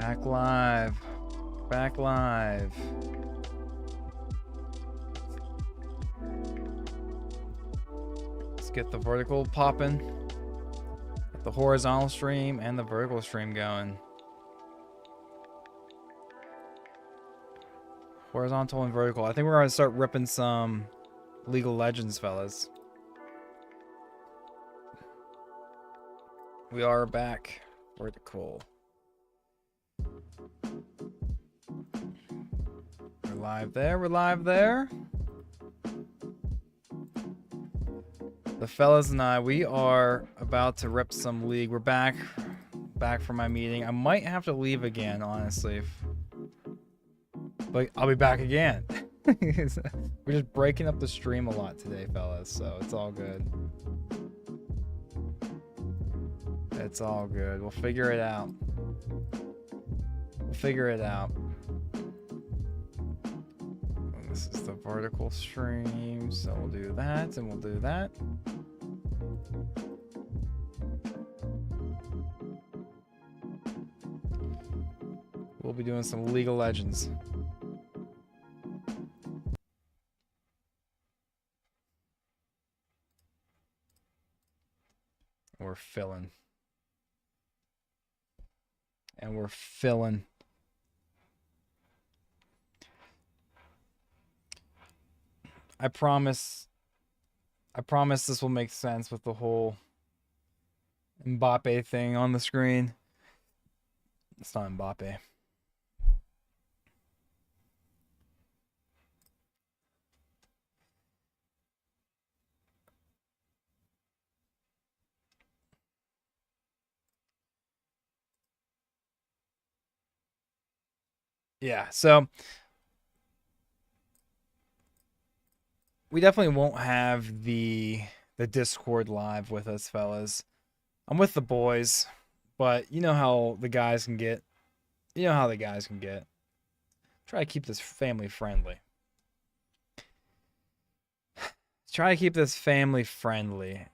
Back live. Back live. Let's get the vertical popping. Get the horizontal stream and the vertical stream going. Horizontal and vertical. I think we're going to start ripping some League of Legends, fellas. We are back. Vertical. We're live there. We're live there. The fellas and I, we are about to rip some League. We're back from my meeting. I might have to leave again, honestly. But I'll be back again. We're just breaking up the stream a lot today, fellas, so it's all good. It's all good. We'll figure it out. We'll figure it out. This is the vertical stream, so we'll do that, and we'll do that. We'll be doing some League of Legends. We're filling. And we're filling. I promise this will make sense with the whole Mbappe thing on the screen. It's not Mbappe. Yeah, so we definitely won't have the Discord live with us, fellas. I'm with the boys, but you know how the guys can get. You know how the guys can get. Try to keep this family friendly. Try to keep this family friendly.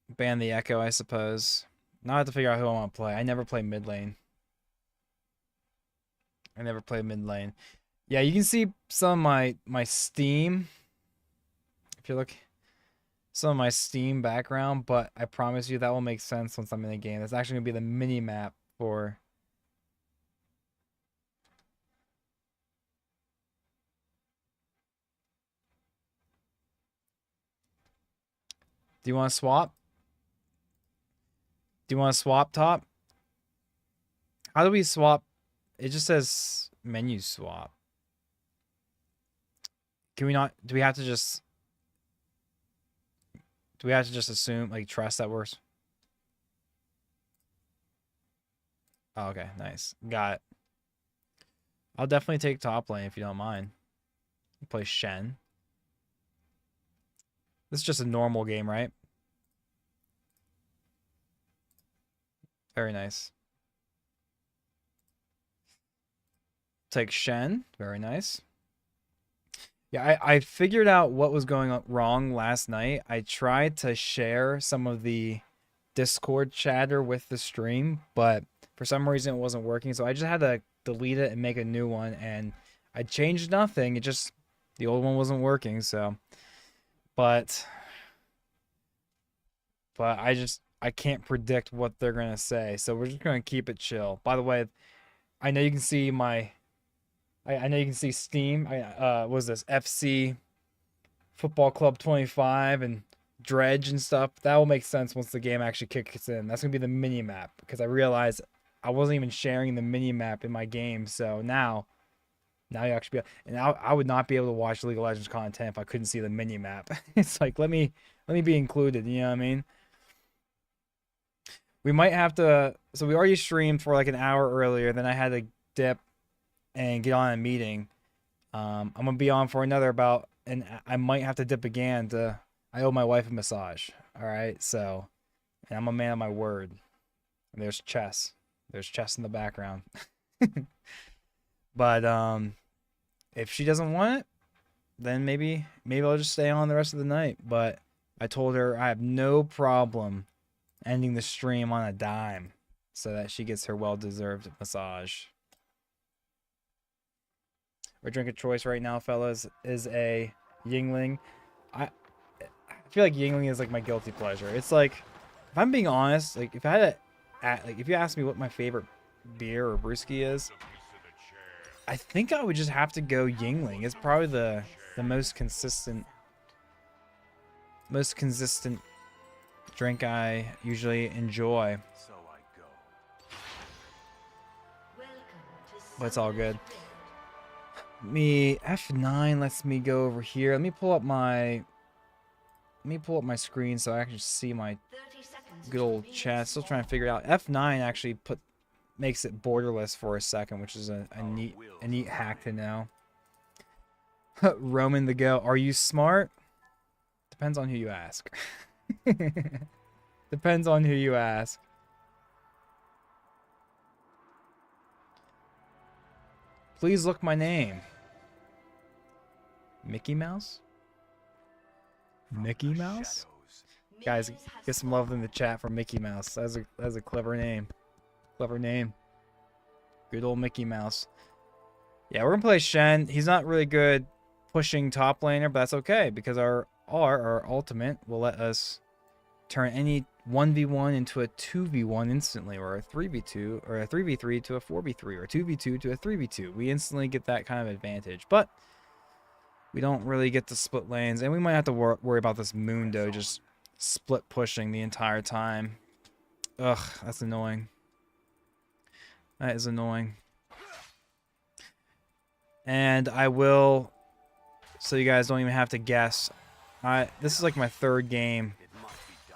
Ban the echo, I suppose. Now I have to figure out who I want to play. I never play mid lane. I never play mid lane. Yeah, you can see some of my Steam. If you look, some of my Steam background, but I promise you that will make sense once I'm in the game. That's actually gonna be the mini map for. Do you want to swap? Do you want to swap top? How do we swap? It just says menu swap. Can we not? Do we have to just assume, like, trust that works? Oh, okay, nice. Got it. I'll definitely take top lane if you don't mind. Play Shen. This is just a normal game, right? Very nice. Take Shen. Very nice. Yeah, I figured out what was going wrong last night. I tried to share some of the Discord chatter with the stream, but for some reason it wasn't working. So I just had to delete it and make a new one. And I changed nothing. It just, the old one wasn't working. So, but I can't predict what they're going to say. So we're just going to keep it chill. By the way, I know you can see I know you can see Steam. What was this? FC Football Club 25 and Dredge and stuff. That will make sense once the game actually kicks in. That's going to be the mini map, because I realized I wasn't even sharing the mini map in my game. So now you actually and I would not be able to watch League of Legends content if I couldn't see the mini map. It's like, let me be included, you know what I mean? We might have to, so we already streamed for like an hour earlier, then I had to dip and get on a meeting. I'm gonna be on for another about, and I might have to dip again I owe my wife a massage. All right, so, and I'm a man of my word. And there's chess in the background. But if she doesn't want it, then maybe I'll just stay on the rest of the night. But I told her I have no problem Ending the stream on a dime so that she gets her well-deserved massage. Our drink of choice right now, fellas, is a Yingling. I feel like Yingling is like my guilty pleasure. It's like, if I'm being honest, like if I had if you ask me what my favorite beer or brewski is, I think I would just have to go Yingling. It's probably the most consistent drink I usually enjoy. But it's all good. Me F9 lets me go over here. Let me pull up my screen so I can see my good old chat. Still trying to figure it out. F9 actually makes it borderless for a second, which is a neat hack to know. Roman the Go. Are you smart? Depends on who you ask. Depends on who you ask. Please look my name. Mickey Mouse? Mickey Mouse? Guys, get some love in the chat for Mickey Mouse. That's a clever name. Clever name. Good old Mickey Mouse. Yeah, we're gonna play Shen. He's not really good pushing top laner, but that's okay because our ultimate will let us turn any 1v1 into a 2v1 instantly, or a 3v2, or a 3v3 to a 4v3, or a 2v2 to a 3v2. We instantly get that kind of advantage, but we don't really get to split lanes, and we might have to worry about this Mundo just split pushing the entire time. Ugh, that's annoying. That is annoying. And I will, so you guys don't even have to guess, this is like my third game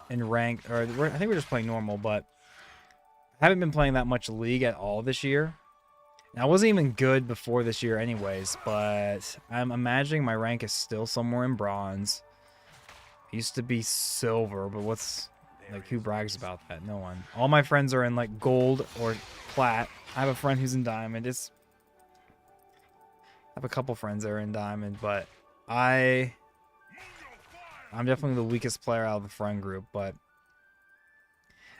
in rank, or I think we're just playing normal, but I haven't been playing that much League at all this year. And I wasn't even good before this year anyways, but I'm imagining my rank is still somewhere in bronze. I used to be silver, but who brags about that? No one. All my friends are in like gold or plat. I have a friend who's in diamond. I have a couple friends that are in diamond, but I'm definitely the weakest player out of the friend group, but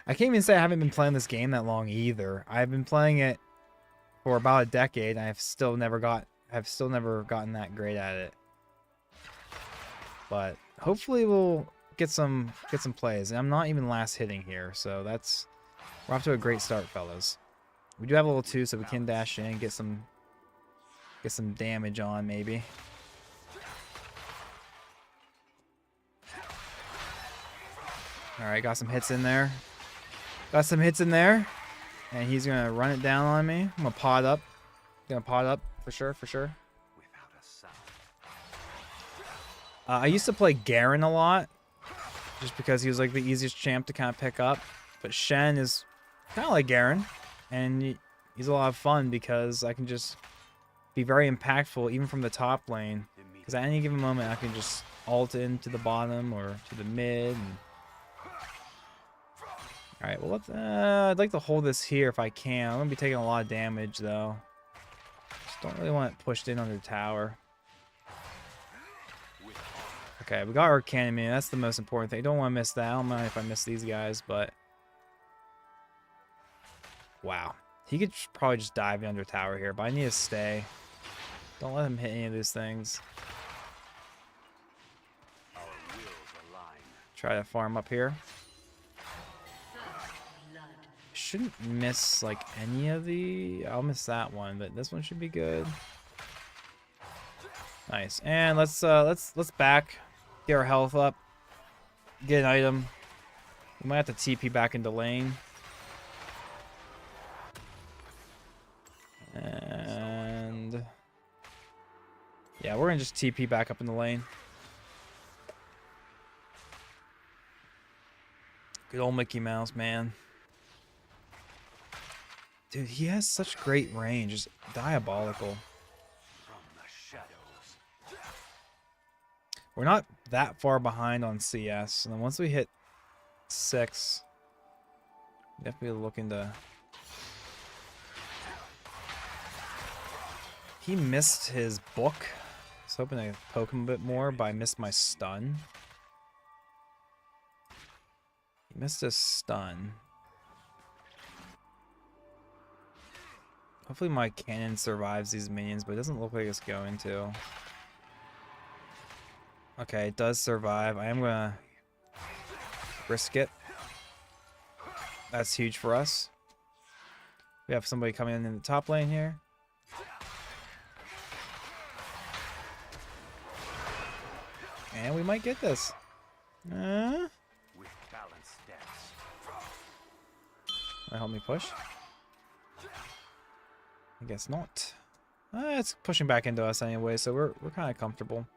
I can't even say I haven't been playing this game that long either. I've been playing it for about a decade, and I've still never gotten that great at it. But hopefully we'll get some plays. And I'm not even last hitting here, so we're off to a great start, fellas. We do have a level 2, so we can dash in, get some damage on maybe. Alright, got some hits in there. And he's going to run it down on me. I'm going to pod up. For sure. I used to play Garen a lot. Just because he was like the easiest champ to kind of pick up. But Shen is kind of like Garen. And he's a lot of fun because I can just be very impactful even from the top lane. Because at any given moment I can just ult into the bottom or to the mid. Alright, well, I'd like to hold this here if I can. I'm going to be taking a lot of damage, though. Just don't really want it pushed in under the tower. Okay, we got our cannon man. That's the most important thing. Don't want to miss that. I don't mind if I miss these guys, but... Wow. He could probably just dive under tower here, but I need to stay. Don't let him hit any of these things. Try to farm up here. Shouldn't miss like any of I'll miss that one, but this one should be good. Nice. And let's back, get our health up, get an item. We might have to TP back into lane. And yeah, we're gonna just TP back up in the lane. Good old Mickey Mouse, man. Dude, he has such great range. Just diabolical. We're not that far behind on CS. And then once we hit 6, we have to be looking to... He missed his book. I was hoping to poke him a bit more, but I missed my stun. Missed a stun. Hopefully my cannon survives these minions, but it doesn't look like it's going to. Okay, it does survive. I am gonna risk it. That's huge for us. We have somebody coming in the top lane here. And we might get this. Might help me push. I guess not. It's pushing back into us anyway, so we're kind of comfortable.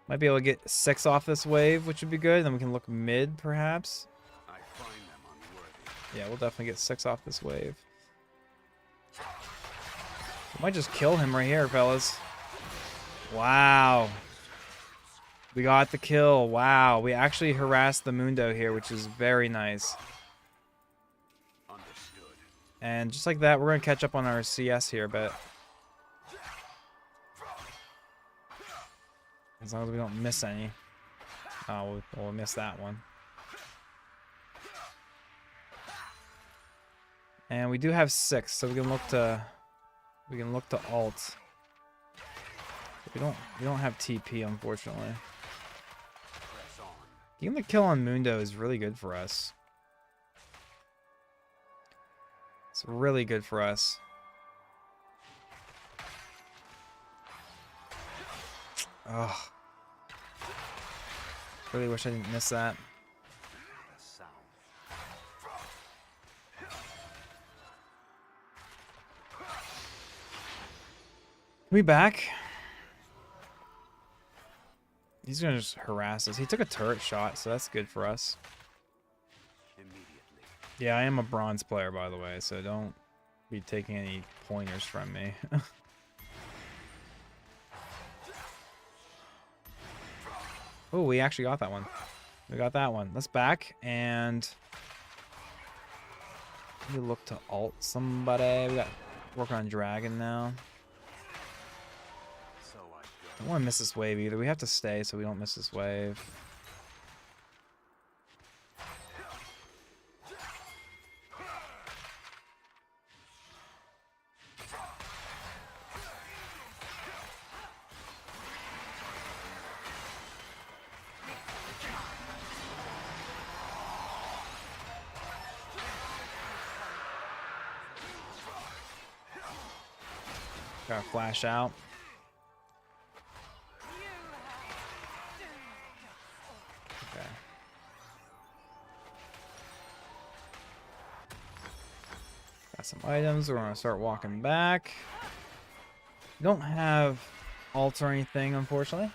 Might be able to get 6 off this wave, which would be good. Then we can look mid, perhaps. I find them unworthy. Yeah, we'll definitely get 6 off this wave. We might just kill him right here, fellas. Wow. We got the kill. Wow. We actually harassed the Mundo here, which is very nice. Understood. And just like that, we're going to catch up on our CS here, but... as long as we don't miss any. Oh, we'll miss that one. And we do have 6, so we can look to ult. We don't have TP, unfortunately. Getting the kill on Mundo is really good for us. It's really good for us. Oh. Really wish I didn't miss that. We back. He's gonna just harass us. He took a turret shot, so that's good for us. Yeah, I am a bronze player, by the way, so don't be taking any pointers from me. Oh, we actually got that one. We got that one. Let's back and we look to ult somebody. We got work on dragon now. I don't want to miss this wave either. We have to stay so we don't miss this wave. Gotta flash out. Okay. Got some items. We're gonna start walking back. We don't have ult or anything, unfortunately.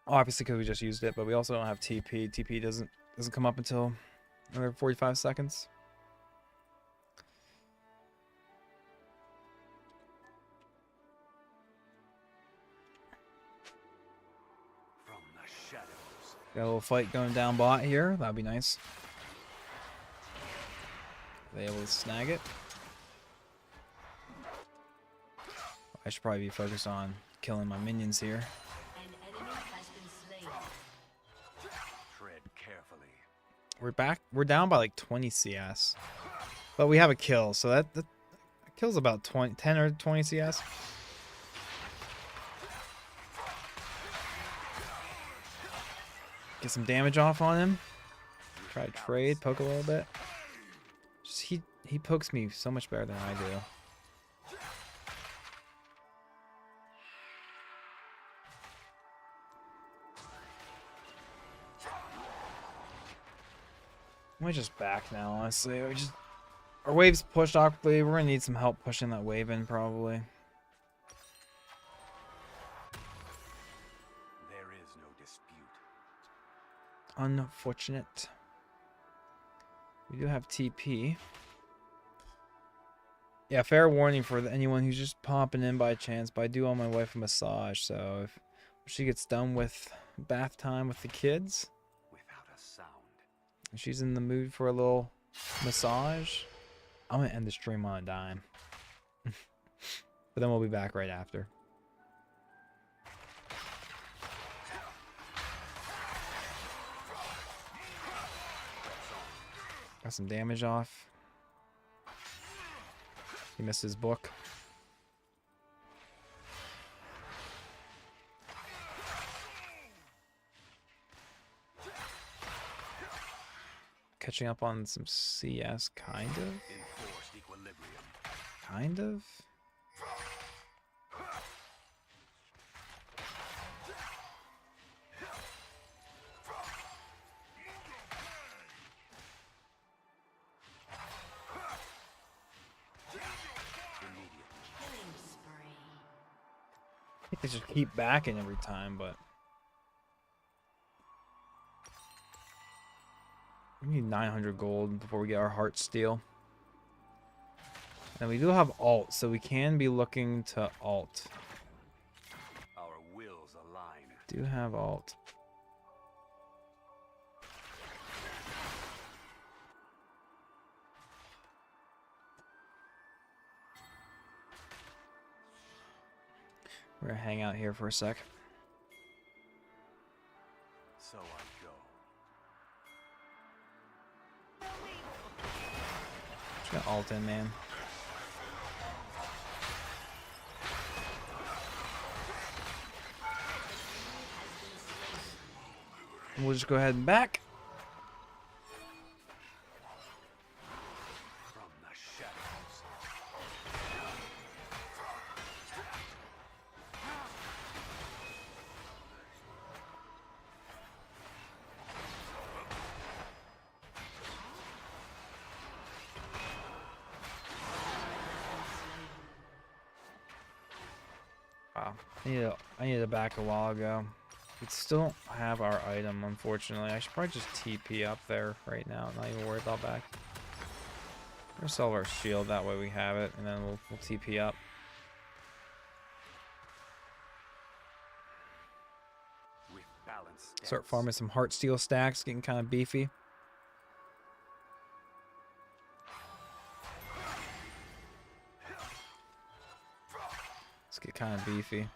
Obviously, because we just used it, but we also don't have TP. TP doesn't come up until another 45 seconds. Got a little fight going down bot here. That'd be nice. Are they able to snag it? I should probably be focused on killing my minions here. An enemy has been slain. Tread carefully. We're back. We're down by like 20 CS, but we have a kill, so that kills about 10 or 20 CS. Get some damage off on him. Try to trade, poke a little bit. Just he pokes me so much better than I do. I might just back now, honestly. Our wave's pushed awkwardly. We're gonna need some help pushing that wave in, probably. There is no dispute. Unfortunate. We do have TP. Yeah, fair warning for anyone who's just popping in by chance, but I do owe my wife a massage, so if she gets done with bath time with the kids, Without a sound. and she's in the mood for a little massage, I'm gonna end the stream on a dime. But then we'll be back right after. Got some damage off. He missed his book. Catching up on some CS, kind of. Enforced equilibrium. Kind of. Killing spree. I think they just keep backing every time, but we need 900 gold before we get our heart steel. And we do have alt, so we can be looking to alt. Our wills align. Do have alt. We're gonna hang out here for a sec. So I go. Just gonna alt in, man. And we'll just go ahead and back. From the shadows. Wow. I need to back a while ago. We still don't have our item, unfortunately. I should probably just TP up there right now. Not even worry about back. We're gonna sell our shield, that way we have it, and then we'll TP up. With balanced Start stance. farming some heart steel stacks, getting kind of beefy. Let's get kind of beefy.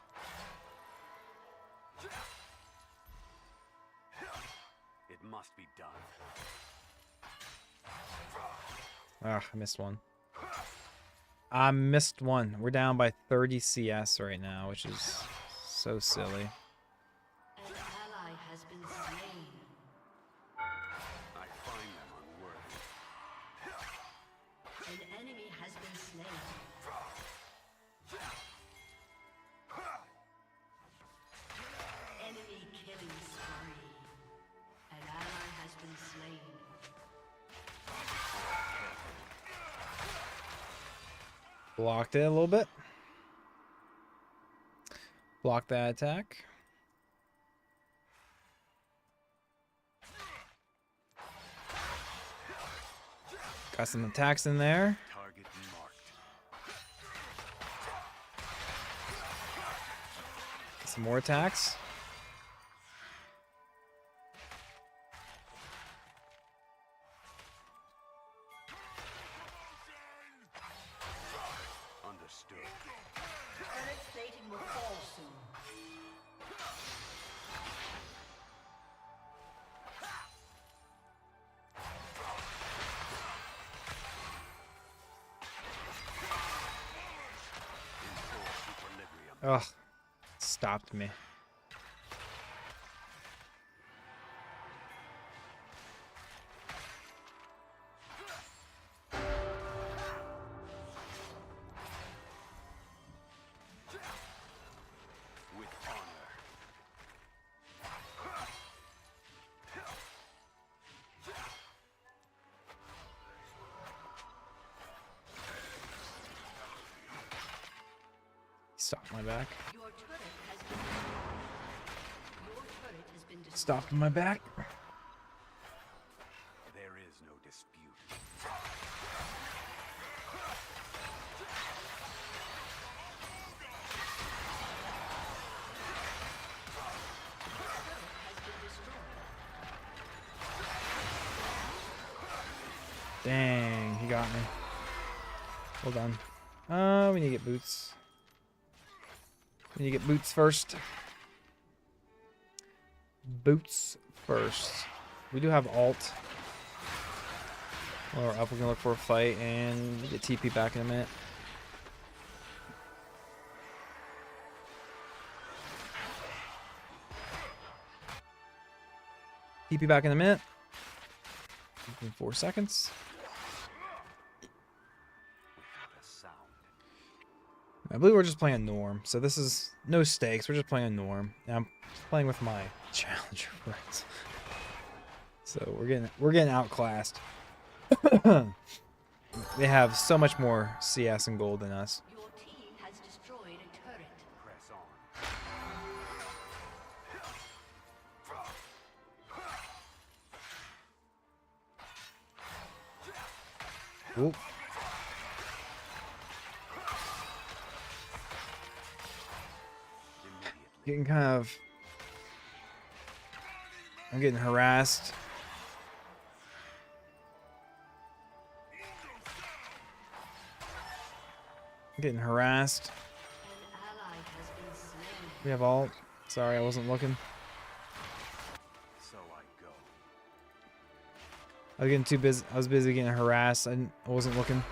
It must be done. Ah, I missed one. I missed one. We're down by 30 CS right now, which is so silly. An ally has been slain. I find them unworthy. An enemy has been slain. Enemy killing spree. An ally has been slain. Blocked it a little bit. Block that attack. Got some attacks in there. Target marked. Some more attacks. Understood. Turret plating will fall soon. Enforced equilibrium. Ugh. Stopped me. With honor. Stopped my back. Your turret has been Your turret has been destroyed. Stopped my back. There is no dispute. Dang, he got me. Well done. We need to get boots. We need to get boots first. Boots first. We do have alt. While we're up, we can look for a fight and get TP back in a minute. TP back in a minute. In 4 seconds. Without a sound. I believe we're just playing Norm, so this is no stakes. We're just playing Norm. And I'm playing with my challenger friends. So we're getting outclassed. They have so much more CS and gold than us. Your team has destroyed a turret. Press on. Oop. Immediately. Getting kind of. I'm getting harassed. I'm getting harassed. An ally has been slain. We have ult. Sorry, I wasn't looking. So I go. I was getting too busy. I was busy getting harassed. I wasn't looking. An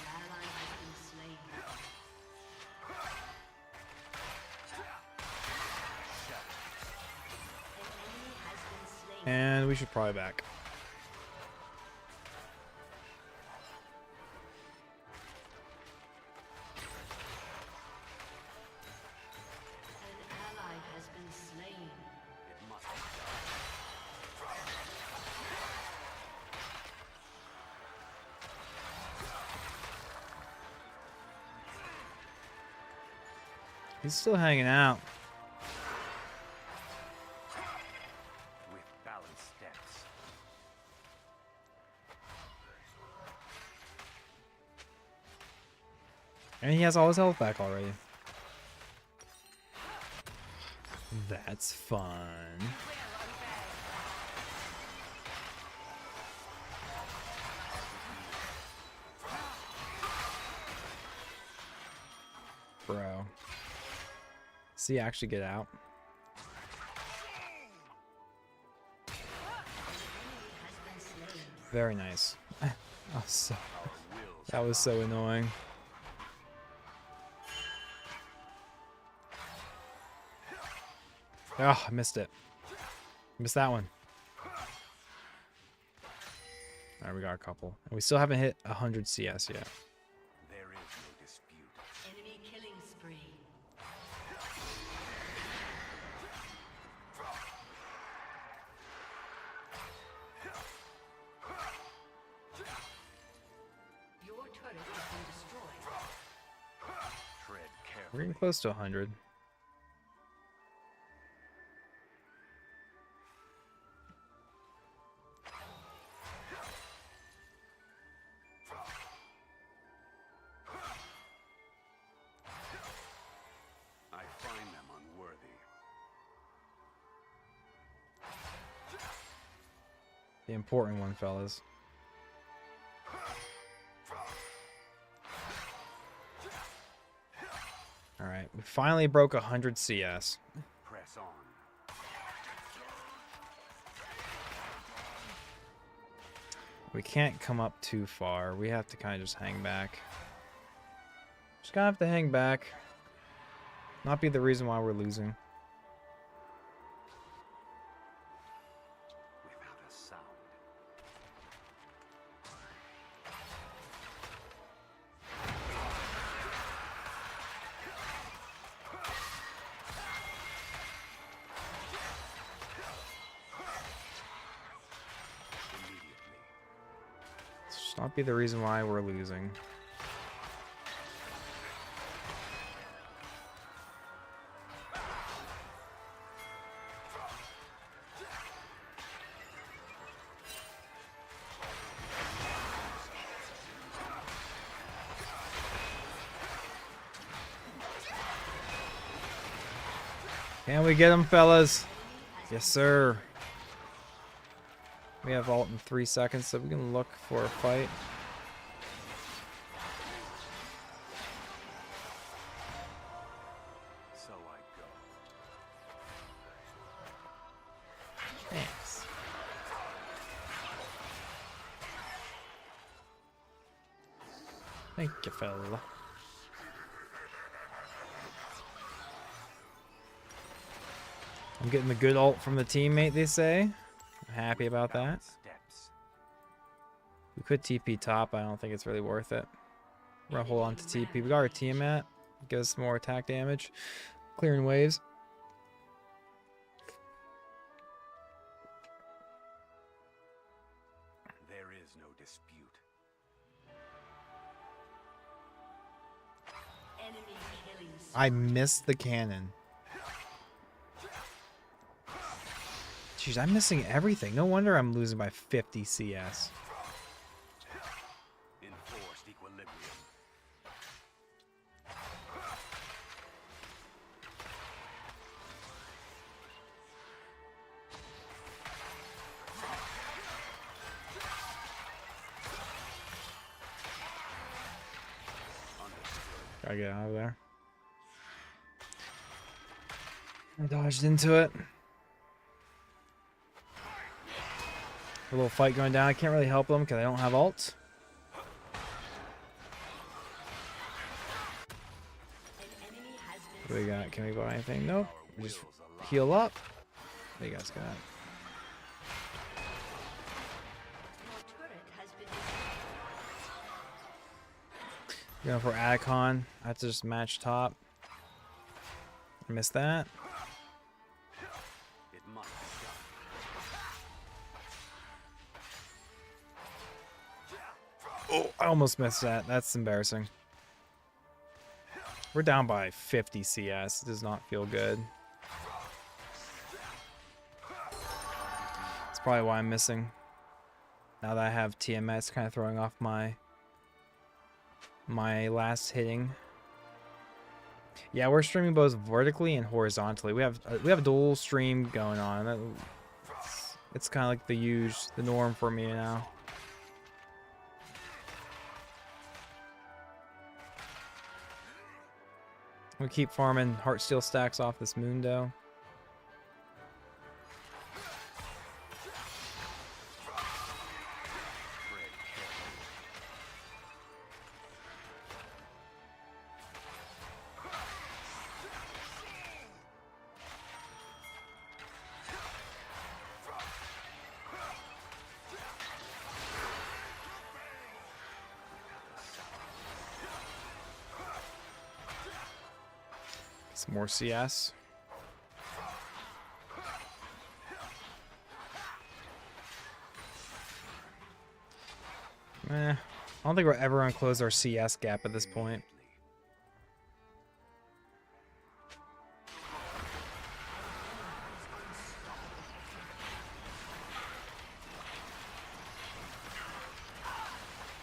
ally has been slain. An enemy has been slain. And we should probably back. An ally has been slain. It must be done. He's still hanging out. With balanced steps. And he has all his health back already. That's fun. Bro. See, actually get out. Very nice. That was so annoying. Oh, I missed it. Missed that one. Alright, we got a couple. And we still haven't hit 100 CS yet. There is no dispute. Enemy killing spree. Your turret has been destroyed. Tread We're carefully. getting close to 100. I find them unworthy. The important one, fellas. Alright, we finally broke 100 CS. Press on. We can't come up too far. We have to kind of just hang back. Just gonna have to hang back. Not be the reason why we're losing. Without a sound. Immediately. Just not be the reason why we're losing. Can we get him, fellas? Yes, sir. We have ult in 3 seconds, so we can look for a fight. So I go. Thanks. Thank you, fella. I'm getting the good ult from the teammate, they say. I'm happy about that. Steps. We could TP top, I don't think it's really worth it. We're gonna hold on to TP. We got our Tiamat. Give us some more attack damage. Clearing waves. There is no dispute. Enemy killing spree. I missed the cannon. Jeez, I'm missing everything. No wonder I'm losing by 50 CS. Enforced equilibrium. Gotta get out of there. I dodged into it. A little fight going down. I can't really help them because I don't have ult. An enemy has been What do we got? Can we buy anything? Nope. Our Just wills alive. heal up. What do you guys got? your turret has been Going for Adcon. I have to just match top. I missed that. It must be done. Oh, I almost missed that. That's embarrassing. We're down by 50 CS. It does not feel good. That's probably why I'm missing. Now that I have TMS kind of throwing off my last hitting. Yeah, we're streaming both vertically and horizontally. We have a dual stream going on. It's kind of like the norm for me now. We keep farming Heartsteel stacks off this Mundo. Some more CS. I don't think we're ever gonna close our CS gap at this point.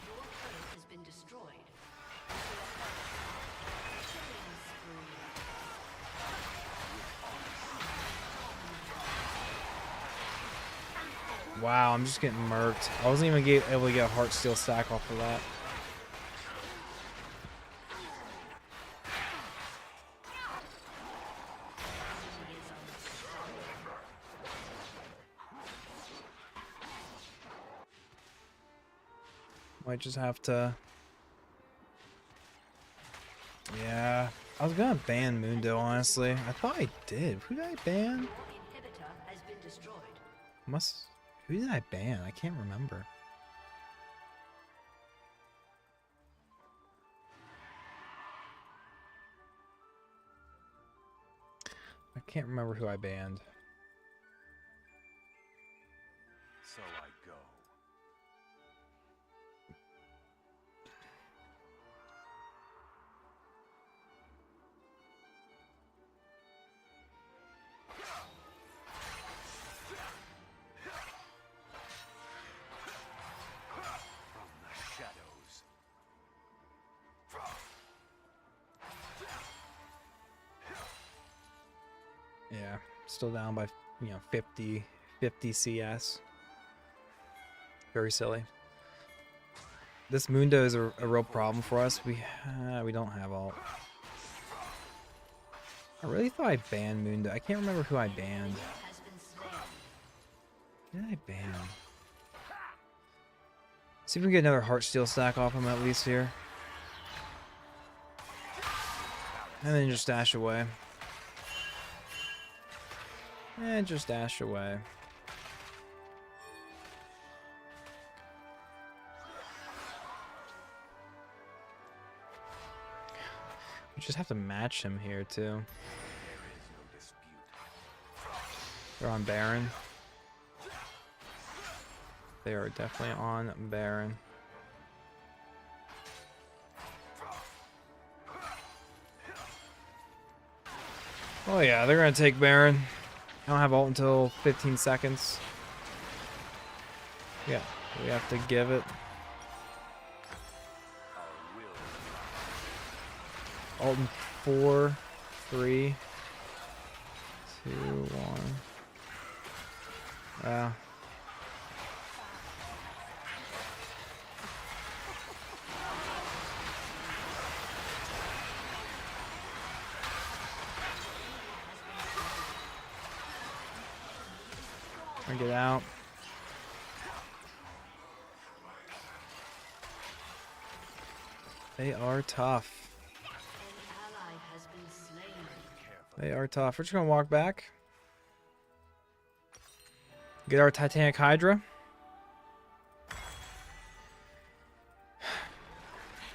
your turret has been destroyed. Killing spree. Wow, I'm just getting murked. I wasn't even able to get a Heartsteel stack off of that. Might just have to... Yeah, I was gonna ban Mundo, honestly. I thought I did. Who did I ban? Inhibitor has been destroyed. Who did I ban? I can't remember. I can't remember who I banned. So I go. From the shadows. Yeah, still down by 50 CS. Very silly. This Mundo is a real problem for us. We don't have ult. I really thought I banned Mundo. I can't remember who I banned. Has been slain. Did I ban him? See if we can get another heart steel stack off him at least here. And then just dash away. And just dash away. We just have to match him here too. There is no dispute. They're on Baron. They are definitely on Baron. Oh yeah, they're gonna take Baron. I don't have ult until 15 seconds. Yeah, we have to give it. Our will Ult in 4, 3, 2, 1. Yeah. Get out. They are tough. An ally has been slain. They are tough. We're just gonna walk back. Get our Titanic Hydra.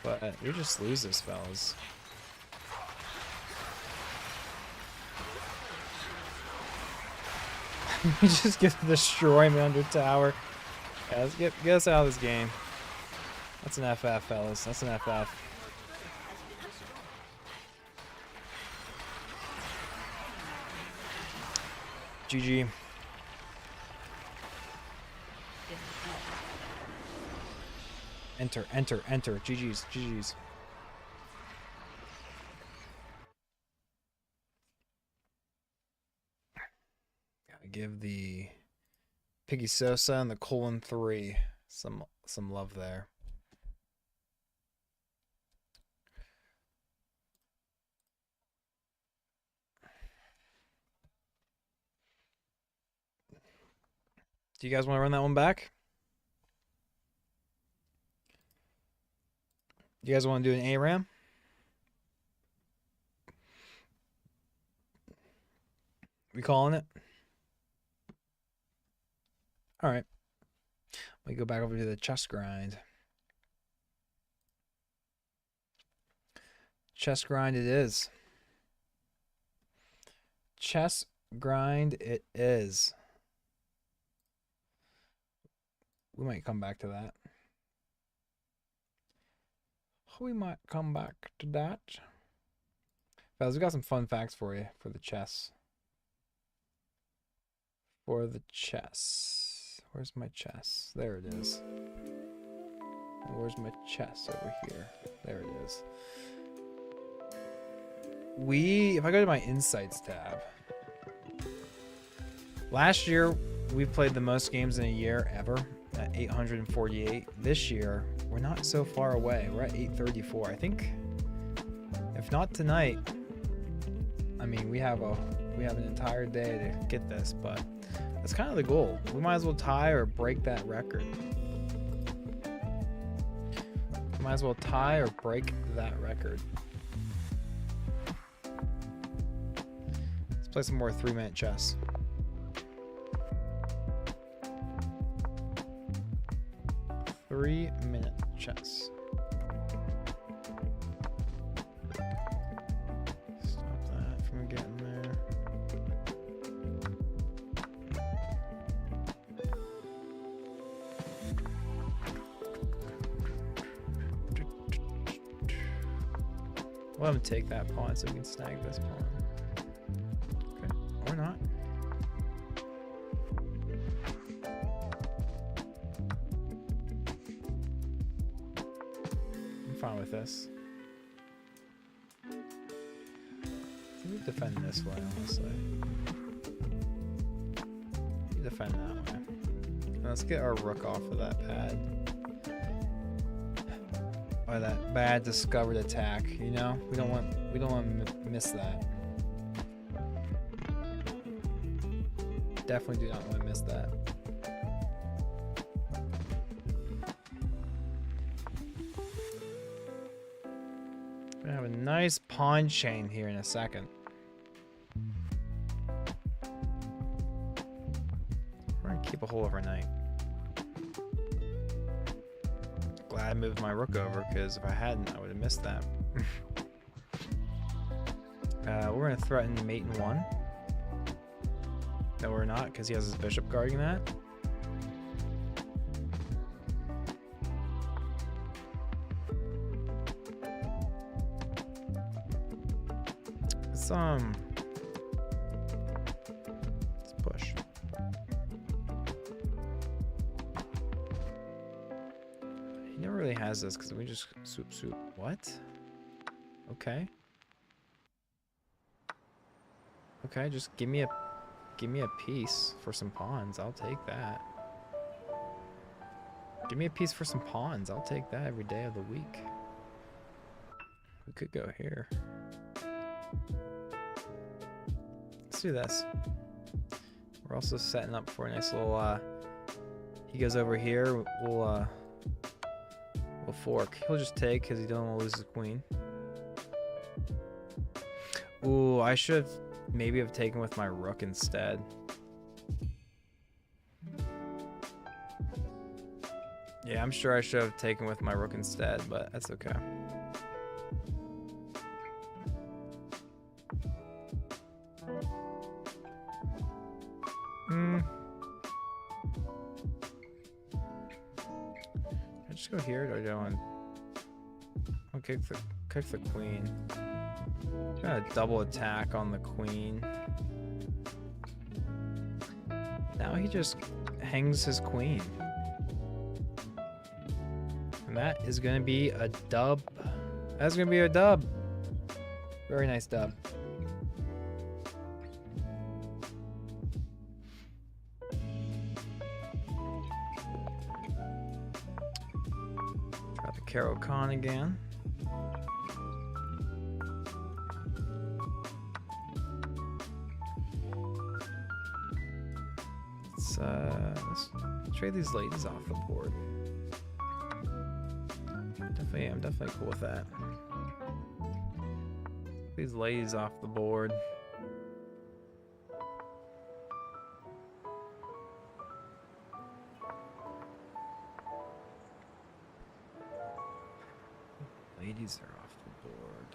But we just lose this, fellas. We just get to destroy me under tower. Yeah, let's get us out of this game. That's an FF, fellas. That's an FF. GG. Enter, enter, enter. GG's, GG's. Gotta give the Piggy Sosa and the colon 3 some love there. Do you guys want to run that one back? You guys want to do an ARAM? We calling it? All right. We go back over to the chest grind. Chest grind it is. Chest grind it is. We might come back to that. We might come back to that. Fellas, we got some fun facts for you for the chess. For the chess. Where's my chess? There it is. And where's my chess over here? There it is. If I go to my insights tab, last year we played the most games in a year ever at 848. This year we're not so far away. We're at 834. I think if not tonight, I mean we have an entire day to get this, but that's kind of the goal. We might as well tie or break that record. We might as well tie or break that record. Let's play some more 3-minute chess. Three-minute chess. Stop that from getting there. We'll have him take that pawn so we can snag this pawn. Okay, or not. Fine with this. We defend this way, honestly. We defend that way. Now let's get our rook off of that pad. Or that bad discovered attack, you know? We don't want to miss that. Definitely do not want to miss that. nice pawn chain here in a second. We're gonna keep a hole overnight. Glad I moved my rook over, because if I hadn't, I would have missed that. We're gonna threaten mate in 1. No, we're not, because he has his bishop guarding that. Let's push. He never really has this because we just swoop. What? Okay. Okay, just give me a piece for some pawns. I'll take that. Give me a piece for some pawns. I'll take that every day of the week. We could go here. Let's do this. We're also setting up for a nice little he goes over here, we'll fork. He'll just take because he don't want to lose his queen. Ooh, I should maybe have taken with my rook instead. Yeah, I'm sure I should have taken with my rook instead, but that's okay. I just go here, or do I want to kick the queen? Trying to double attack on the queen. Now he just hangs his queen. And that is going to be a dub. That's going to be a dub. Very nice dub. Try the Caro Khan again. Let's trade these ladies off the board. I'm definitely cool with that. These ladies off the board. Ladies are off the board.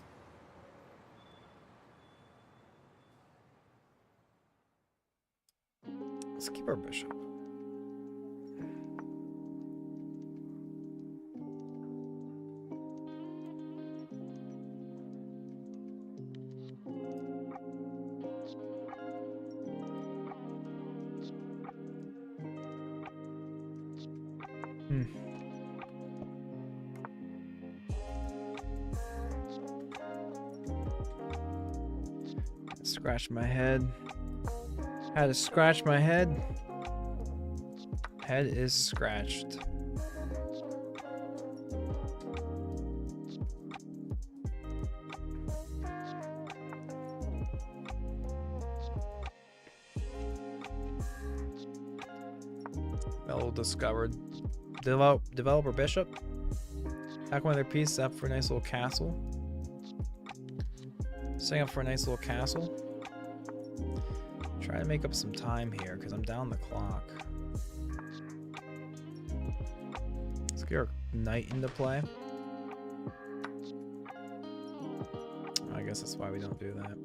Let's keep our bishop. Scratch my head. Had to scratch my head. Head is scratched. Fellow discovered. Developer bishop. Attack one of their pieces up for a nice little castle. Setting up for a nice little castle. Try to make up some time here because I'm down the clock. Let's get our knight into play. I guess that's why we don't do that.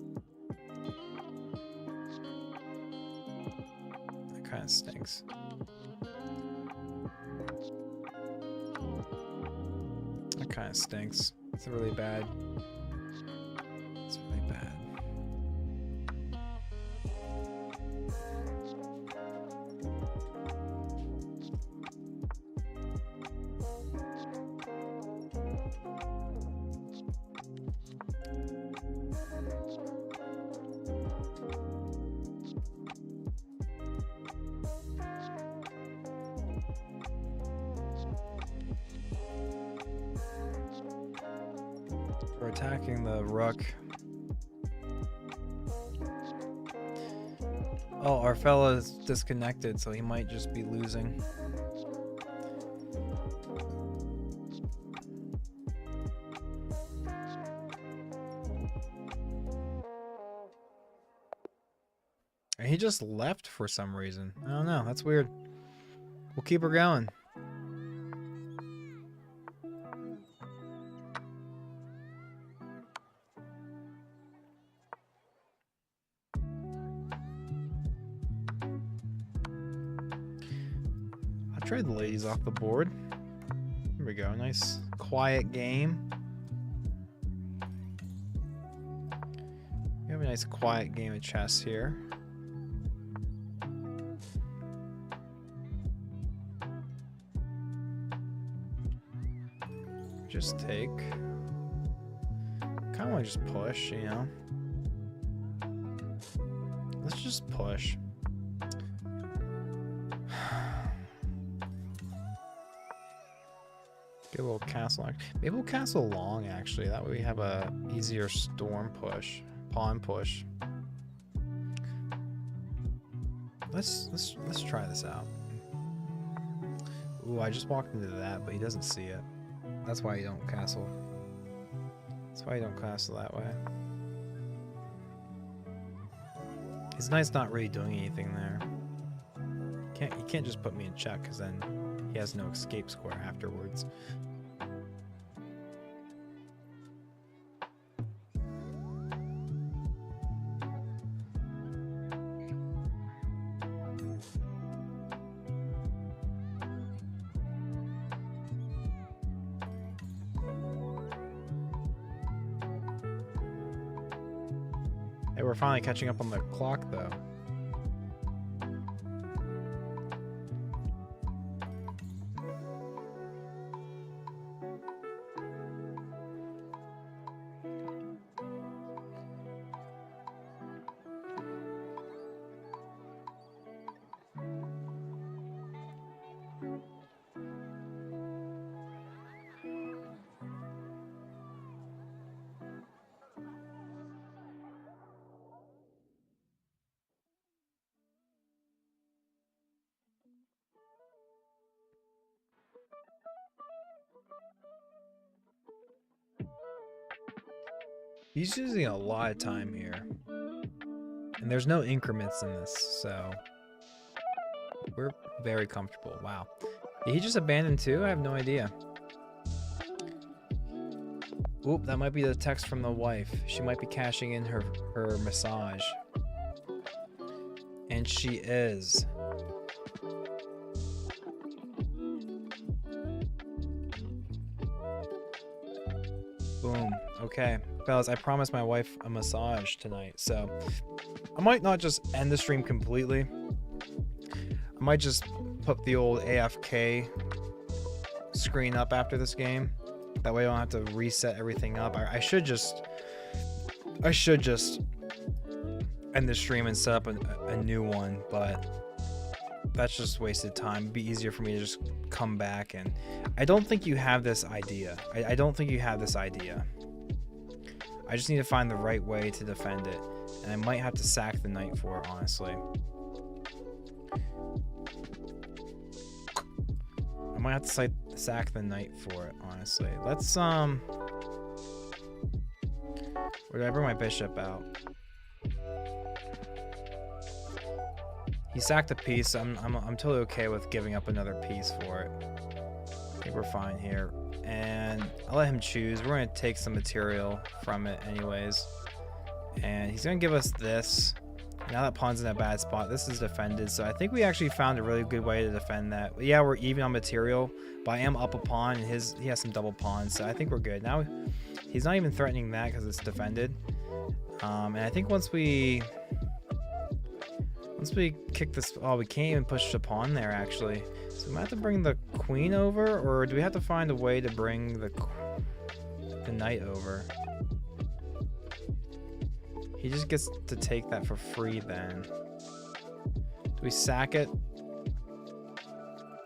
That kind of stinks. That kind of stinks. It's really bad. It's really bad. We're attacking the rook. Oh, our fella is disconnected, so he might just be losing. And he just left for some reason. I don't know. That's weird. We'll keep her going. I'll trade the ladies off the board. Here we go. Nice quiet game. We have a nice quiet game of chess here. Just take. Kind of want to just push, you know. Let's just push. Get a little castle. Maybe we'll castle long, actually. That way we have a easier storm push, pawn push. Let's try this out. Ooh, I just walked into that, but he doesn't see it. That's why you don't castle. That's why you don't castle that way. His knight's not really doing anything there. You can't just put me in check, because then he has no escape square afterwards. Hey, we're finally catching up on the clock, though. He's using a lot of time here. And there's no increments in this, so we're very comfortable. Wow. Did he just abandon too? I have no idea. Oop, that might be the text from the wife. She might be cashing in her massage. And she is. Boom. Okay. Fellas, I promised my wife a massage tonight, so I might not just end the stream completely. I might just put the old AFK screen up after this game. That way I don't have to reset everything up. I should just end the stream and set up a new one, but that's just wasted time. It'd be easier for me to just come back, and I don't think you have this idea. I don't think you have this idea. I just need to find the right way to defend it, and I might have to sack the knight for it, honestly. I might have to sack the knight for it, honestly. Let's where did I bring my bishop out? He sacked a piece. I'm totally okay with giving up another piece for it. I think we're fine here. And I'll let him choose. We're going to take some material from it anyways. And he's going to give us this. Now that pawn's in a bad spot, this is defended. So I think we actually found a really good way to defend that. Yeah, we're even on material, but I am up a pawn, and he has some double pawns. So I think we're good. Now he's not even threatening that because it's defended. And I think once we kick this, oh, we can't even push the pawn there actually. So we might have to bring the queen over, or do we have to find a way to bring the knight over? He just gets to take that for free then. Do we sack it?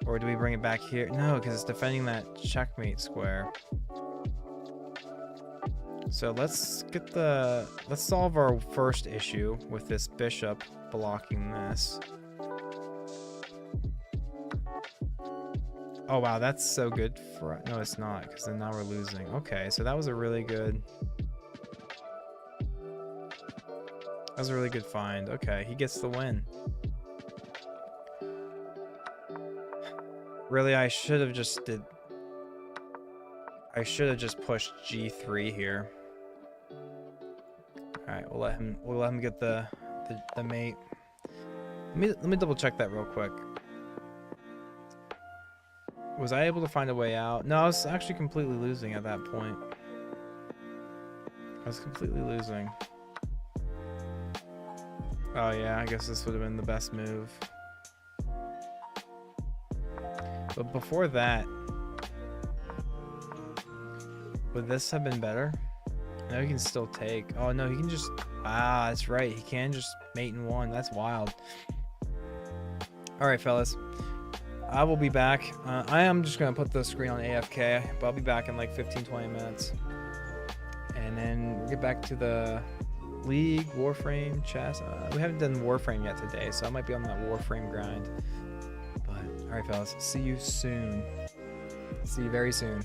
Or do we bring it back here? No, because it's defending that checkmate square. So let's solve our first issue with this bishop blocking this. Oh wow, that's so good for, no it's not, because then now we're losing. Okay, so that was a really good, That was a really good find. Okay, he gets the win. Really, I should have just pushed G3 here. All right, we'll let him get the mate. Let me double check that real quick. Was I able to find a way out? No, I was actually completely losing at that point. I was completely losing. Oh yeah, I guess this would have been the best move. But before that, would this have been better? No, he can still take. Oh no, he can just... Ah, that's right. He can just mate in one. That's wild. Alright, fellas. I will be back. I am just going to put the screen on AFK, but I'll be back in like 15-20 minutes. And then we'll get back to the League, Warframe, chess. We haven't done Warframe yet today, so I might be on that Warframe grind. But, alright, fellas. See you soon. See you very soon.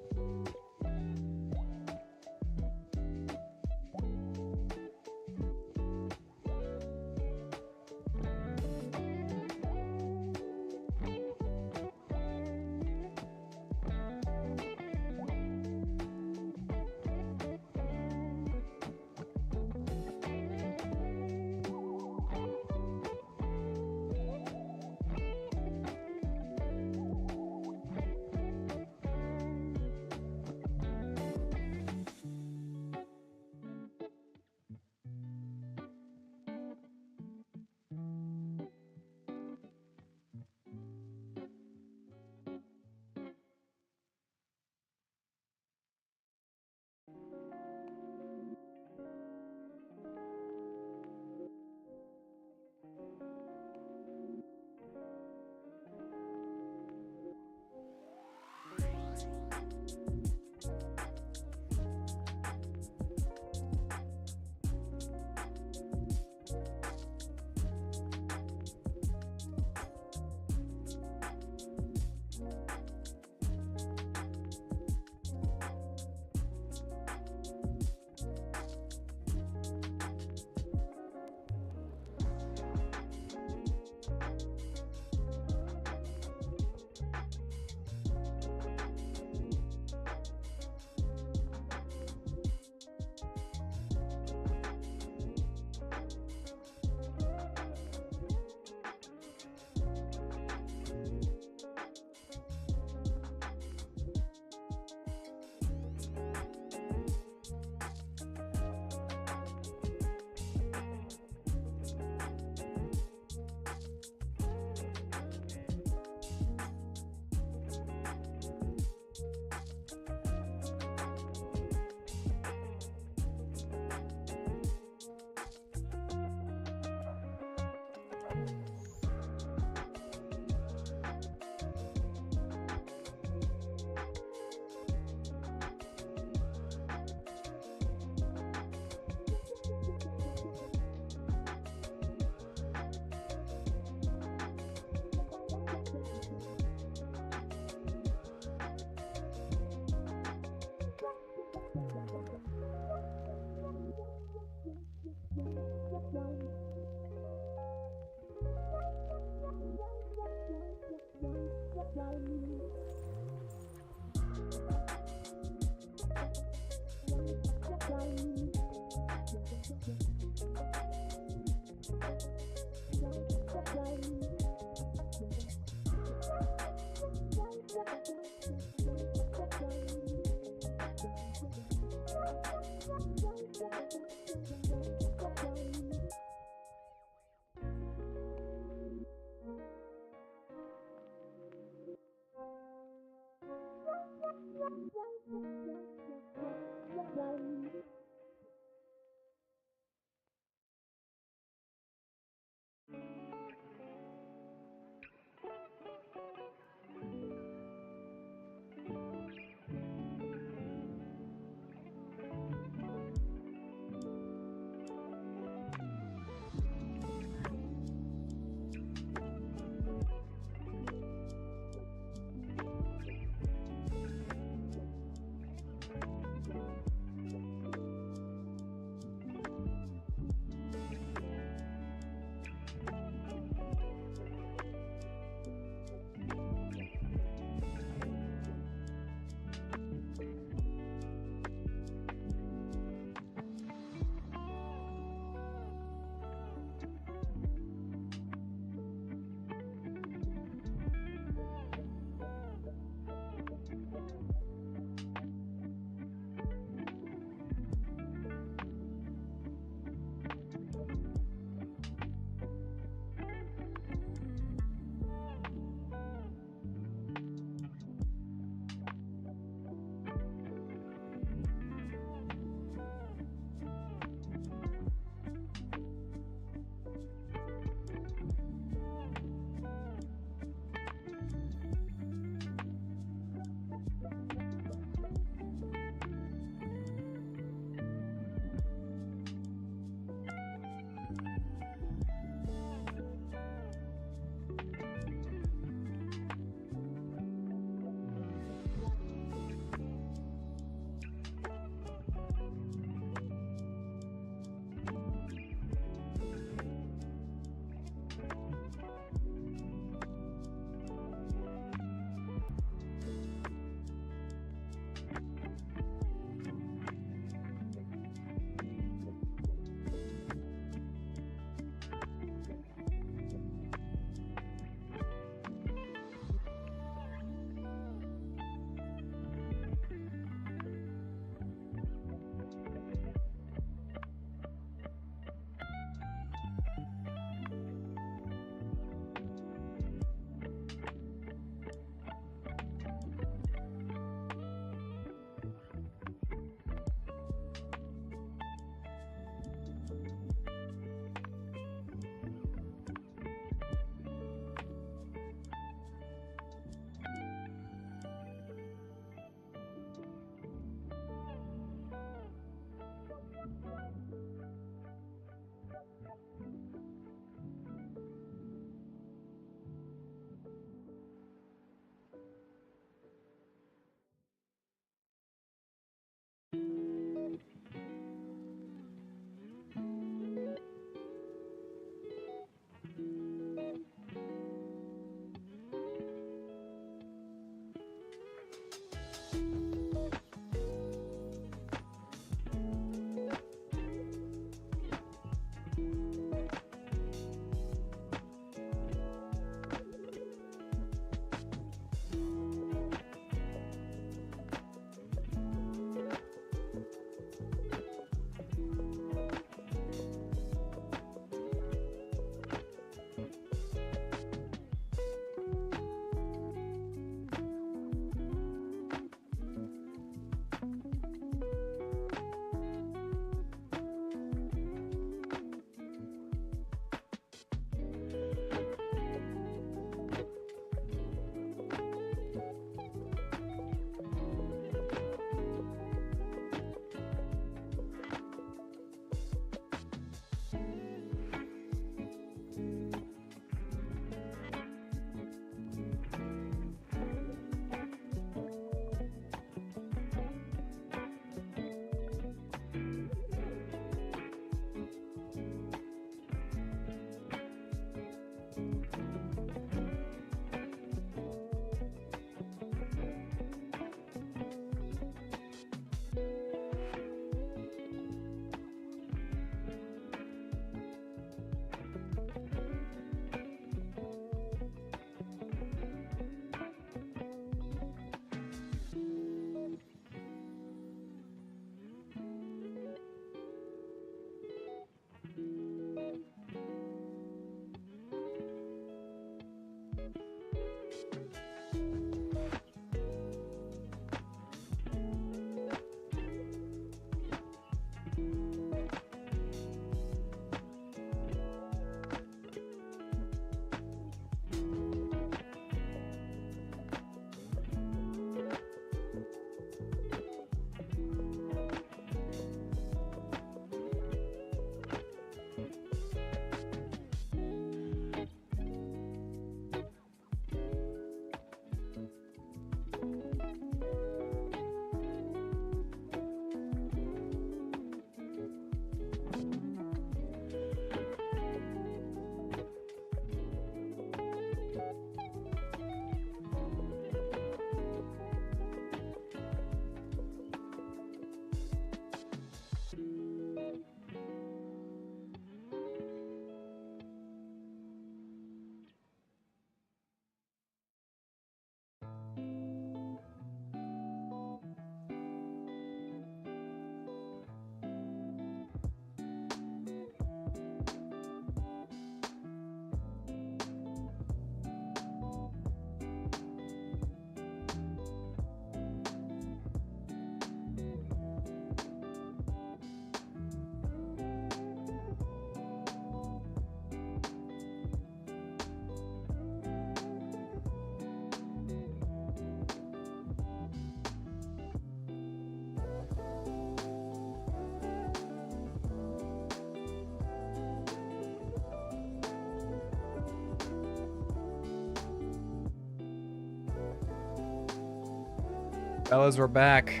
Fellas, we're back.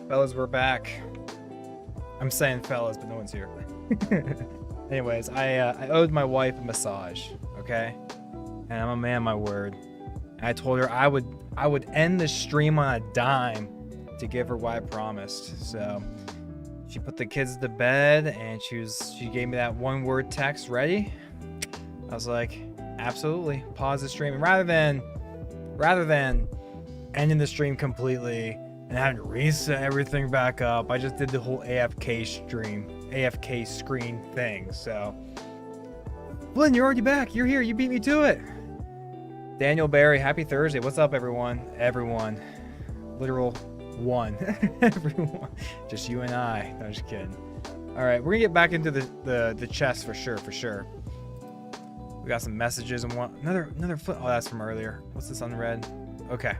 Fellas, we're back. I'm saying fellas, but no one's here. Anyways, I owed my wife a massage, okay? And I'm a man of my word. And I told her I would end the stream on a dime to give her what I promised. So she put the kids to bed and she gave me that one word text, ready? I was like, absolutely. Pause the stream. And rather than ending the stream completely and having to reset everything back up, I just did the whole AFK screen thing. So, Flynn, you're already back. You're here. You beat me to it. Daniel Barry, happy Thursday. What's up, everyone? Everyone. Literal one. Everyone. Just you and I. No, just kidding. All right, we're gonna get back into the chest for sure. We got some messages and one another foot. Oh, that's from earlier. What's this unread? Okay.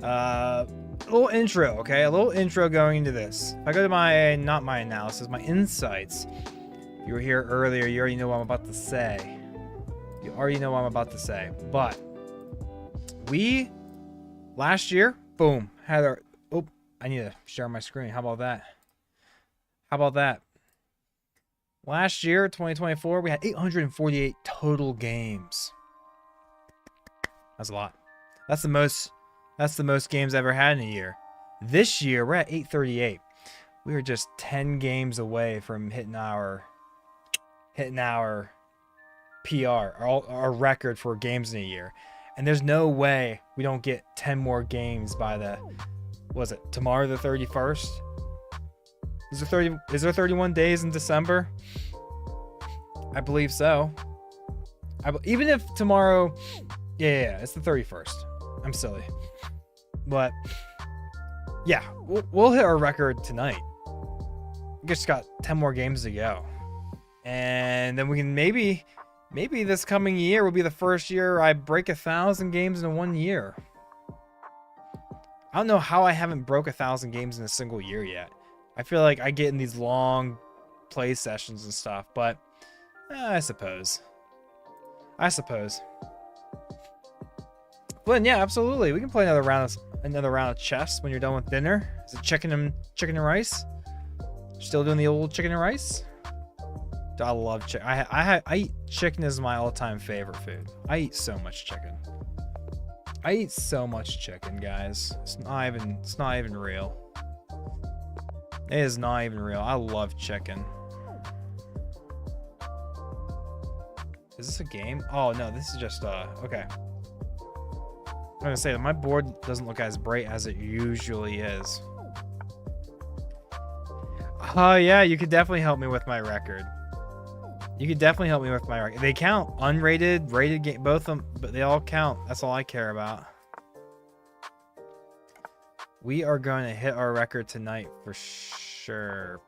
A little intro, okay? A little intro going into this. If I go to not my analysis, my insights. If you were here earlier, you already know what I'm about to say. You already know what I'm about to say. But we last year, boom, had our I need to share my screen. How about that? Last year, 2024, we had 848 total games. That's a lot. That's the most games I've ever had in a year. This year, we're at 838. We were just 10 games away from hitting our PR, our record for games in a year. And there's no way we don't get 10 more games by tomorrow the 31st? Is there 31 days in December? I believe so. Even if tomorrow, yeah, it's the 31st. I'm silly. But yeah, we'll hit our record tonight. We just got 10 more games to go. And then we can maybe this coming year will be the first year I break 1,000 games in 1 year. I don't know how I haven't broke 1,000 games in a single year yet. I feel like I get in these long play sessions and stuff, but I suppose. But yeah, absolutely. We can play another round of chess when you're done with dinner. Is it chicken and rice? Still doing the old chicken and rice? I love chicken. I eat chicken is my all-time favorite food. I eat so much chicken. Guys. It's not even real. It is not even real. I love chicken. Is this a game? Oh no, this is just okay. I'm gonna say that my board doesn't look as bright as it usually is. Oh yeah, you could definitely help me with my record. They count unrated, rated game, both of them, but they all count. That's all I care about. We are going to hit our record tonight for sure.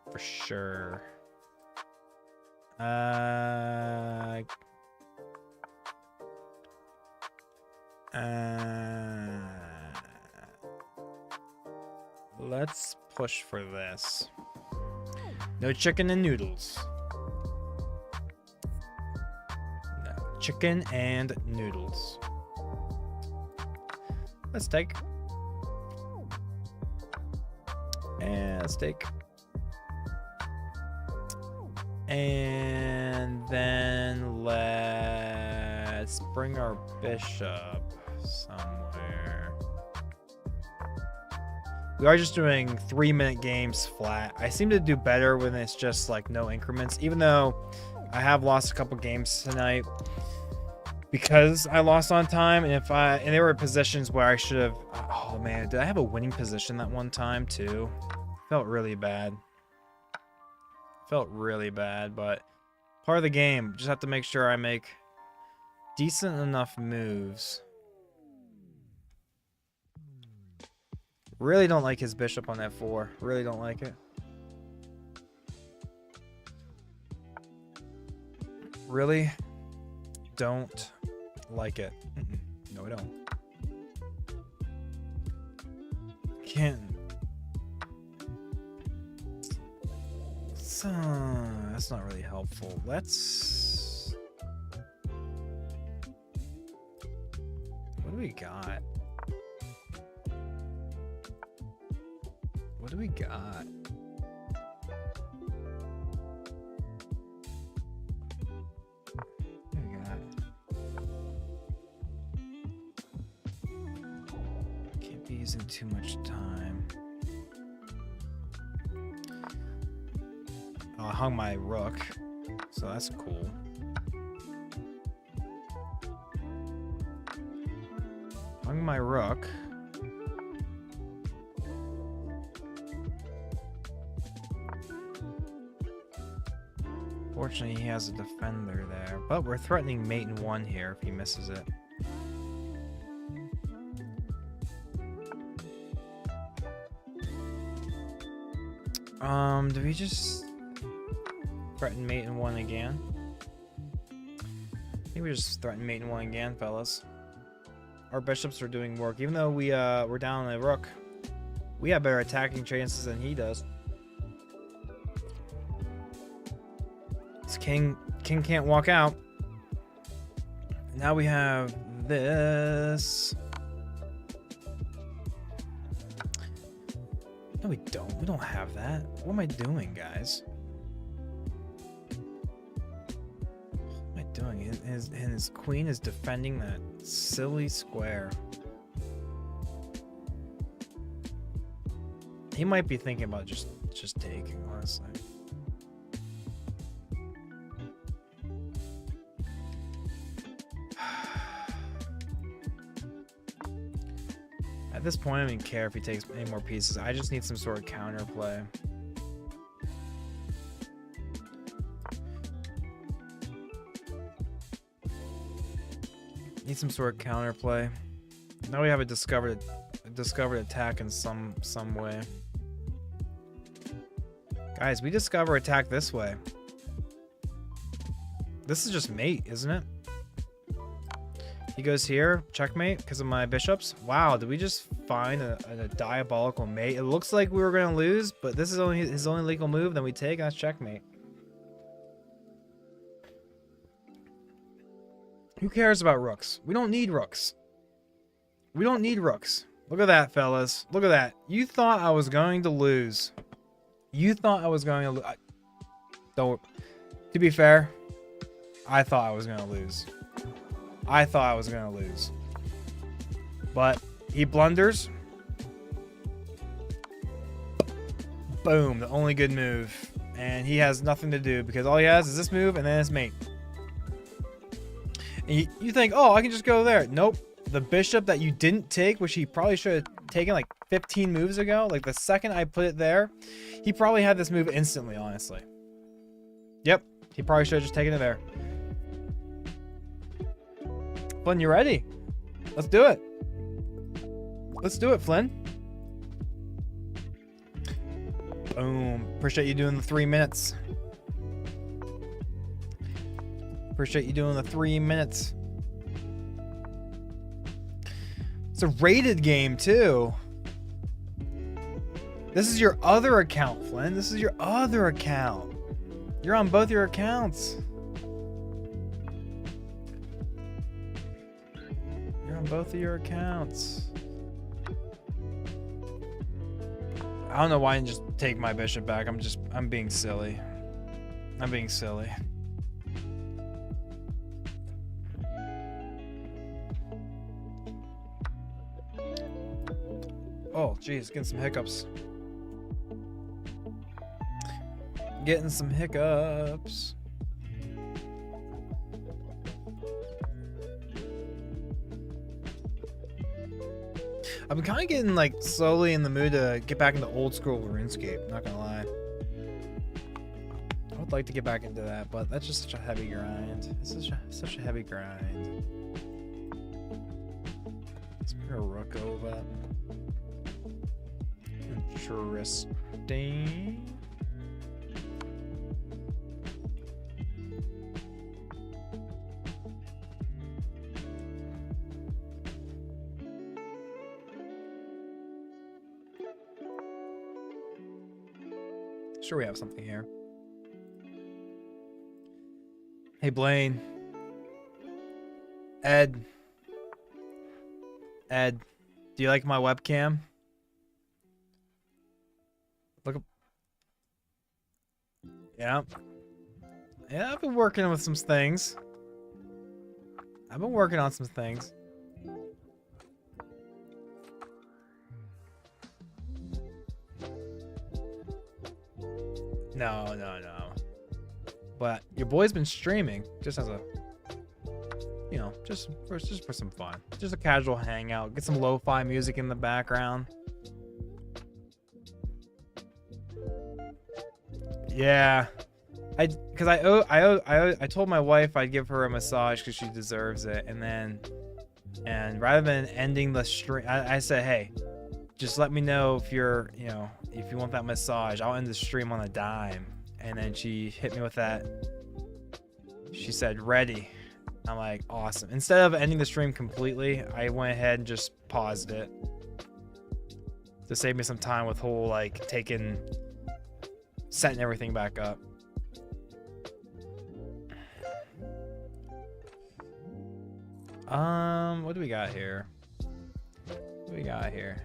Let's push for this. No chicken and noodles. No chicken and noodles. Let's take. And let's take. And then let's bring our bishop somewhere. We are just doing 3-minute games flat. I seem to do better when it's just like no increments, even though I have lost a couple games tonight because I lost on time. And and there were positions where I should have. Oh man, did I have a winning position that one time too? Felt really bad. But part of the game. Just have to make sure I make decent enough moves. Really don't like his bishop on f4. Really don't like it. Really don't like it. No, I don't. Can't. That's not really helpful. Let's. What do we got? do we got? What do we got? Can't be using too much time. Oh, I hung my rook, so that's cool. Hung my rook. Fortunately, he has a defender there, but we're threatening mate in 1 here if he misses it. Do we just threaten mate in 1 again? I think we just threaten mate in 1 again, fellas. Our bishops are doing work, even though we're down a rook. We have better attacking chances than he does. This king can't walk out. Now we have this. No, we don't. We don't have that. What am I doing, guys? What am I doing? And his queen is defending that silly square. He might be thinking about just taking, honestly. At this point, I don't even care if he takes any more pieces. I just need some sort of counterplay. Need some sort of counterplay. Now we have a discovered attack in some way. Guys, we discover attack this way. This is just mate, isn't it? He goes here, checkmate, because of my bishops. Wow, did we just find a diabolical mate? It looks like we were going to lose, but this is only his only legal move. Then we take, and that's checkmate. Who cares about rooks? We don't need rooks. We don't need rooks. Look at that, fellas. Look at that. You thought I was going to lose. You thought I was going to lose. Don't. To be fair, I thought I was going to lose. I thought I was going to lose. But he blunders. Boom. The only good move. And he has nothing to do because all he has is this move and then his mate. And you think, oh, I can just go there. Nope. The bishop that you didn't take, which he probably should have taken like 15 moves ago. Like the second I put it there, he probably had this move instantly, honestly. Yep. He probably should have just taken it there. Flynn, you ready? Let's do it. Let's do it, Flynn. Boom. Appreciate you doing the 3 minutes. Appreciate you doing the 3 minutes. It's a rated game, too. This is your other account, Flynn. This is your other account. You're on both your accounts. Both of your accounts. I don't know why I didn't just take my bishop back. I'm being silly. I'm being silly. Oh, geez, getting some hiccups. Getting some hiccups. I've been kind of getting like slowly in the mood to get back into old school RuneScape, not gonna lie. I would like to get back into that, but that's just such a heavy grind. It's such a heavy grind. Let's bring a rook over. Interesting. Sure, we have something here. Hey, Blaine. Ed, do you like my webcam? Yeah. Yeah, I've been working with some things. I've been working on some things. No, no, no. But your boy's been streaming just as a, you know, just for some fun. Just a casual hangout. Get some lo-fi music in the background. Yeah. I told my wife I'd give her a massage because she deserves it, and rather than ending the stream, I said, hey, just let me know if you're, you know, if you want that massage. I'll end the stream on a dime. And then she hit me with that. She said, ready. I'm like, awesome. Instead of ending the stream completely, I went ahead and just paused it to save me some time with whole like setting everything back up. What do we got here? What do we got here?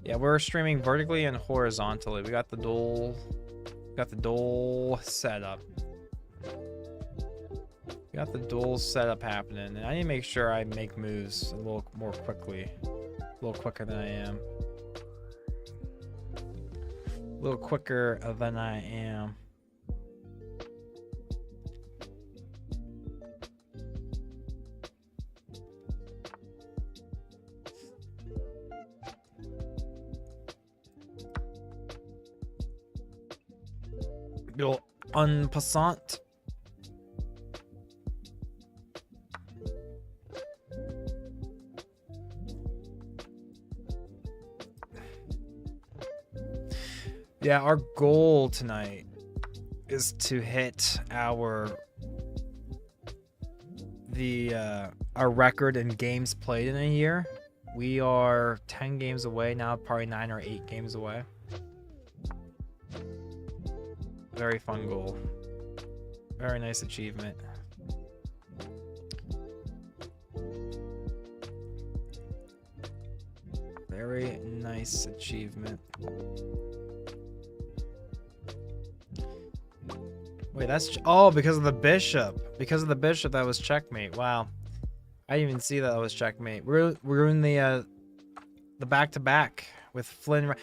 Yeah, we're streaming vertically and horizontally. We got the dual setup. We got the dual setup happening, and I need to make sure I make moves a little more quickly, a little quicker than I am. A little quicker than I am. En passant. Yeah, our goal tonight is to hit our record in games played in a year. We are 10 games away now, probably 9 or 8 games away. Very fun goal. Very nice achievement. Very nice achievement. Wait, that's... Oh, because of the bishop. Because of the bishop, that was checkmate. Wow. I didn't even see that was checkmate. We're in the back-to-back with Flynn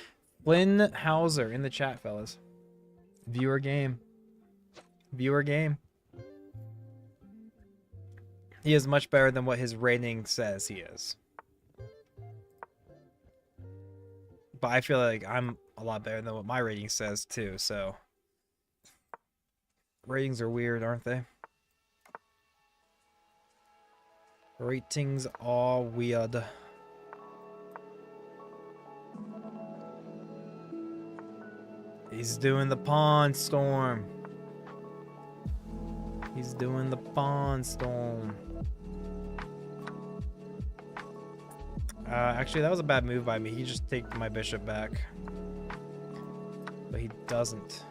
Hauser in the chat, fellas. Viewer game. Viewer game. He is much better than what his rating says he is. But I feel like I'm a lot better than what my rating says too, so... Ratings are weird, aren't they? Ratings are weird. He's doing the pawn storm. He's doing the pawn storm. Actually, that was a bad move by me. He just take my bishop back. But he doesn't.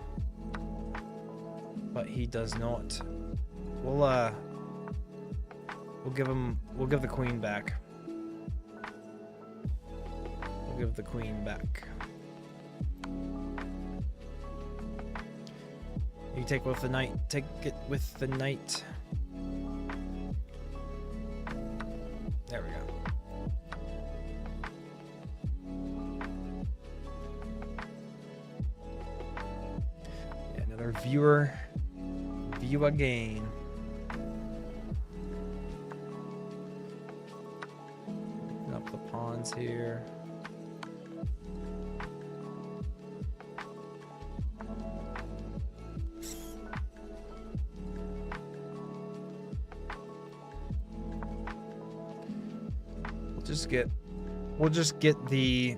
But he does not. We'll give the queen back. We'll give the queen back. You take with the knight. Take it with the knight. There we go. Yeah, another viewer gain. Open up the pawns here. We'll just figure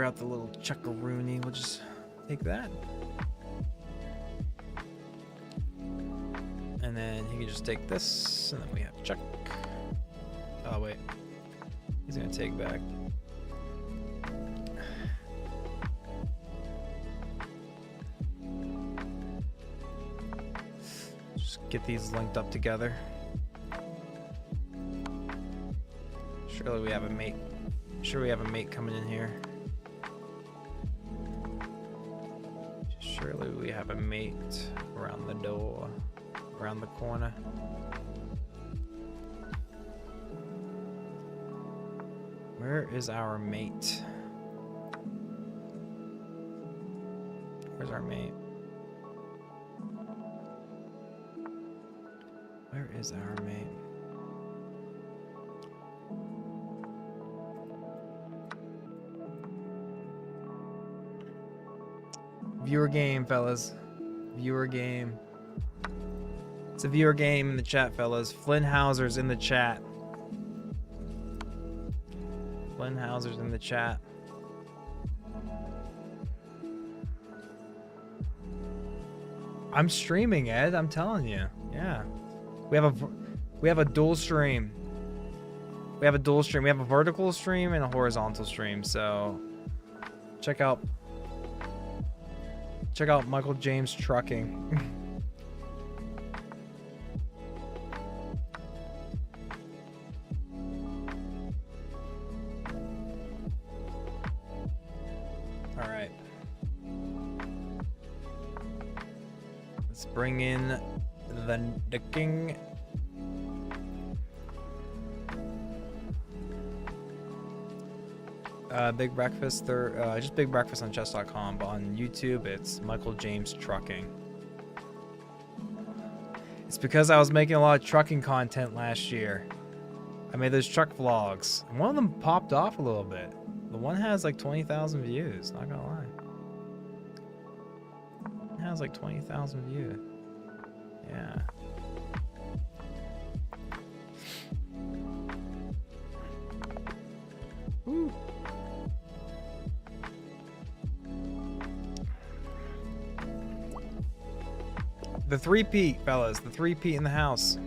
out the little chuckaroony. We'll just take that. And then he can just take this, and then we have check. Oh wait, he's gonna take back. Just get these linked up together. Surely we have a mate. Sure, we have a mate coming in here. Surely we have a mate around the door, around the corner. Where is our mate? Where's our mate? Where is our mate? Viewer game, fellas. Viewer game. It's a viewer game in the chat, fellas. Flynn Hauser's in the chat. Flynn Hauser's in the chat. I'm streaming, Ed. I'm telling you. Yeah. We have a dual stream. We have a dual stream. We have a vertical stream and a horizontal stream. So check out Michael James Trucking. All right. Let's bring in the king. Big Breakfast, just Big Breakfast on chess.com, but on YouTube it's Michael James Trucking. It's because I was making a lot of trucking content last year. I made those truck vlogs, and one of them popped off a little bit. The one has like 20,000 views, not gonna lie. It has like 20,000 views. Yeah. Woo. The three-peat, fellas. The three-peat in the house.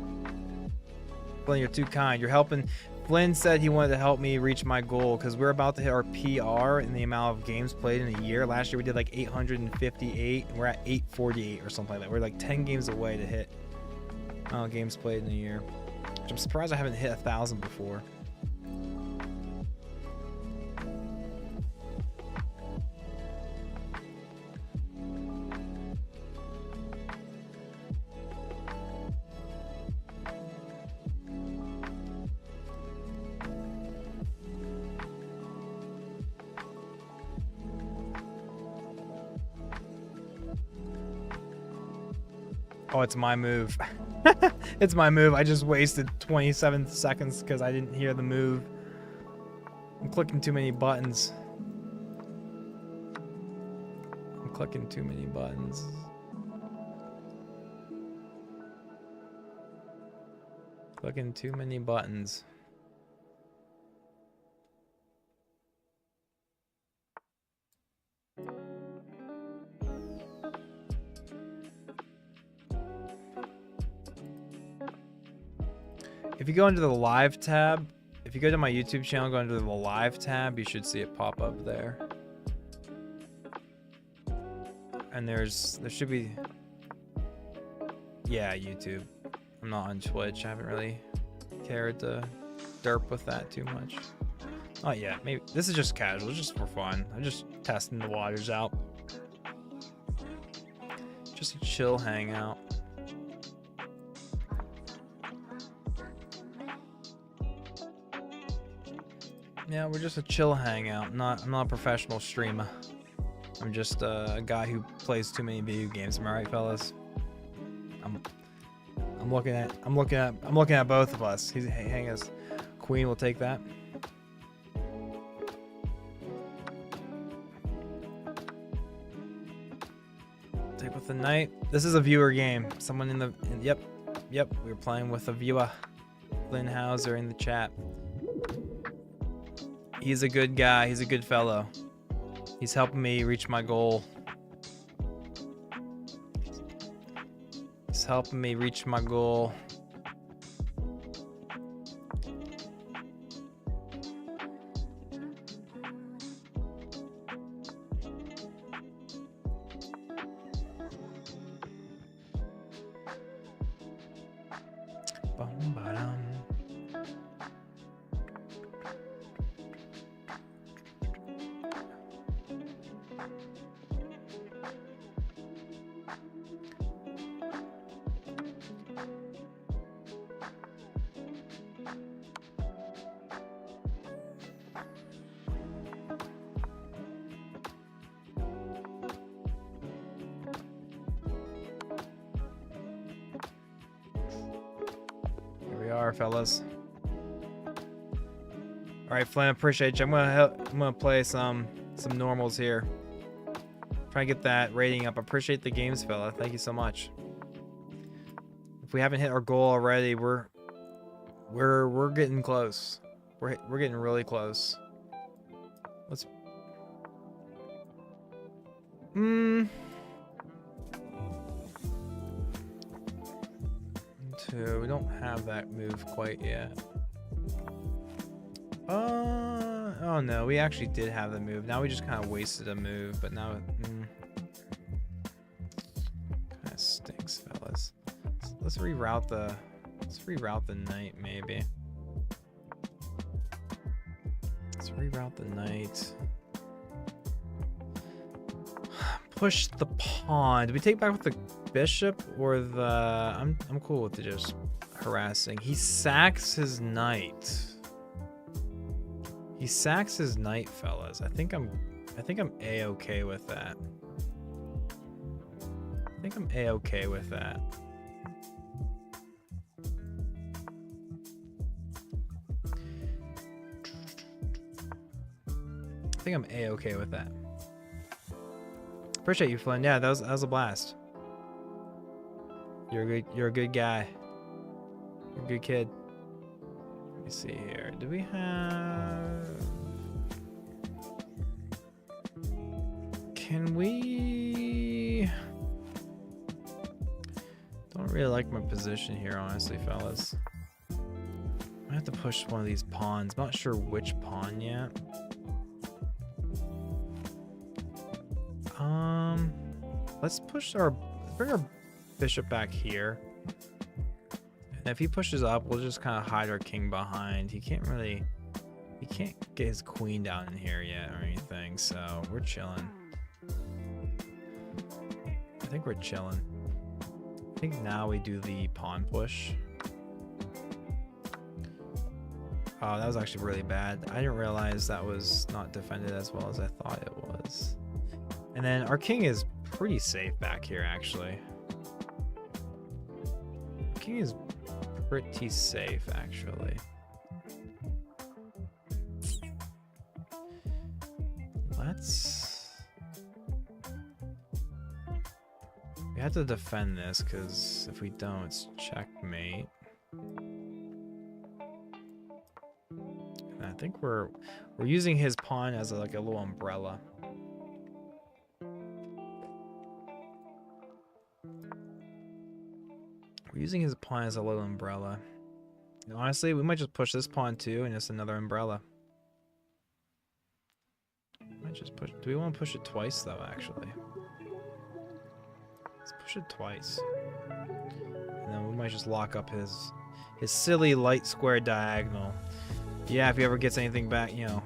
Flynn, you're too kind. You're helping. Flynn said he wanted to help me reach my goal because we're about to hit our PR in the amount of games played in a year. Last year we did like 858, and we're at 848 or something like that. We're like 10 games away to hit games played in a year. Which I'm surprised I haven't hit 1,000 before. Oh, it's my move. It's my move. I just wasted 27 seconds because I didn't hear the move. I'm clicking too many buttons. I'm clicking too many buttons. Clicking too many buttons. If you go into the live tab, if you go to my YouTube channel, go into the live tab, you should see it pop up there. And there should be, yeah, YouTube. I'm not on Twitch. I haven't really cared to derp with that too much. Oh yeah, maybe this is just casual, just for fun. I'm just testing the waters out. Just a chill hangout. Yeah, we're just a chill hangout. I'm not a professional streamer. I'm just a guy who plays too many video games. Am I right, fellas? I'm looking at both of us. He's hang us. Queen will take that. Take with the knight. This is a viewer game. Someone in the yep. We're playing with a viewer. Flynn Hauser in the chat. He's a good guy. He's a good fellow. He's helping me reach my goal. He's helping me reach my goal. are, fellas. All right, Flynn, appreciate you. I'm gonna play some normals here. Try to get that rating up. Appreciate the games, fella. Thank you so much. If we haven't hit our goal already, we're getting close. We're getting really close. Let's. Two. We don't have that move quite yet. Oh no, we actually did have the move. Now we just kind of wasted a move, but now kind of stinks, fellas. So let's reroute the knight maybe. Let's reroute the knight. Push the pawn. Do we take back with the bishop or the? I'm cool with just harassing. He sacks his knight. He sacks his knight, fellas. I think I'm A-okay with that. I think I'm A-okay with that. I think I'm A-okay with that. Appreciate you, Flynn. Yeah, that was a blast. You're a good guy. You're a good kid. Let me see here. Do we have? Can we? Don't really like my position here, honestly, fellas. I have to push one of these pawns. I'm not sure which pawn yet. Let's bring our bishop back here. And if he pushes up, we'll just kind of hide our king behind. He can't get his queen down in here yet or anything, so we're chilling. I think we're chilling. I think now we do the pawn push. Oh, that was actually really bad. I didn't realize that was not defended as well as I thought it was. And then our king is pretty safe back here, actually. King is pretty safe, actually. We have to defend this, because if we don't, it's checkmate. And I think we're using his pawn as like a little umbrella. We're using his pawn as a little umbrella. And honestly, we might just push this pawn too, and it's another umbrella. Might just push. Do we want to push it twice though? Actually, let's push it twice, and then we might just lock up his silly light square diagonal. Yeah, if he ever gets anything back, you know,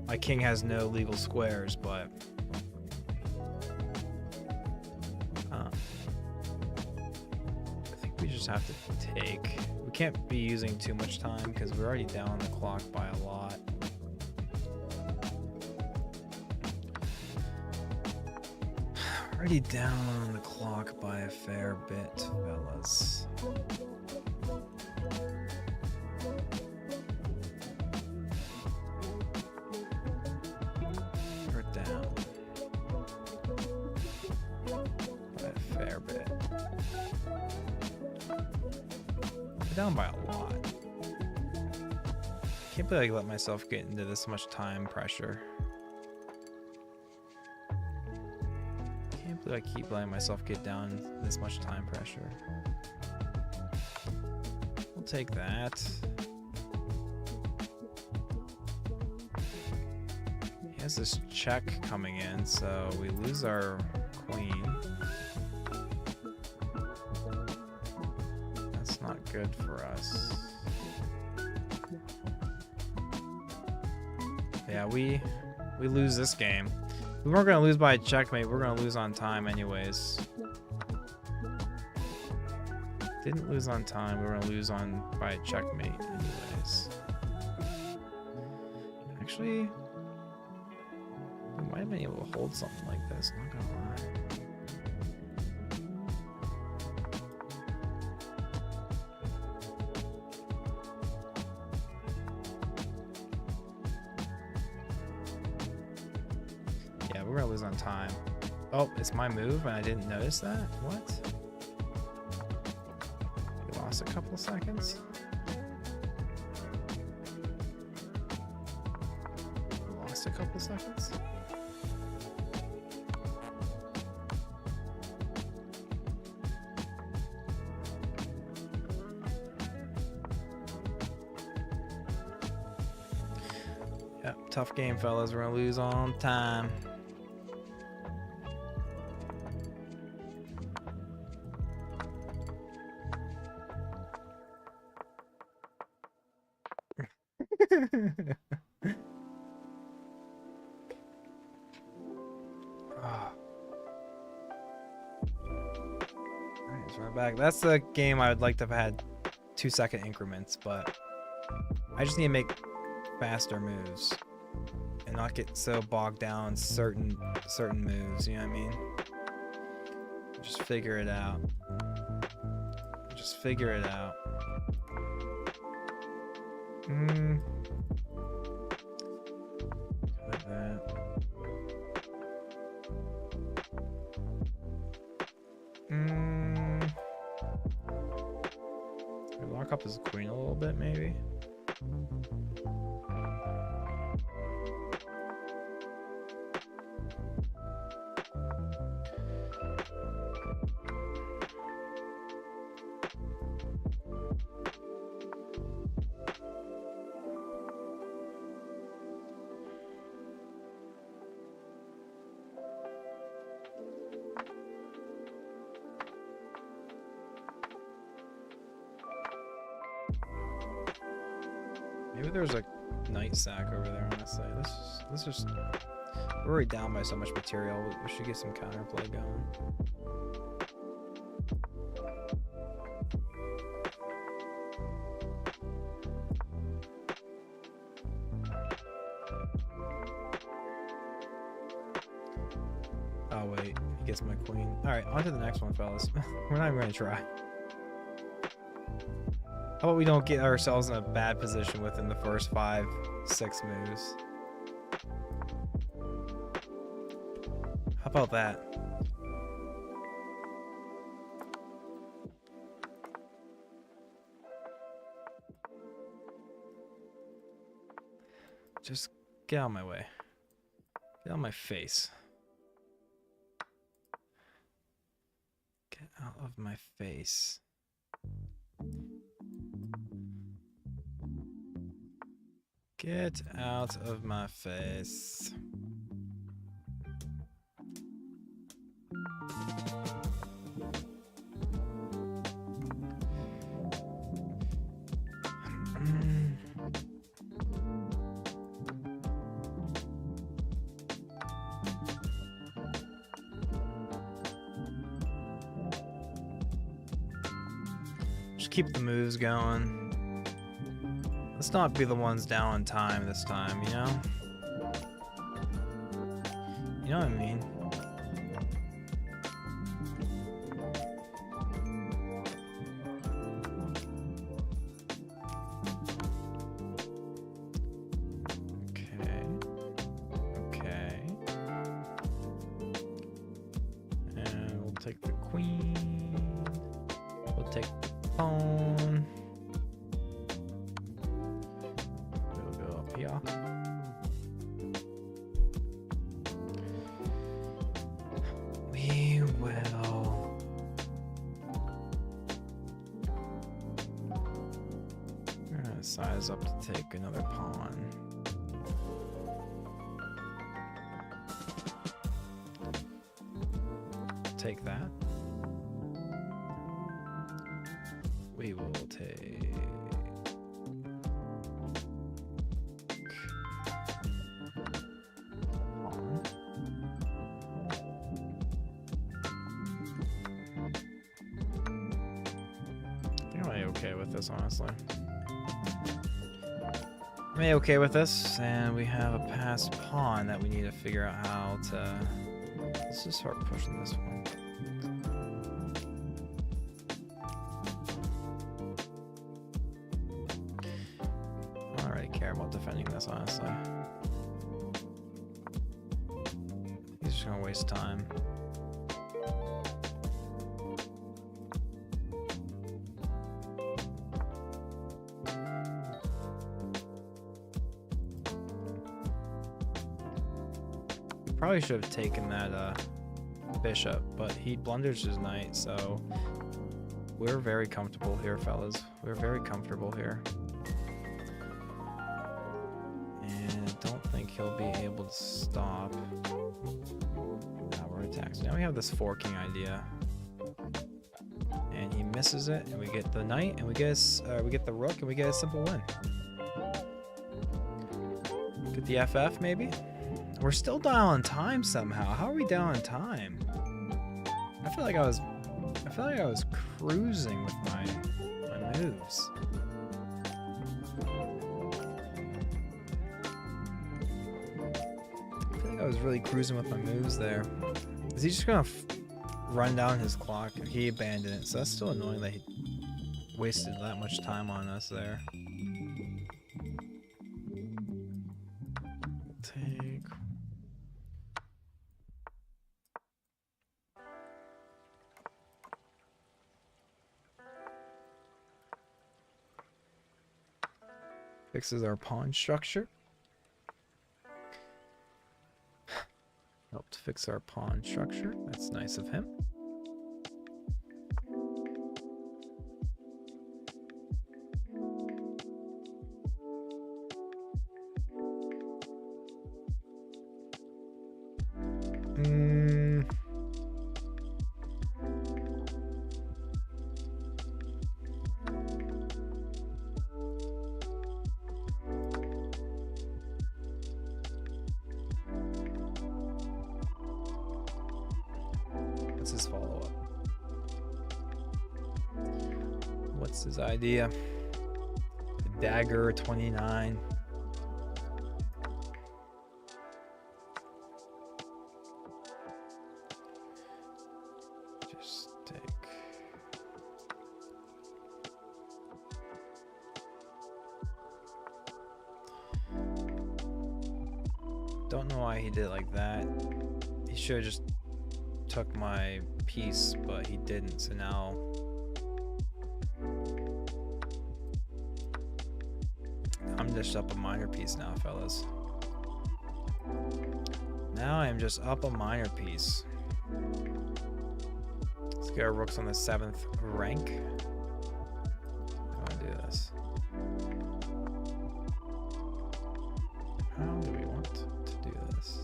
my king has no legal squares, but. We just have to take. We can't be using too much time because we're already down on the clock by a lot. Already down on the clock by a fair bit, fellas. We're down by a fair bit. Down by a lot. Can't believe I let myself get into this much time pressure. Can't believe I keep letting myself get down this much time pressure. We'll take that. He has this check coming in, so we lose our queen. Not good for us. Yeah, we lose this game. We weren't gonna lose by a checkmate. We're gonna lose on time anyways. Didn't lose on time. We were gonna lose by a checkmate anyways. Actually, we might have been able to hold something like this. Not gonna lie. Yeah, we're gonna lose on time. Oh, it's my move and I didn't notice that? What? We lost a couple seconds. We lost a couple seconds. Yep, tough game, fellas. We're gonna lose on time. Alright, let's run back. That's the game I would like to have had 2-second increments, but I just need to make faster moves and not get so bogged down in certain moves, you know what I mean? Just figure it out. Just figure it out. Like that. We lock up his queen a little bit, maybe. Maybe there's a knight sack over there, honestly. This is we're already down by so much material. We should get some counterplay going. Oh wait, he gets my queen. Alright, on to the next one, fellas. We're not even gonna try. How about we don't get ourselves in a bad position within the first 5-6 moves? How about that? Just get out of my way. Get out of my face. Get out of my face. Get out of my face. Just keep the moves going. Let's not be the ones down on time this time, you know? You know what I mean? Okay. Okay. And we'll take the queen. We'll take the pawn. Yeah. We will. We're gonna size up to take another pawn. Take that. We will take. Okay with this, honestly. I'm okay with this, and we have a passed pawn that we need to figure out how to. Let's just start pushing this one. I don't really care about defending this, honestly. just gonna waste time. Probably should have taken that bishop, but he blunders his knight, so we're very comfortable here, fellas. We're very comfortable here. And I don't think he'll be able to stop. Now we're attacked. So now we have this forking idea. And he misses it, and we get the knight, and we get the rook, and we get a simple win. Get the FF, maybe? We're still down on time somehow. How are we down on time? I feel like I was cruising with my moves. I feel like I was really cruising with my moves there. Is he just gonna run down his clock? He abandoned it, so that's still annoying that he wasted that much time on us there. Take. Fixes our pawn structure. Helped fix our pawn structure. That's nice of him. What's his follow-up? What's his idea? The dagger 29. Just take. Don't know why he did it like that. He should have just took my piece, but he didn't, so now I'm just up a minor piece now, fellas. Now I am just up a minor piece. Let's get our rooks on the 7th rank. I want to do this. How do we want to do this?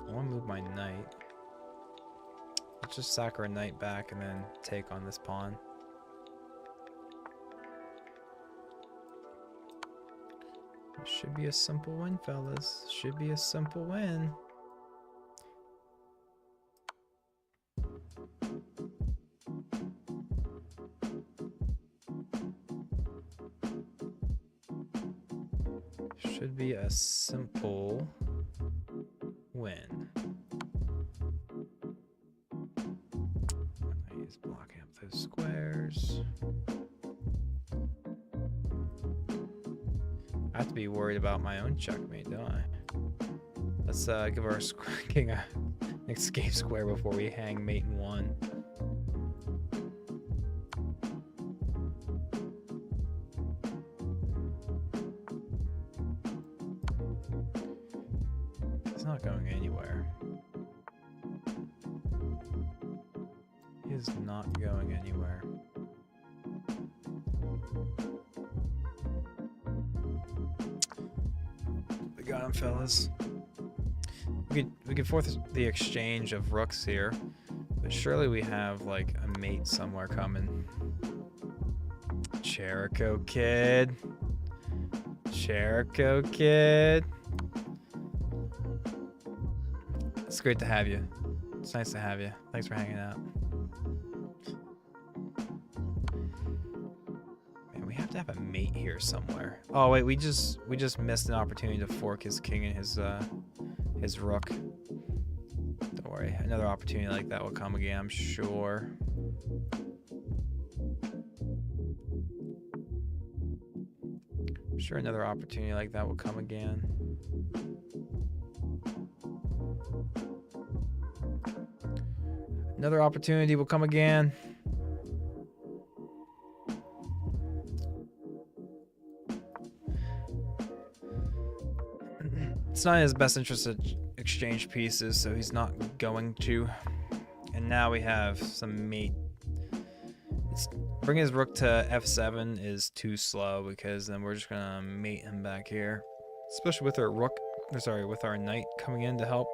I want to move my knight. Let's just sack our knight back and then take on this pawn. It should be a simple win, fellas. Should be a simple win. Should be a simple win. He's blocking up those squares. I have to be worried about my own checkmate, don't I? Let's give our king an escape square before we hang mate in 1. He's not going anywhere. He is not going anywhere. We got him, fellas. We could force the exchange of rooks here, but surely we have like a mate somewhere coming. Jericho kid. Jericho kid. It's great to have you. It's nice to have you. Thanks for hanging out. Man, we have to have a mate here somewhere. Oh wait, we just missed an opportunity to fork his king and his rook. Don't worry, another opportunity like that will come again, I'm sure. sure another opportunity like that will come again. Another opportunity will come again. It's not in his best interest to exchange pieces, so he's not going to. And now we have some mate. Bringing his rook to f7 is too slow because then we're just gonna mate him back here, especially with our rook. Sorry, with our knight coming in to help.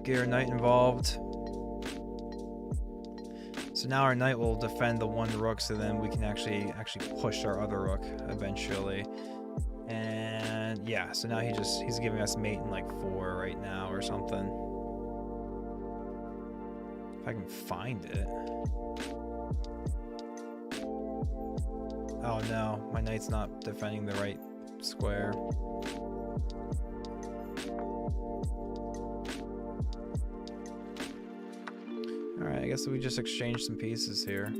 Get our knight involved. So now our knight will defend the one rook, so then we can actually push our other rook eventually. And yeah, so now he's giving us mate in like 4 right now or something. If I can find it. Oh no, my knight's not defending the right square. Alright, I guess we just exchange some pieces here.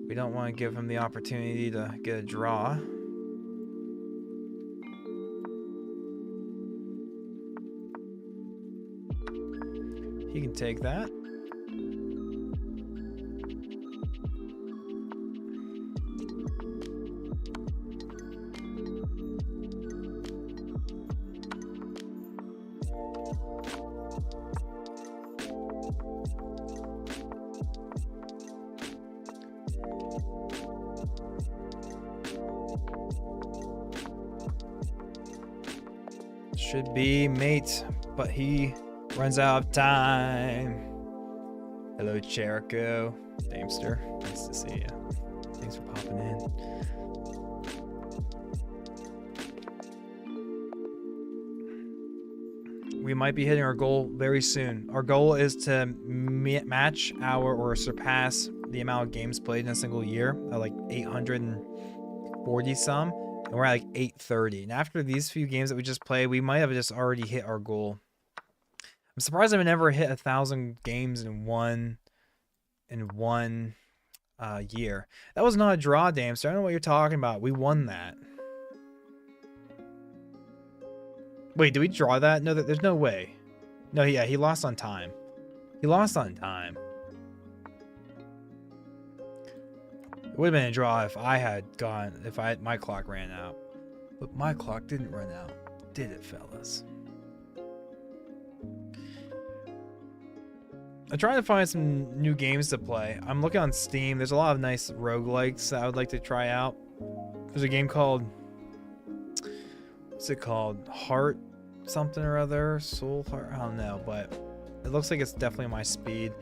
We don't want to give him the opportunity to get a draw. He can take that. Should be mate, but he runs out of time. Hello, Jericho. Damester, nice to see you. Thanks for popping in. We might be hitting our goal very soon. Our goal is to match or surpass the amount of games played in a single year at like 840 some. And we're at like 830. And after these few games that we just played, we might have just already hit our goal. I'm surprised I've never hit 1,000 games in one year. That was not a draw, Damster. I don't know what you're talking about. We won that. Wait, did we draw that? No, there's no way. No, yeah, he lost on time. He lost on time. It would have been a draw if I had gone, my clock ran out. But my clock didn't run out, did it, fellas? I'm trying to find some new games to play. I'm looking on Steam. There's a lot of nice roguelikes that I would like to try out. There's a game called, what's it called? Heart something or other? Soul Heart? I don't know, but it looks like it's definitely my speed.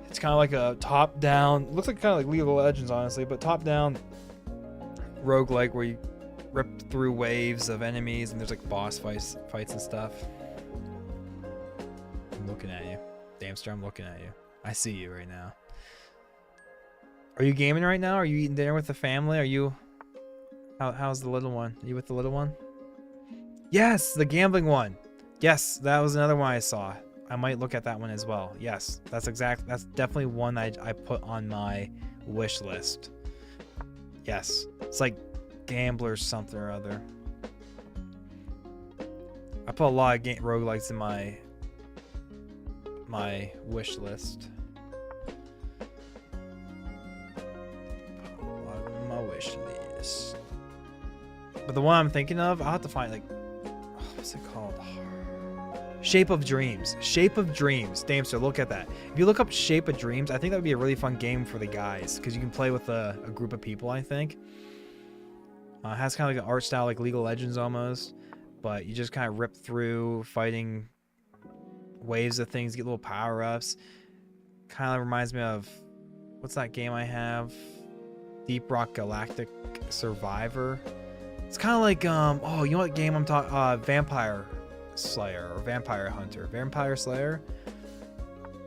It's kind of like a top-down, looks like kind of like League of Legends, honestly, but top-down roguelike where you rip through waves of enemies and there's like boss fights and stuff. I'm looking at you. Damster, I'm looking at you. I see you right now. Are you gaming right now? Are you eating dinner with the family? Are you... How's the little one? Are you with the little one? Yes, the gambling one. Yes, that was another one I saw. I might look at that one as well. Yes, that's definitely one I put on my wish list. Yes, it's like Gamblers something or other. I put a lot of roguelikes in my wish list. Put a lot of them in my wish list. But the one I'm thinking of, I'll have to find, like, what's it called? Shape of Dreams. Shape of Dreams. Damster, look at that. If you look up Shape of Dreams, I think that would be a really fun game for the guys because you can play with a group of people, I think. It has kind of like an art style like League of Legends almost, but you just kind of rip through fighting waves of things, get little power-ups. Kind of reminds me of, what's that game I have? Deep Rock Galactic Survivor. It's kind of like, oh, you know what game I'm talking? Vampire Slayer or Vampire Hunter. Vampire Slayer.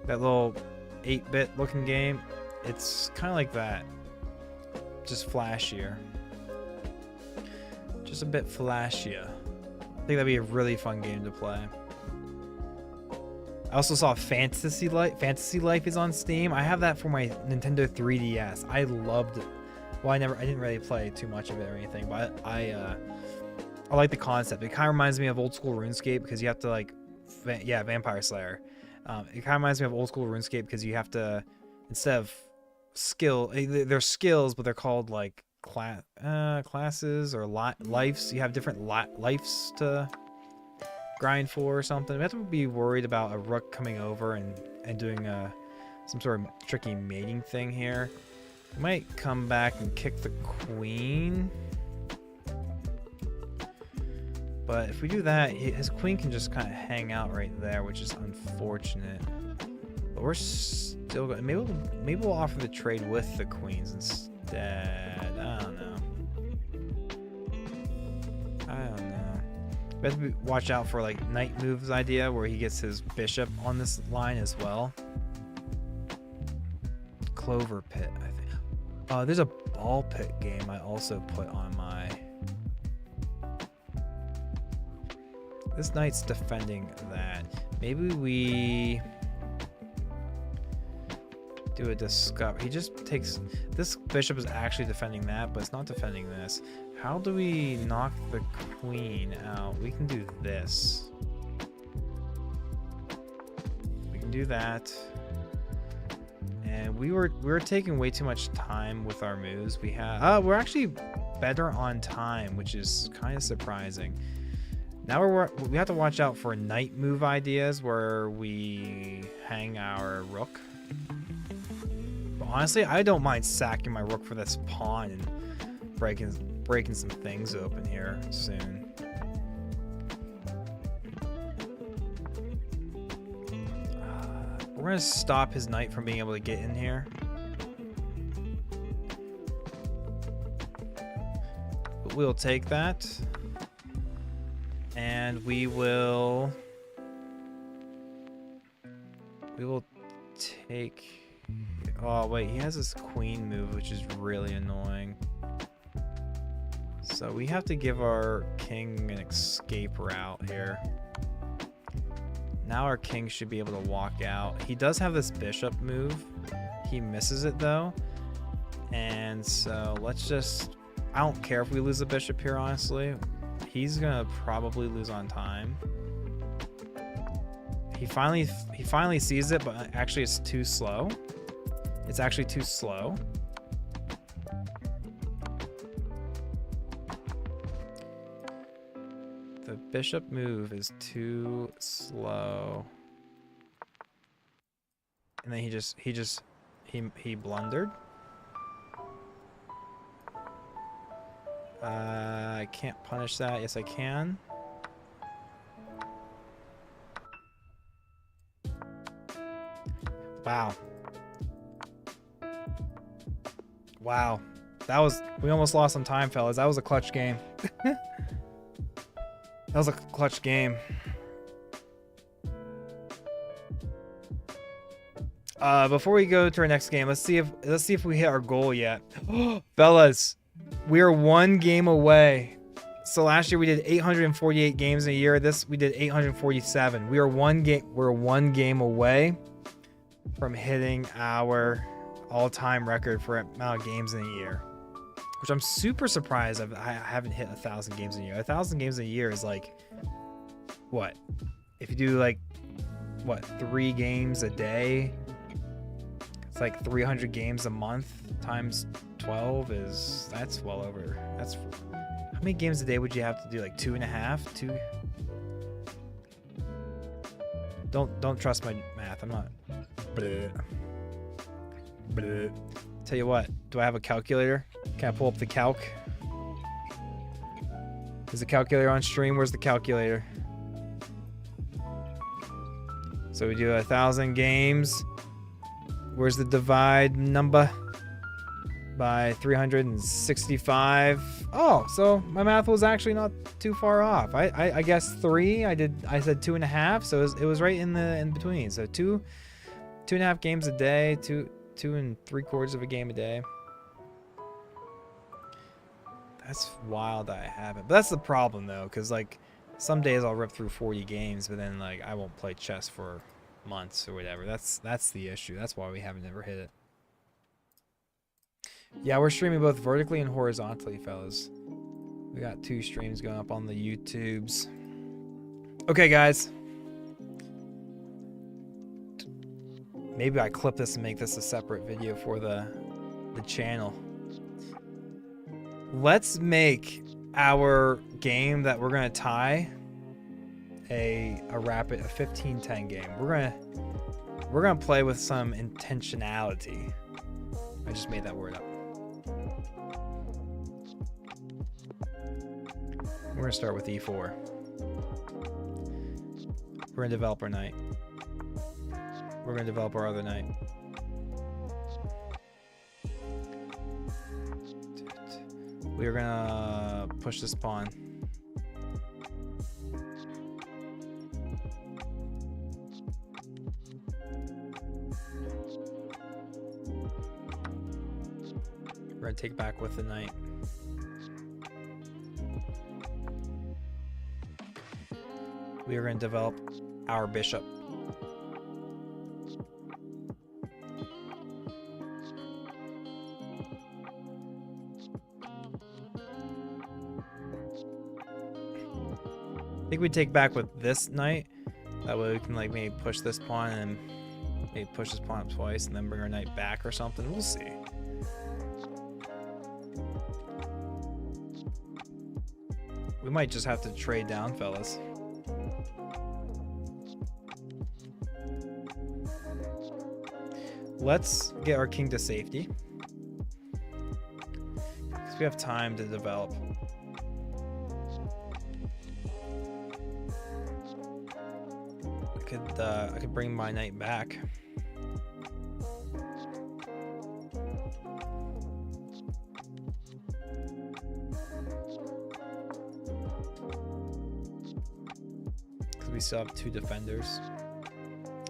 that little 8-bit looking game. It's kind of like that, just flashier, just a bit flashier. I think that'd be a really fun game to play. I also saw Fantasy Life. Fantasy Life is on Steam. I have that for my Nintendo 3DS. I loved it. Well, I didn't really play too much of it or anything, but I like the concept. It kind of reminds me of old school RuneScape because you have to like, yeah, Vampire Slayer. It kind of reminds me of old school RuneScape because you have to, instead of they're skills, but they're called like classes or lives. You have different lives to grind for or something. We have to be worried about a rook coming over and doing some sort of tricky mating thing here. We might come back and kick the queen. But if we do that, his queen can just kind of hang out right there, which is unfortunate. But we're still going. Maybe we'll offer the trade with the queens instead. I don't know. We have to watch out for like knight moves idea where he gets his bishop on this line as well. Clover Pit, I think. There's a ball pit game I also put on my. This knight's defending that. Maybe we do a discover. He just takes. This bishop is actually defending that, but it's not defending this. How do we knock the queen out? We can do this. We can do that. And we were taking way too much time with our moves. We're actually better on time, which is kind of surprising. Now we have to watch out for knight move ideas where we hang our rook. But honestly, I don't mind sacking my rook for this pawn and breaking some things open here soon. We're gonna stop his knight from being able to get in here. But we'll take that. And we will take. Oh wait, he has this queen move, which is really annoying. So we have to give our king an escape route here. Now our king should be able to walk out. He does have this bishop move. He misses it though. And so let's just. I don't care if we lose the bishop here, honestly. He's gonna probably lose on time. He finally sees it, but actually it's too slow. It's actually too slow. The bishop move is too slow. And then he blundered. I can't punish that. Yes, I can. Wow. Wow. We almost lost some time, fellas. That was a clutch game. That was a clutch game. Before we go to our next game, let's see if we hit our goal yet. Fellas, we are one game away. So last year we did 848 games in a year. We did 847. We're one game away from hitting our all-time record for amount of games in a year, which I'm super surprised I haven't hit 1,000 games in a year. 1,000 games in a year is like what? If you do like what, 3 games a day, it's like 300 games a month times 12 that's well over. That's how many games a day would you have to do? Like 2.5? 2. Don't trust my math. I'm not. Bleh. Bleh. Tell you what, do I have a calculator? Can I pull up the calc? Is the calculator on stream? Where's the calculator? So we do 1,000 games. Where's the divide number? By 365. Oh, so my math was actually not too far off. I guess 3. I said 2.5, so it was right in between. So 2 2.5 games a day, two and 3/4 of a game a day. That's wild that I haven't. But that's the problem though, because like some days I'll rip through 40 games, but then like I won't play chess for months or whatever. That's the issue. That's why we haven't ever hit it. Yeah, we're streaming both vertically and horizontally, fellas. We got 2 streams going up on the YouTubes. Okay, guys. Maybe I clip this and make this a separate video for the channel. Let's make our game that we're gonna tie a 15-10 game. We're gonna play with some intentionality. I just made that word up. We're gonna start with E4. We're gonna develop our knight. We're gonna develop our other knight. We're gonna push this pawn. We're gonna take back with the knight. We are going to develop our bishop. I think we take back with this knight. That way we can like maybe push this pawn and maybe push this pawn up twice and then bring our knight back or something. We'll see. We might just have to trade down, fellas. Let's get our king to safety, because we have time to develop. I could bring my knight back. Because we still have 2 defenders.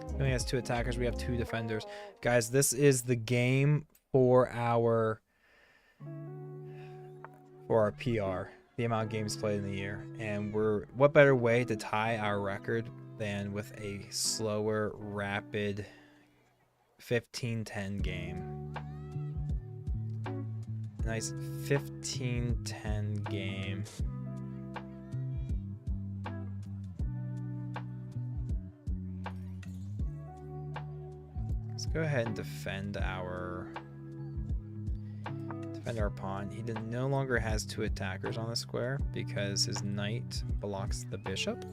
He only has 2 attackers. We have 2 defenders. Guys, this is the game for our PR, the amount of games played in the year. And what better way to tie our record than with a slower, rapid 15-10 game. Nice 15-10 game. Let's go ahead and defend our pawn. He no longer has 2 attackers on the square because his knight blocks the bishop.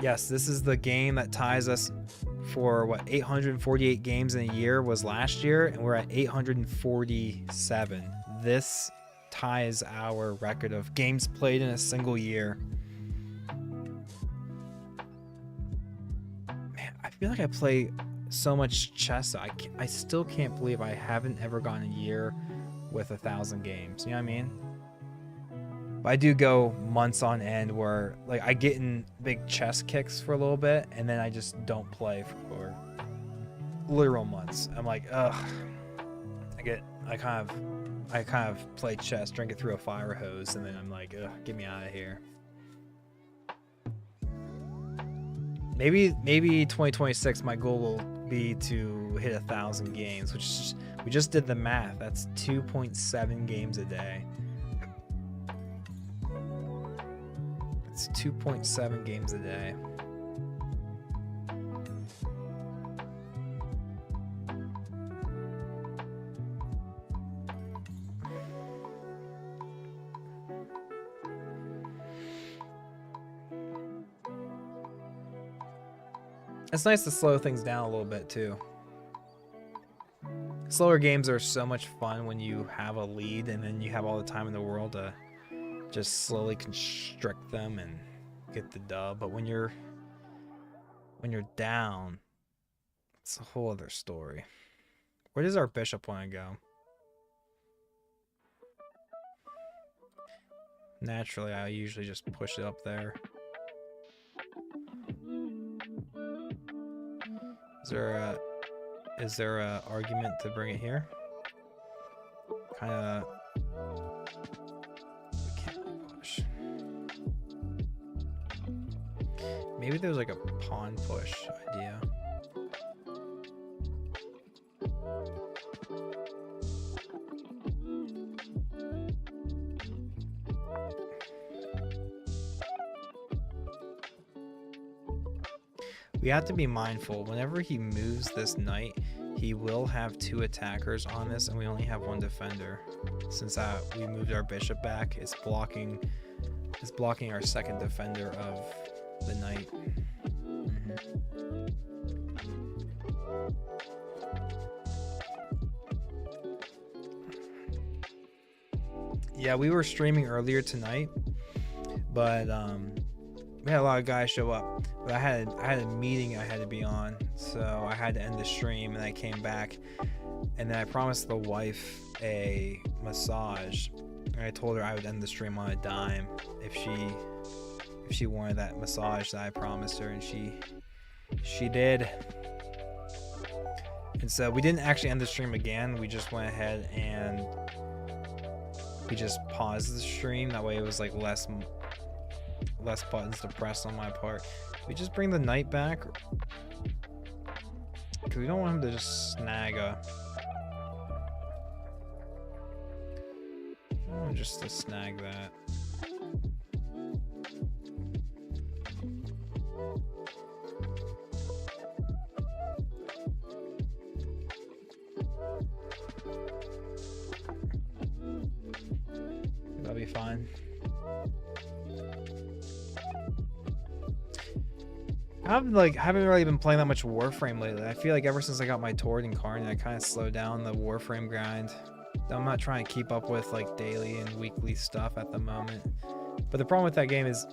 Yes, this is the game that ties us for what 848 games in a year was last year, and we're at 847. This ties our record of games played in a single year. Man, I feel like I play so much chess. I still can't believe I haven't ever gone a year with 1,000 games. You know what I mean? But I do go months on end where like I get in big chess kicks for a little bit and then I just don't play for literal months. I'm like, ugh. I kind of play chess, drink it through a fire hose, and then I'm like, ugh, get me out of here. Maybe 2026 my goal will be to hit 1,000 games, which is just, we just did the math. That's 2.7 games a day. It's 2.7 games a day. It's nice to slow things down a little bit too. Slower games are so much fun when you have a lead and then you have all the time in the world to just slowly constrict them and get the dub. But when you're down, it's a whole other story. Where does our bishop want to go? Naturally, I usually just push it up there. Is there a argument to bring it here? Kind of. We can't really push. Maybe there's like a pawn push idea. We have to be mindful. Whenever he moves this knight, he will have 2 attackers on this, and we only have 1 defender. Since we moved our bishop back, it's blocking our second defender of the knight. Yeah, we were streaming earlier tonight, but we had a lot of guys show up. But I had a meeting I had to be on, so I had to end the stream, and I came back, and then I promised the wife a massage, and I told her I would end the stream on a dime if she wanted that massage that I promised her, and she did. And so we didn't actually end the stream again. We just went ahead and we just paused the stream. That way it was like less buttons to press on my part. We just bring the knight back because we don't want him to just snag a. Just to snag that. That'll be fine. Haven't really been playing that much Warframe lately. I feel like ever since I got my Tord Incarnate, I kind of slowed down the Warframe grind. I'm not trying to keep up with like daily and weekly stuff at the moment. But the problem with that game is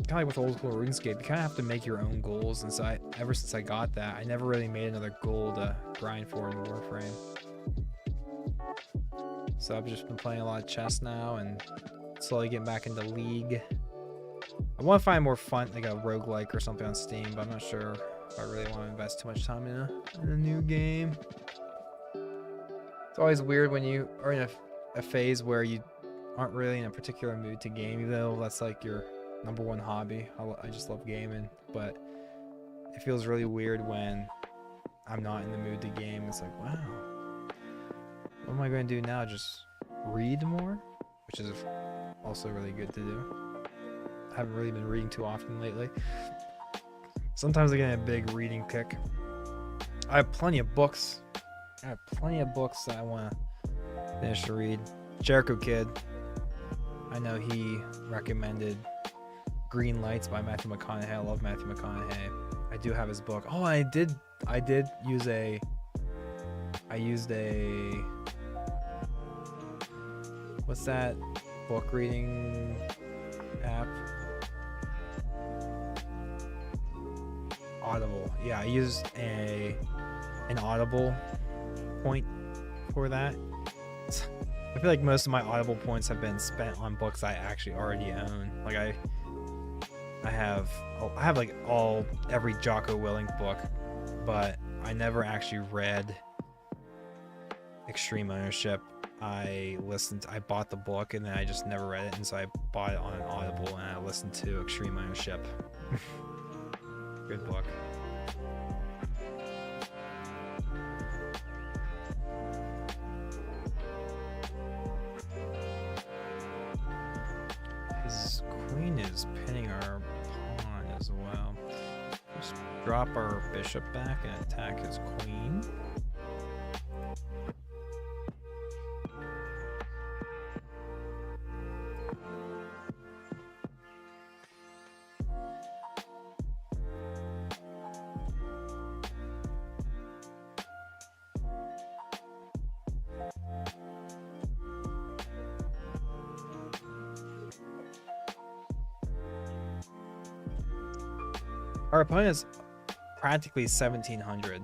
kind of like with old school RuneScape, you kind of have to make your own goals. And so ever since I got that, I never really made another goal to grind for in Warframe. So I've just been playing a lot of chess now and slowly getting back into League. I want to find more fun, like a roguelike or something on Steam, but I'm not sure if I really want to invest too much time in a new game. It's always weird when you are in a phase where you aren't really in a particular mood to game, even though that's like your #1 hobby. I just love gaming, but it feels really weird when I'm not in the mood to game. It's like, wow, what am I going to do now? Just read more, which is also really good to do. I haven't really been reading too often lately. Sometimes I get a big reading kick. I have plenty of books. That I want to finish to read. Jericho Kid. I know he recommended Green Lights by Matthew McConaughey. I love Matthew McConaughey. I do have his book. Oh, I did use a. I used a. What's that book reading app? Audible. Yeah, I used an Audible point for that. I feel like most of my Audible points have been spent on books I actually already own. Like I have like every Jocko Willink book, but I never actually read Extreme Ownership. I bought the book and then I just never read it, and so I bought it on an Audible and I listened to Extreme Ownership. Good book. His queen is pinning our pawn as well. Just drop our bishop back and attack his queen. Our opponent is practically 1700.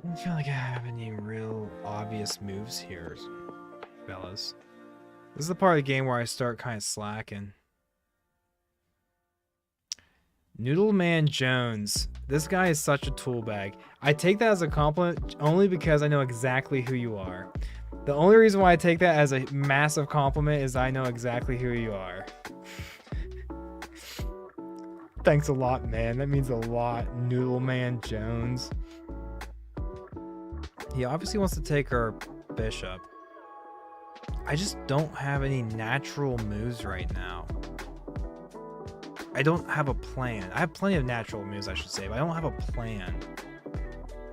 don't feel like I have any real obvious moves here, fellas. This is the part of the game where I start kind of slacking. Noodleman Jones. This guy is such a tool bag. I take that as a compliment only because I know exactly who you are. The only reason why I take that as a massive compliment is I know exactly who you are. Thanks a lot, man. That means a lot. Noodleman Jones. He obviously wants to take our bishop. I just don't have any natural moves right now. I don't have a plan. I have plenty of natural moves, I should say, but I don't have a plan.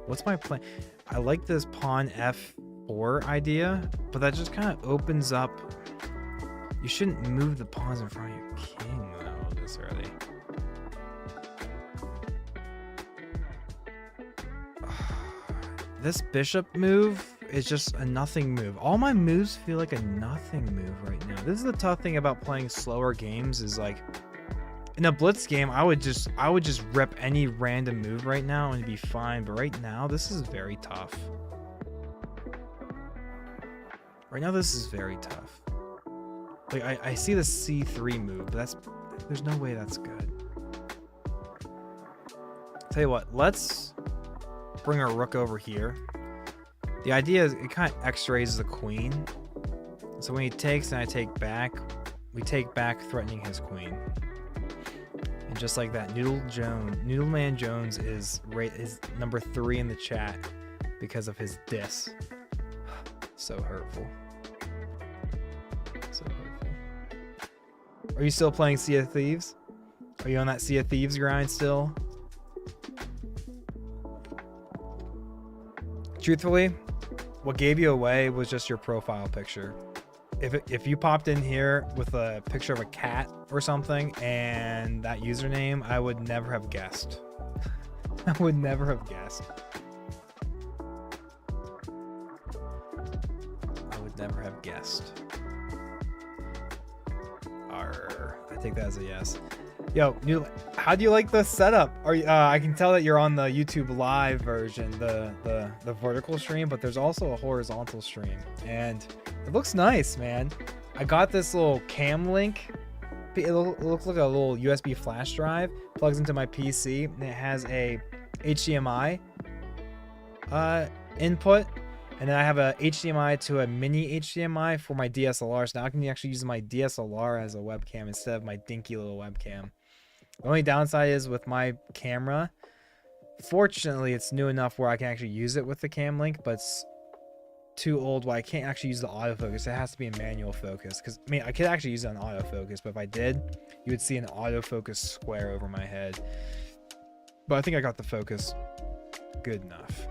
What's my plan? I like this pawn f4 idea, but that just kind of opens up. You shouldn't move the pawns in front of your king, though, this early. This bishop move is just a nothing move. All my moves feel like a nothing move right now. This is the tough thing about playing slower games is like, in a blitz game, I would just rip any random move right now and it'd be fine. But right now, this is very tough. Right now, this is very tough. Like I see the C3 move, but there's no way that's good. Tell you what, let's bring our rook over here. The idea is it kind of X-rays the queen. So when he takes and I take back, we take back, threatening his queen. And just like that, Noodleman Jones is number 3 in the chat because of his diss. So hurtful. So hurtful. Are you still playing Sea of Thieves? Are you on that Sea of Thieves grind still? Truthfully, what gave you away was just your profile picture. If you popped in here with a picture of a cat or something and that username, I would never have guessed. I would never have guessed. I would never have guessed. Arr, I take that as a yes. Yo, how do you like the setup? Are you, I can tell that you're on the YouTube live version, the vertical stream, but there's also a horizontal stream, and it looks nice, man. I got this little cam link. It looks like a little USB flash drive. Plugs into my PC, and it has a HDMI input, and then I have a HDMI to a mini HDMI for my DSLR. So now I can actually use my DSLR as a webcam instead of my dinky little webcam. The only downside is with my camera, fortunately, it's new enough where I can actually use it with the cam link, but it's too old where I can't actually use the autofocus. It has to be in manual focus. Because, I mean, I could actually use it on autofocus, but if I did, you would see an autofocus square over my head. But I think I got the focus good enough.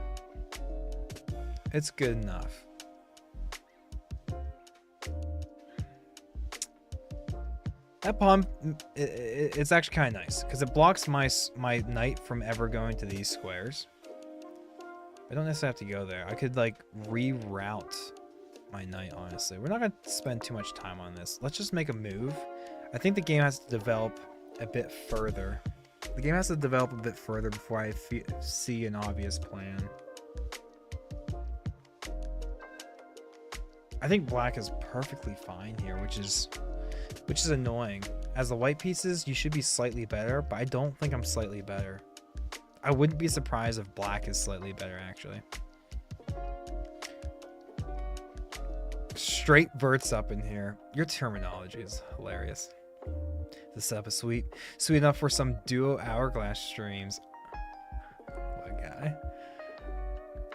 It's good enough. That pawn, it's actually kind of nice because it blocks my knight from ever going to these squares. I don't necessarily have to go there. I could like reroute my knight, honestly. We're not going to spend too much time on this. Let's just make a move. I think the game has to develop a bit further. The game has to develop a bit further before I see an obvious plan. I think black is perfectly fine here, which is annoying. As the white pieces, you should be slightly better, but I don't think I'm slightly better. I wouldn't be surprised if black is slightly better, actually. Straight verts up in here. Your terminology is hilarious. This setup is sweet. Sweet enough for some duo hourglass streams. What a guy.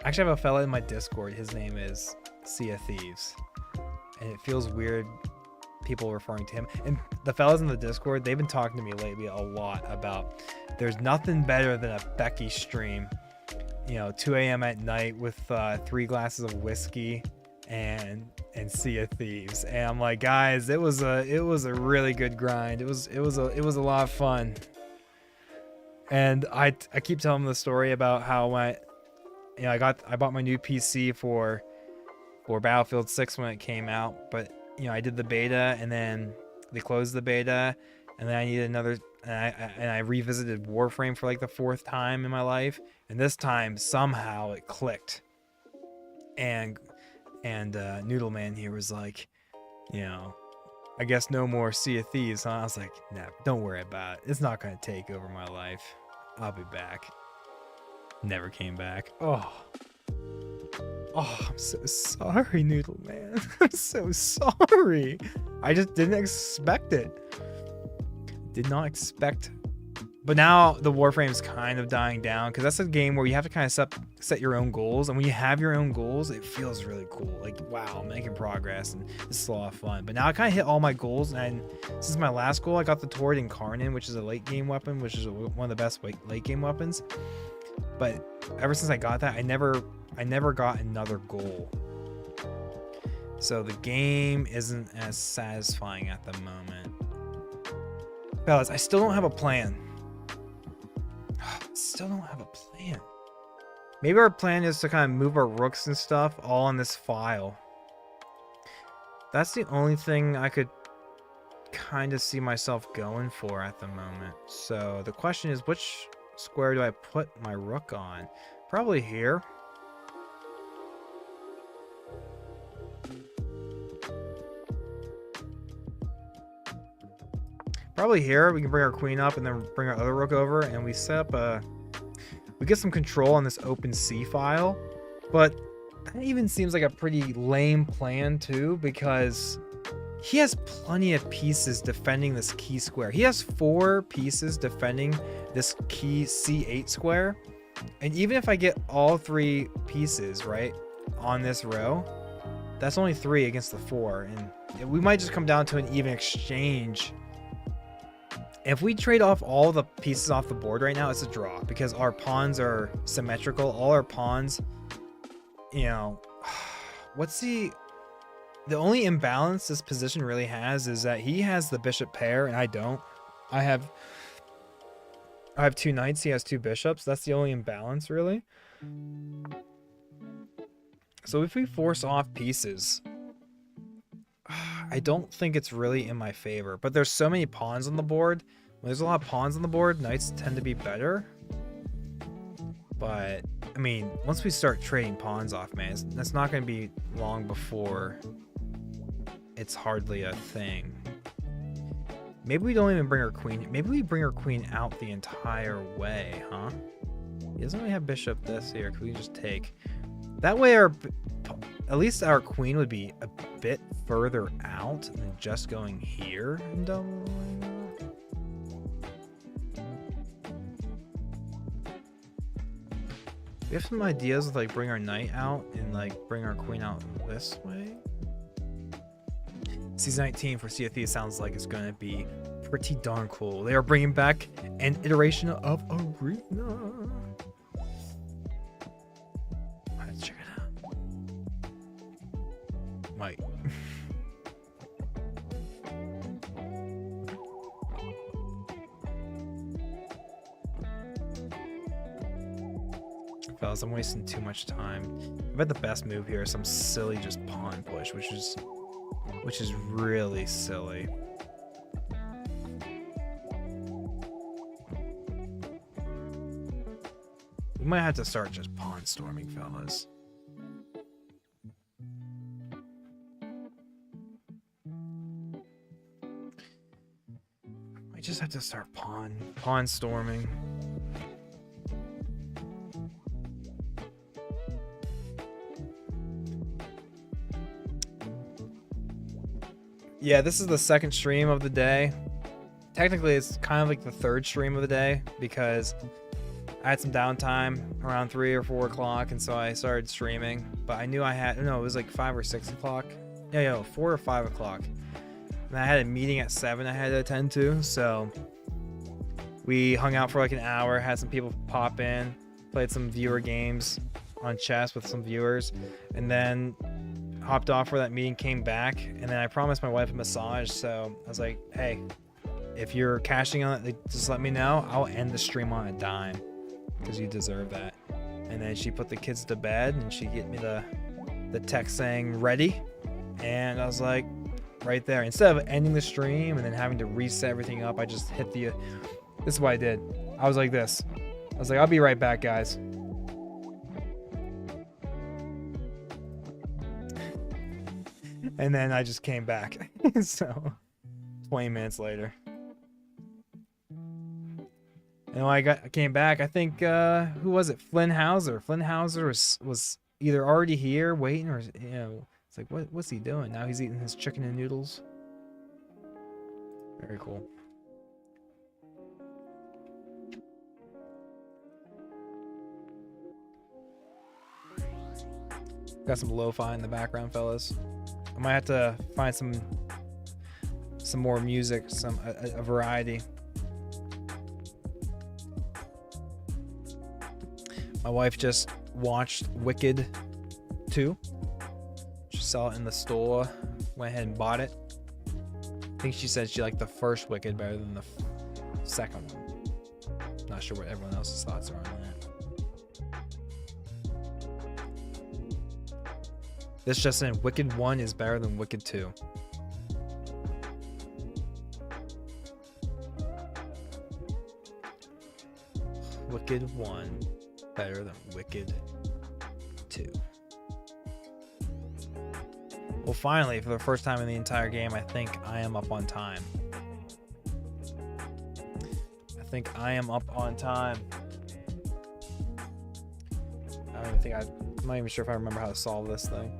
I actually have a fella in my Discord. His name is Sea of Thieves. And it feels weird people referring to him. And the fellas in the Discord, they've been talking to me lately a lot about there's nothing better than a Becky stream. You know, 2 a.m. at night with 3 glasses of whiskey and Sea of Thieves. And I'm like, guys, it was a really good grind. It was a lot of fun. And I keep telling them the story about how I bought my new PC for Battlefield 6 when it came out, but you know, I did the beta and then they closed the beta, and then I needed and I revisited Warframe for like the 4th time in my life, and this time somehow it clicked. And Noodle Man here was like, you know, I guess no more Sea of Thieves, huh? I was like, nah, don't worry about it. It's not gonna take over my life. I'll be back. Never came back. Oh, I'm so sorry, Noodle Man. I'm so sorry. I just didn't expect it. Did not expect. But now the Warframe's kind of dying down, because that's a game where you have to kind of set your own goals, and when you have your own goals, it feels really cool. Like, wow, I'm making progress, and this is a lot of fun. But now I kind of hit all my goals, and since my last goal, I got the Torrid Incarnate, which is a late game weapon, which is one of the best late game weapons. But ever since I got that, I never got another goal. So the game isn't as satisfying at the moment. Fellas, I still don't have a plan. Still don't have a plan. Maybe our plan is to kind of move our rooks and stuff all on this file. That's the only thing I could kind of see myself going for at the moment. So the question is, which square do I put my rook on? Probably here. Probably here. We can bring our queen up and then bring our other rook over, and we set up a... We get some control on this open C file, but that even seems like a pretty lame plan too, because he has plenty of pieces defending this key square. He has 4 pieces defending this key C8 square, and even if I get all 3 pieces right on this row, that's only 3 against the 4, and we might just come down to an even exchange. If we trade off all the pieces off the board right now, it's a draw, because our pawns are symmetrical. All our pawns, you know, what's the only imbalance this position really has is that he has the bishop pair and I don't. I have 2 knights, he has 2 bishops. That's the only imbalance really. So if we force off pieces, I don't think it's really in my favor, but there's so many pawns on the board. When there's a lot of pawns on the board, knights tend to be better. But, I mean, once we start trading pawns off, man, that's not going to be long before it's hardly a thing. Maybe we don't even bring our queen. Maybe we bring our queen out the entire way, huh? He doesn't really have bishop this here. Could we just take... That way at least our queen would be a bit further out than just going here and doubling that. We have some ideas with like bring our knight out and like bring our queen out this way. Season 19 for Sea of Thieves sounds like it's going to be pretty darn cool. They are bringing back an iteration of Arena. Let's check it out. Might. Fellas, I'm wasting too much time. I bet the best move here is some silly just pawn push, which is really silly. We might have to start just pawn storming, fellas. I just have to start pawn storming. Yeah, this is the second stream of the day. Technically, it's kind of like the third stream of the day because I had some downtime around 3 or 4 o'clock, and so I started streaming. But I knew I had, no, it was like 5 or 6 o'clock. Yeah, 4 or 5 o'clock. And I had a meeting at 7 I had to attend to, so we hung out for like an hour, had some people pop in, played some viewer games on chess with some viewers, and then hopped off for that meeting, came back, and then I promised my wife a massage, so I was like, hey, if you're cashing on it, just let me know. I'll end the stream on a dime because you deserve that. And then she put the kids to bed and she get me the text saying ready, and I was like, right there. Instead of ending the stream and then having to reset everything up, I just hit the... This is what I did. I was like this. I was like, I'll be right back, guys. And then I just came back. So, 20 minutes later. And when I came back, I think, who was it? Flynn Hauser. Flynn Hauser was either already here waiting or, you know, it's like, what's he doing? Now he's eating his chicken and noodles. Very cool. Got some lo-fi in the background, fellas. I might have to find some more music, a variety. My wife just watched Wicked 2. She saw it in the store, went ahead and bought it. I think she said she liked the first Wicked better than the second one. Not sure what everyone else's thoughts are on that. This just in, Wicked 1 is better than Wicked 2. Wicked 1 better than Wicked 2. Well, finally, for the first time in the entire game, I think I am up on time. I think I am up on time. I don't even think I'm not even sure if I remember how to solve this thing.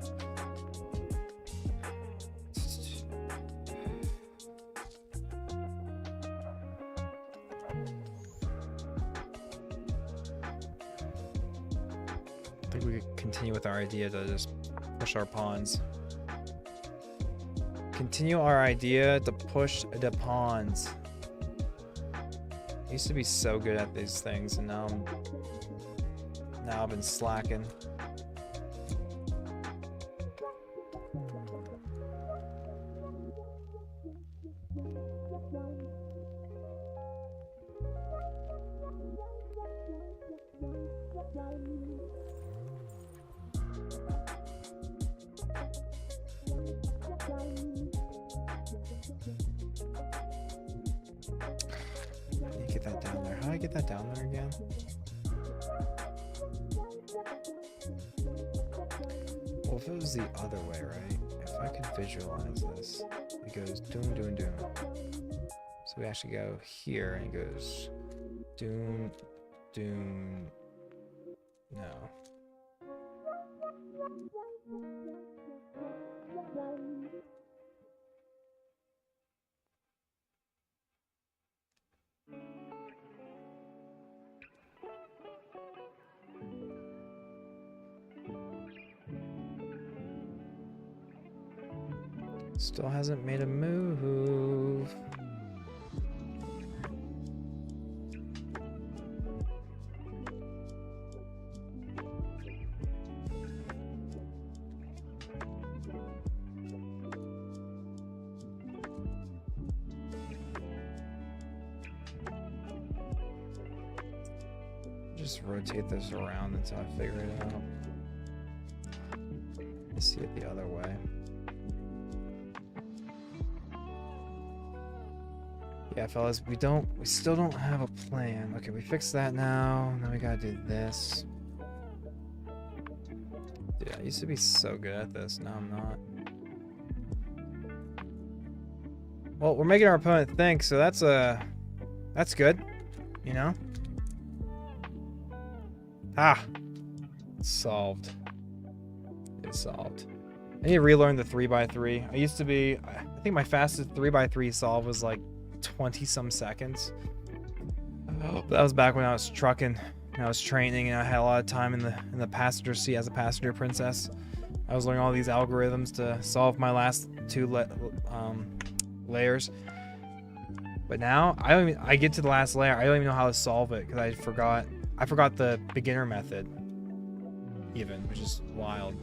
I think we could continue with our idea to just push our pawns. Continue our idea to push the pawns. I used to be so good at these things, and now I've been slacking. Get that down there. How do I get that down there again? Well, if it was the other way, right? If I could visualize this, it goes doom, doom, doom. So we actually go here and it goes doom, doom. No. Still hasn't made a move. Just rotate this around until I figure it out. Let's see it the other way. Yeah, fellas, we still don't have a plan. Okay, we fixed that now. Now we gotta do this. Yeah, I used to be so good at this. Now I'm not. Well, we're making our opponent think, so that's good. You know? Ah! It's solved. It's solved. I need to relearn the 3x3. I used to be... I think my fastest 3x3 solve was like 20-some seconds. But that was back when I was trucking and I was training and I had a lot of time in the passenger seat as a passenger princess. I was learning all these algorithms to solve my last two layers. But now I get to the last layer, I don't even know how to solve it because I forgot the beginner method even, which is wild.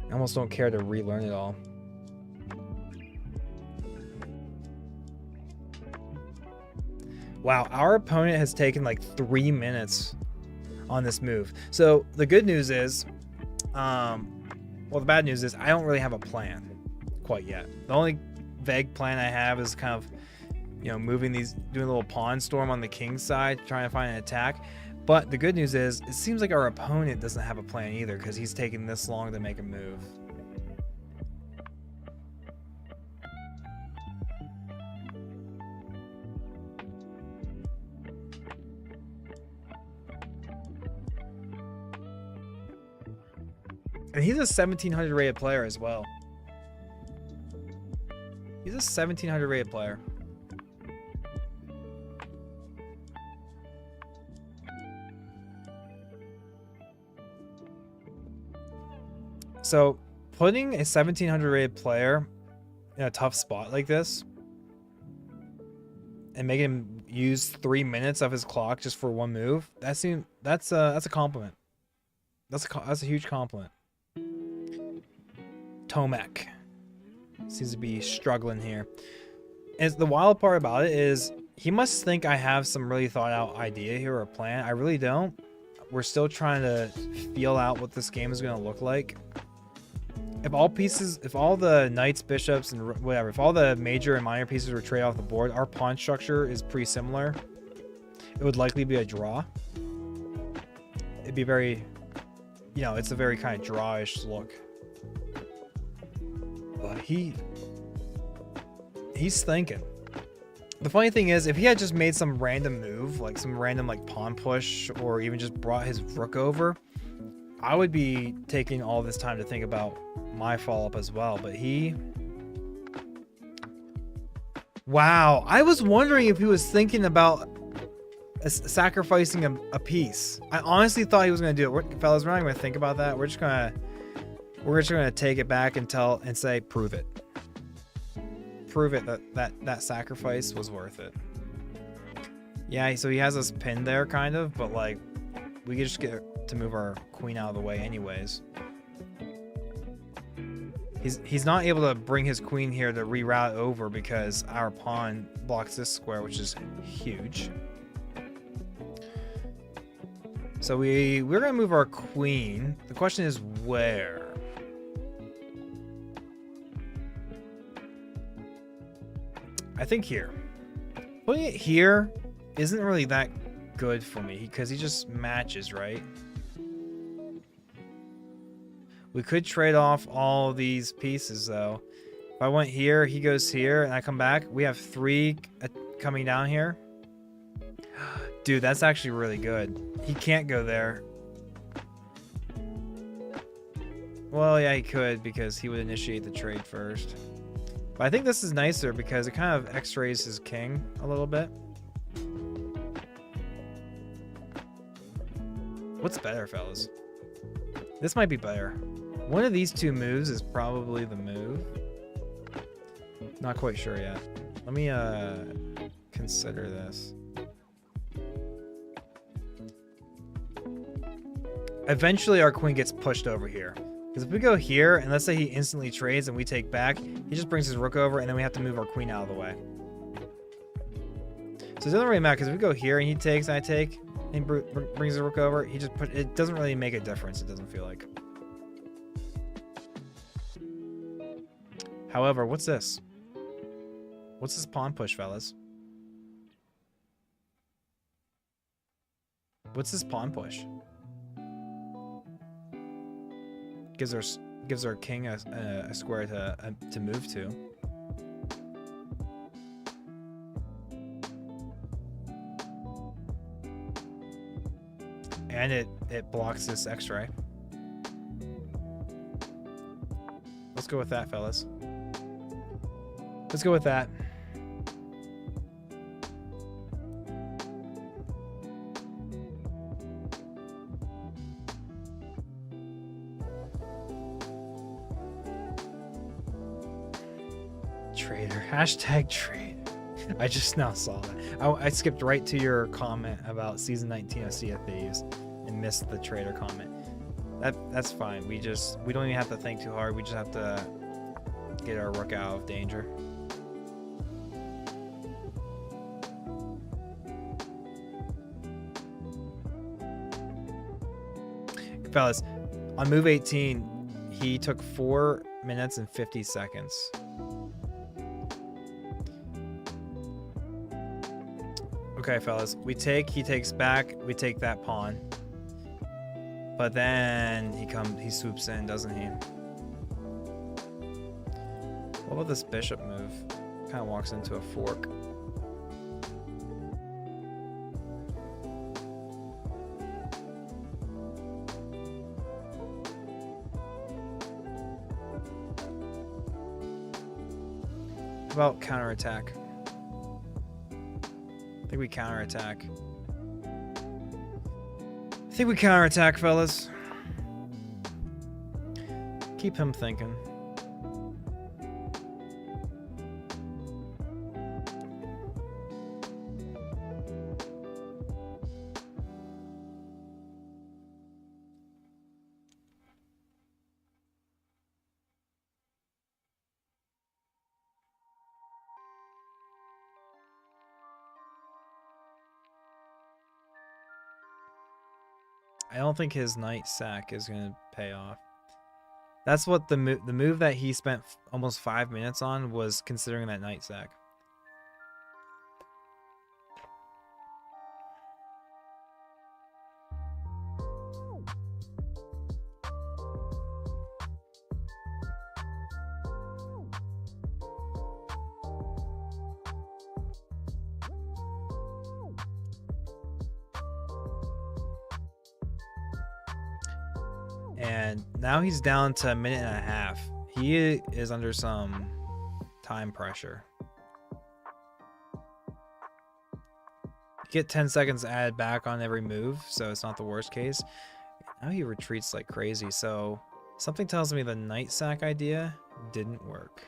I almost don't care to relearn it all. Wow, our opponent has taken like 3 minutes on this move. So the good news is, Well, the bad news is I don't really have a plan quite yet. The only vague plan I have is kind of, moving these, doing a little pawn storm on the king's side, trying to find an attack. But the good news is it seems like our opponent doesn't have a plan either because he's taking this long to make a move. And he's a 1700 rated player as well. He's a 1700 rated player. So, putting a 1700 rated player in a tough spot like this and making him use 3 minutes of his clock just for one move, that's a compliment. That's a huge compliment. Tomek seems to be struggling here. And the wild part about it is he must think I have some really thought out idea here or a plan. I really don't. We're still trying to feel out what this game is going to look like. If all the knights, bishops, and whatever, if all the major and minor pieces were traded off the board, our pawn structure is pretty similar. It would likely be a draw. It'd be very, it's a very kind of drawish look. But he's thinking. The funny thing is, if he had just made some random move, like some random pawn push, or even just brought his rook over, I would be taking all this time to think about my follow-up as well. But wow, I was wondering if he was thinking about sacrificing a piece. I honestly thought he was going to do it. Fellas, we're not going to think about that. We're just going to take it back and say, prove it. Prove it that sacrifice was worth it. Yeah, so he has us pinned there kind of, but we could just get to move our queen out of the way anyways. He's not able to bring his queen here to reroute over because our pawn blocks this square, which is huge. So we're gonna move our queen. The question is where? I think here. Putting it here isn't really that good for me because he just matches, right? We could trade off all these pieces though. If I went here, he goes here, and I come back, we have 3 coming down here. Dude, that's actually really good. He can't go there. Well, yeah, he could because he would initiate the trade first. But I think this is nicer because it kind of x-rays his king a little bit. What's better, fellas? This might be better. One of these 2 moves is probably the move. Not quite sure yet. Let me consider this. Eventually our queen gets pushed over here. Because if we go here, and let's say he instantly trades and we take back, he just brings his rook over, and then we have to move our queen out of the way. So it doesn't really matter, because if we go here and he takes and I take, and he brings the rook over, it doesn't really make a difference, it doesn't feel like. However, what's this? What's this pawn push, fellas? What's this pawn push? Gives our king a square to move to. And it blocks this X-ray. Let's go with that, fellas. Let's go with that. Trader. Hashtag trade. I just now saw that. I skipped right to your comment about season 19 of Sea of Thieves and missed the trader comment. That's fine. We don't even have to think too hard. We just have to get our rook out of danger. Fellas, on move 18, he took 4 minutes and 50 seconds. Okay, fellas. He takes back, we take that pawn. But then he swoops in, doesn't he? What about this bishop move? Kind of walks into a fork. How about counterattack? I think we counterattack. I think we counterattack, fellas. Keep him thinking. I don't think his knight sack is going to pay off. That's what the move that he spent almost 5 minutes on was considering that knight sack. And now he's down to a minute and a half. He is under some time pressure. You get 10 seconds added back on every move, so it's not the worst case. Now he retreats like crazy, so something tells me the knight sack idea didn't work.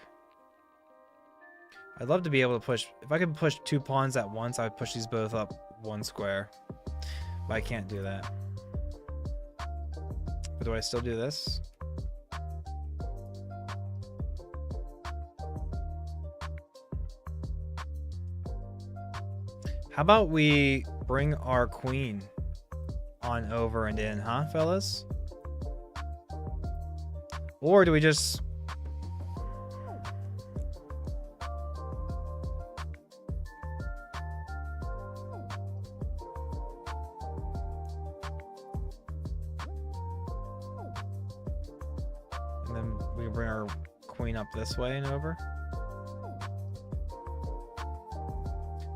I'd love to be able to push... If I could push 2 pawns at once, I'd push these both up 1 square. But I can't do that. But do I still do this? How about we bring our queen on over and in, huh, fellas? Or do we just... And then we bring our queen up this way and over?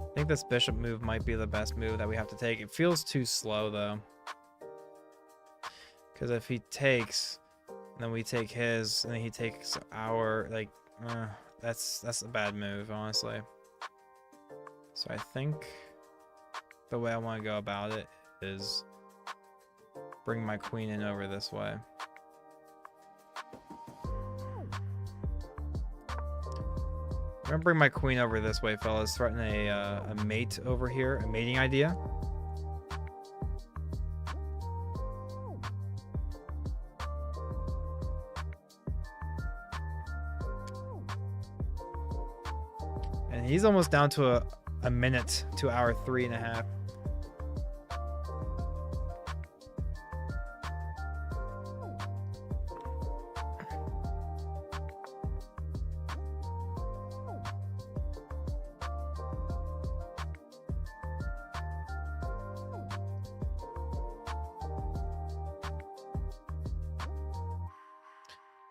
I think this bishop move might be the best move that we have to take. It feels too slow, though. Because if he takes, and then we take his, and then he takes our, like, that's a bad move, honestly. So I think the way I want to go about it is bring my queen in over this way. I'm gonna bring my queen over this way, fellas. Threaten a mate over here, a mating idea. And he's almost down to a minute to our 3.5.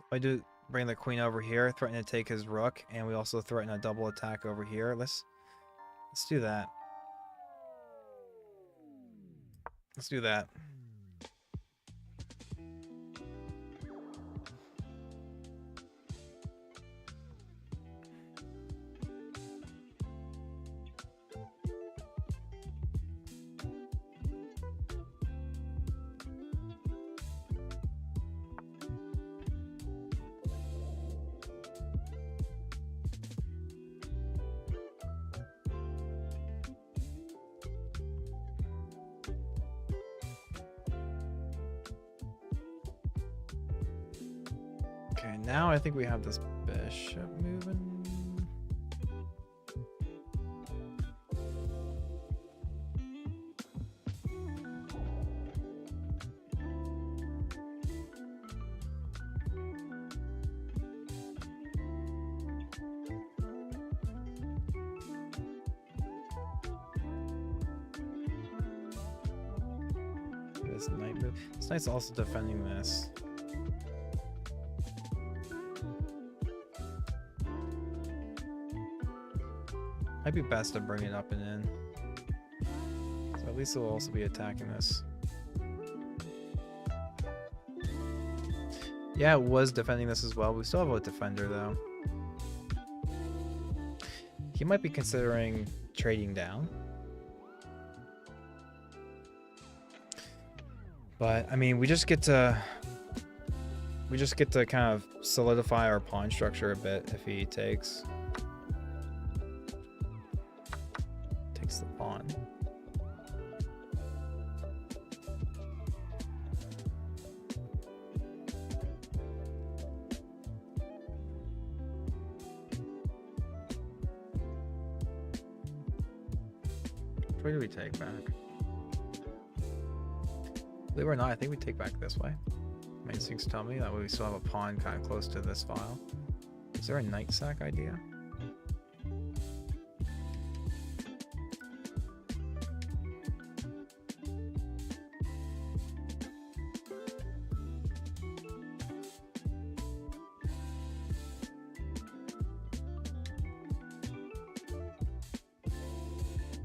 I do bring the queen over here, threaten to take his rook, and we also threaten a double attack over here. Let's do that. Let's do that. Okay, now I think we have this bishop moving. this knight move. This knight's also defending this. Might be best to bring it up and in. So at least it'll also be attacking this. Yeah, it was defending this as well. We still have a defender though. He might be considering trading down. But I mean, we just get to kind of solidify our pawn structure a bit if he takes the pawn. Where do we take back? Believe it or not, I think we take back this way. My instincts tell me that way we still have a pawn kind of close to this file. Is there a knight sack idea?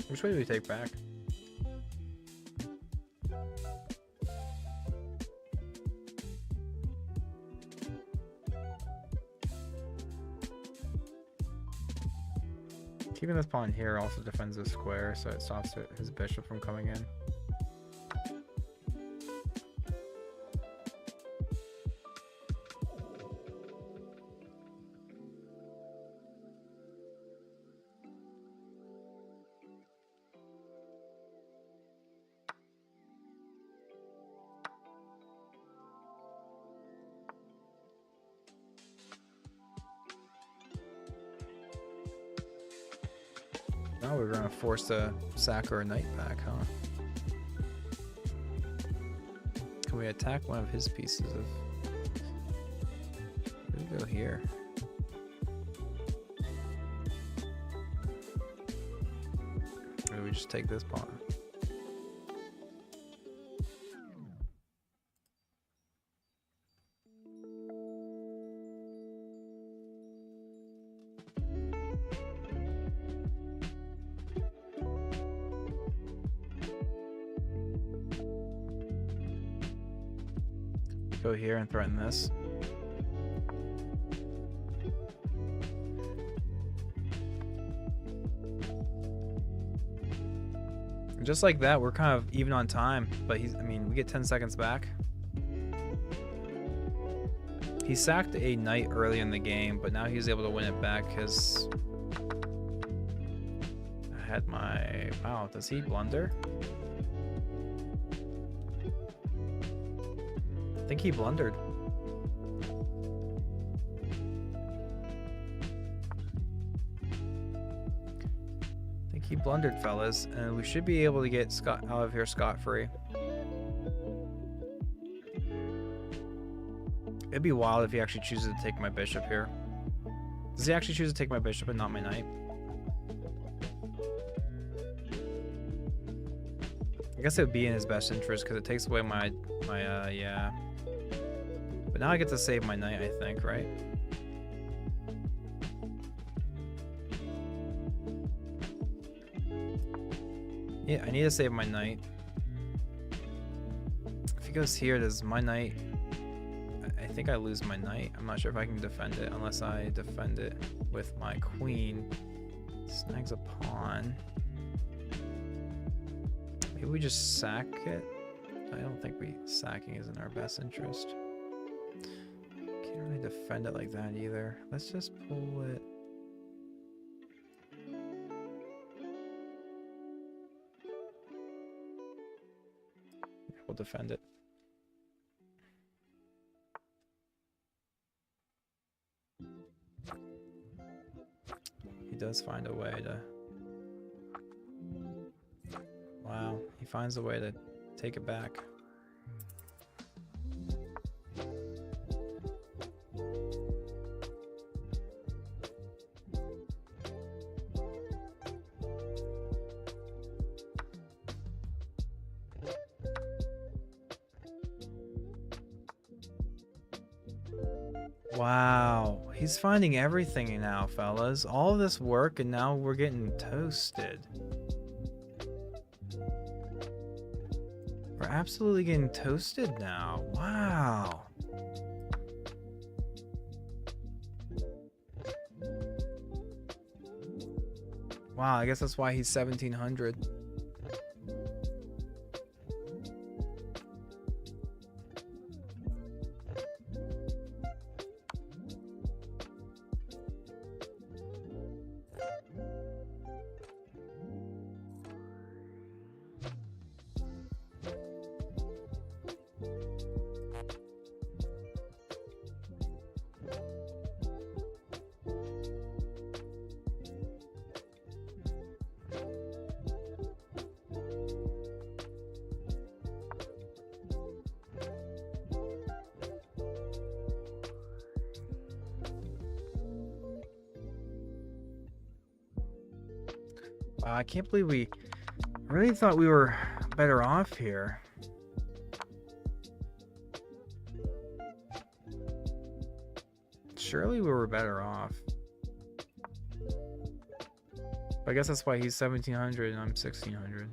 Which way do we take back? Keeping this pawn here also defends the square, so it stops his bishop from coming in. Now we're gonna force a sack or a knight back, huh? Can we attack one of his pieces of... Where do we go here? Or do we just take this pawn? Go here and threaten this. And just like that, we're kind of even on time, but I mean, we get 10 seconds back. He sacked a knight early in the game, but now he's able to win it back because I had my... Wow, does he blunder? I think he blundered. I think he blundered, fellas, and we should be able to get Scott out of here scot-free. It'd be wild if he actually chooses to take my bishop here. Does he actually choose to take my bishop and not my knight? I guess it would be in his best interest because it takes away my yeah. But now I get to save my knight, I think, right? Yeah, I need to save my knight. If he goes here, does my knight... I think I lose my knight. I'm not sure if I can defend it unless I defend it with my queen. Snags a pawn. Maybe we just sack it? I don't think sacking is in our best interest. Can't really defend it like that either. Let's just pull it. We'll defend it. He does find a way to... Wow, he finds a way to take it back. Wow, he's finding everything now, fellas. All of this work, and now we're getting toasted. We're absolutely getting toasted now. Wow. Wow, I guess that's why he's 1700. Wow, I can't believe we really thought we were better off here. Surely we were better off. But I guess that's why he's 1700 and I'm 1600.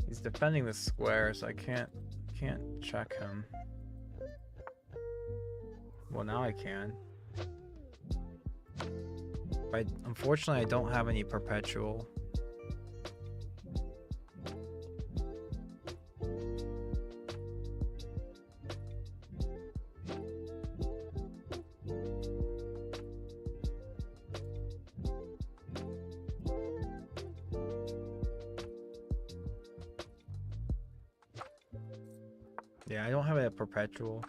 He's defending the square, so I can't check him. Well, now I can. But unfortunately, I don't have any perpetual. Yeah, I don't have a perpetual.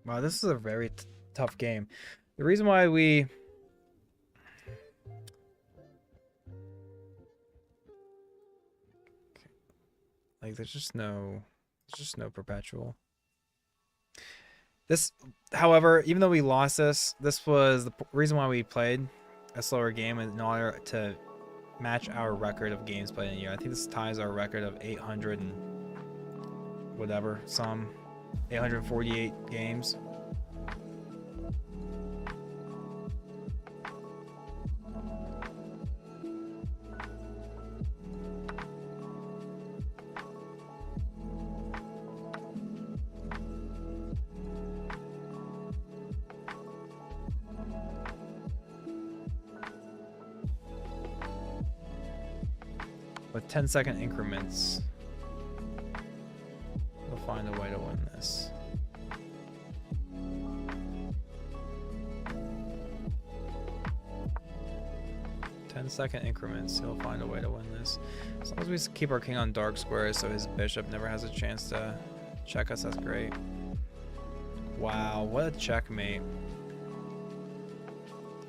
Wow, this is a very tough game. The reason why we... Like, there's just no perpetual. This, however, even though we lost this was the reason why we played a slower game in order to match our record of games played in a year. I think this ties our record of 800 and whatever, 848 games. With 10-second increments, we'll find a way to win this. Second increments, he'll find a way to win this. As long as we keep our king on dark squares so his bishop never has a chance to check us, that's great. Wow, what a checkmate.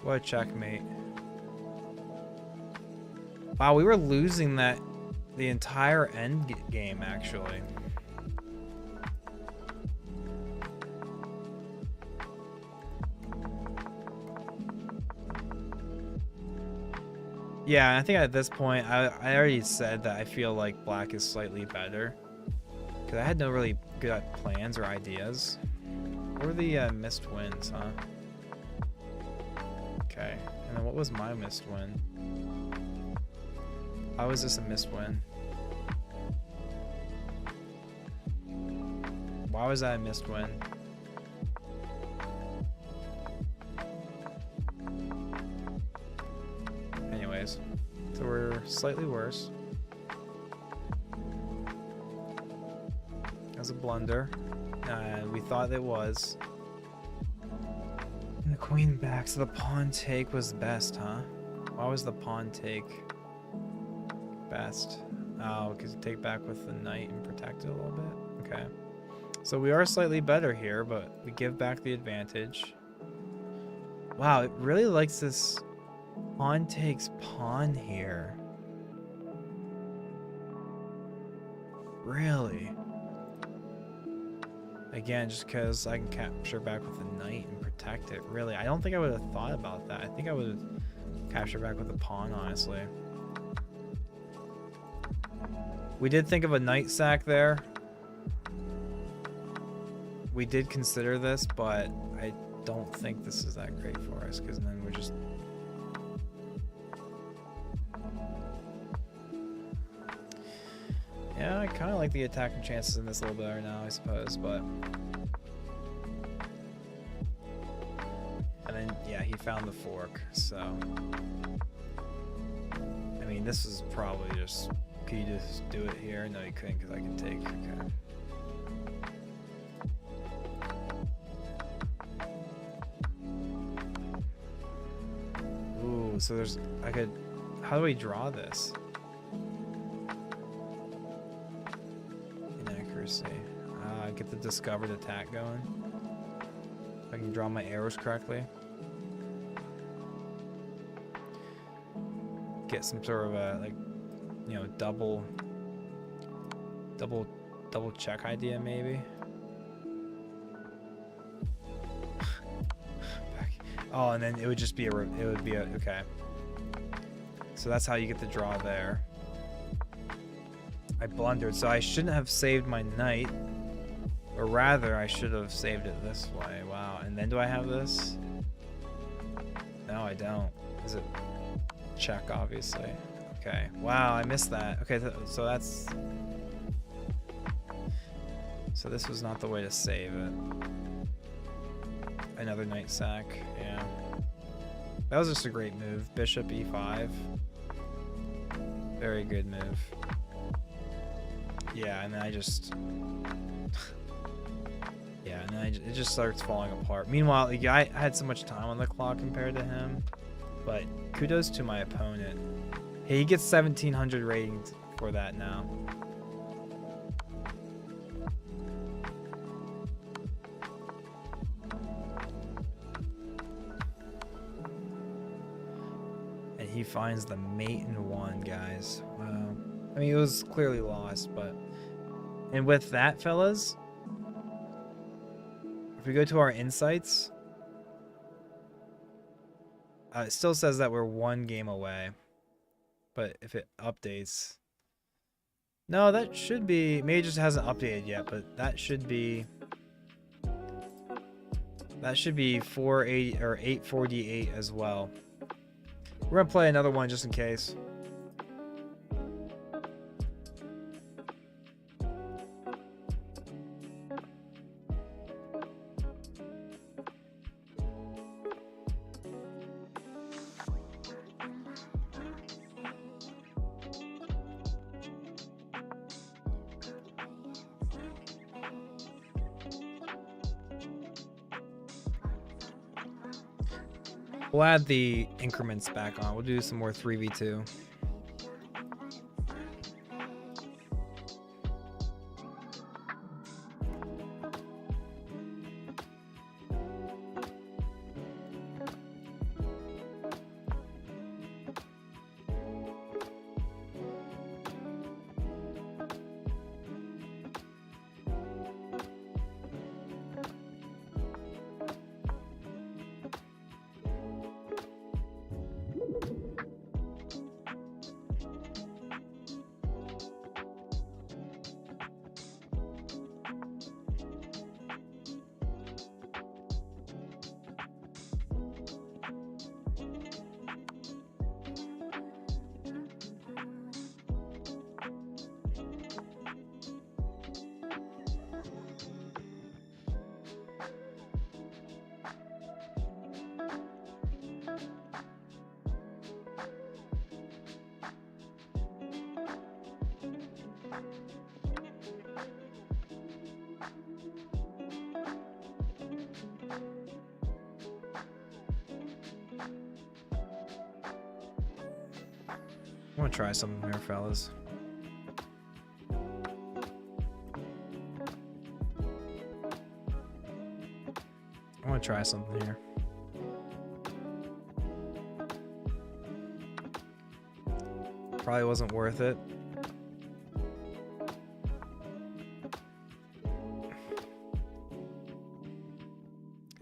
What a checkmate. Wow, we were losing that the entire end game, actually. Yeah, I think at this point, I already said that I feel like black is slightly better. Because I had no really good plans or ideas. What were the missed wins, huh? Okay, and then what was my missed win? How was this a missed win? Why was that a missed win? Anyways, so we're slightly worse. That was a blunder. We thought it was. And the queen back, so the pawn take was best, huh? Why was the pawn take best? Oh, because you take back with the knight and protect it a little bit? Okay. So we are slightly better here, but we give back the advantage. Wow, it really likes this pawn takes pawn here. Really? Again, just because I can capture back with the knight and protect it. Really, I don't think I would have thought about that. I think I would have captured back with the pawn, honestly. We did think of a knight sack there. We did consider this, but I don't think this is that great for us, because then we're just... Yeah, I kind of like the attacking chances in this a little better now, I suppose, but... And then, yeah, he found the fork, so... I mean, this is probably just... Could you just do it here? No, you couldn't, because I can take... Okay. Ooh, so there's... I could... How do we draw this? Inaccuracy. Get the discovered attack going. If I can draw my arrows correctly. Get some sort of a, like, you know, double check idea, maybe. Oh, and then it would just be okay. So that's how you get the draw there. I blundered, so I shouldn't have saved my knight, or rather, I should have saved it this way. Wow. And then do I have this? No, I don't. Is it check? Obviously. Okay. Wow, I missed that. Okay, so that's. So this was not the way to save it. Another knight sack. Yeah. That was just a great move. Bishop e5. Very good move. Yeah, and then I just... yeah, and then it just starts falling apart. Meanwhile, the guy had so much time on the clock compared to him. But kudos to my opponent. Hey, he gets 1,700 ratings for that now. And he finds the mate in one, guys. Wow. I mean, it was clearly lost, but... And with that, fellas, if we go to our insights, it still says that we're 1 game away. But if it updates... No, that should be... Maybe it just hasn't updated yet, but that should be... That should be 480 or 848 as well. We're gonna play another one just in case. We'll add the increments back on. We'll do some more 3v2. I want to try something here, fellas. I want to try something here. Probably wasn't worth it.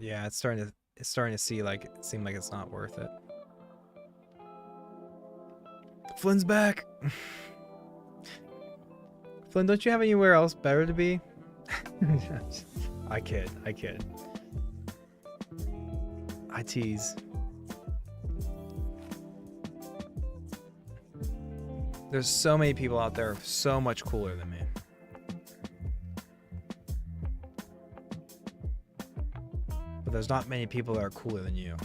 Yeah, it's starting to seem like it's not worth it. Flynn's back. Flynn, don't you have anywhere else better to be? I kid. I tease. There's so many people out there so much cooler than me. But there's not many people that are cooler than you.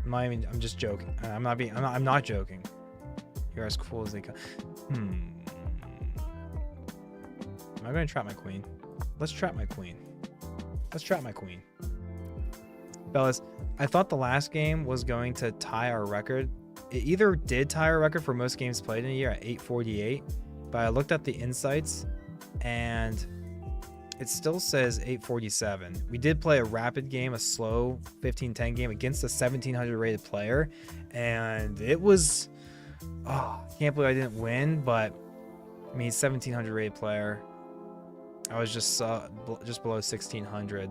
I'm just joking. I'm not joking. You're as cool as they come. Am I gonna trap my queen? Let's trap my queen. Fellas, I thought the last game was going to tie our record. It either did tie our record for most games played in a year at 848, but I looked at the insights and it still says 847. We did play a rapid game, a slow 15-10 game against a 1700 rated player, and it was, I can't believe I didn't win, but I mean, 1700 rated player. I was just below 1600,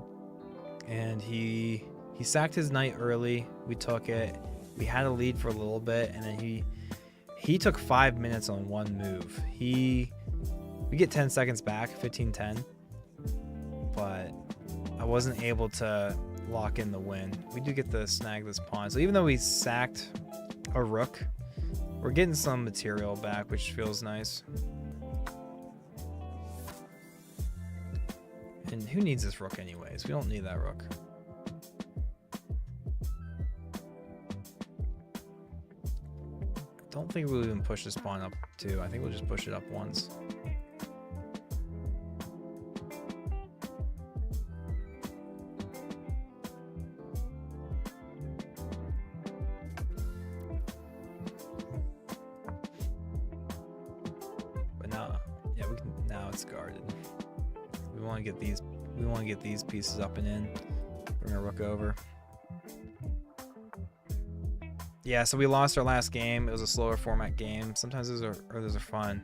and he sacked his knight early. We took it. We had a lead for a little bit, and then he took 5 minutes on one move. We get 10 seconds back, 15-10, but I wasn't able to lock in the win. We do get to snag this pawn. So even though we sacked a rook, we're getting some material back, which feels nice. And who needs this rook anyways? We don't need that rook. I don't think we'll even push this pawn up two. I think we'll just push it up once. But now, yeah, now it's guarded. We want to get these pieces up and in. Bring our rook over. Yeah, so we lost our last game. It was a slower format game. Sometimes those are fun.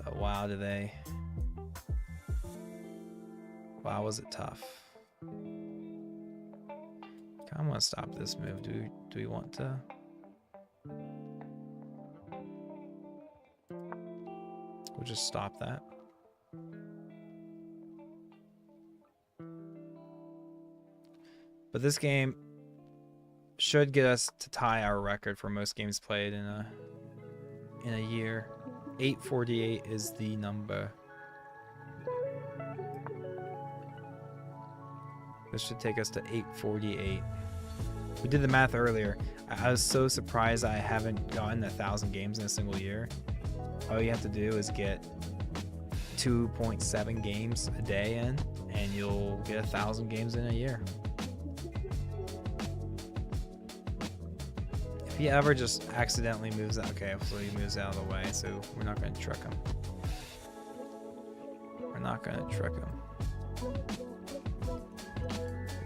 But wow, wow, was it tough. I want to stop this move. Do we want to? We'll just stop that. But this game should get us to tie our record for most games played in a year. 848 is the number. This should take us to 848. We did the math earlier. I was so surprised I haven't gotten 1,000 games in a single year. All you have to do is get 2.7 games a day in, and you'll get 1,000 games in a year. If he ever just accidentally moves out, okay, so he moves out of the way, so we're not going to trick him. We're not going to trick him.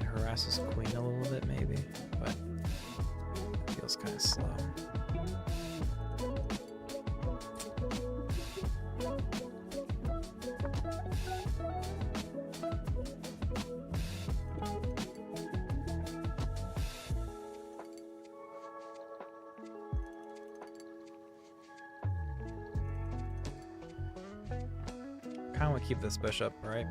Harass his queen a little bit, maybe, but it feels kind of slow. I want to keep this bishop, right?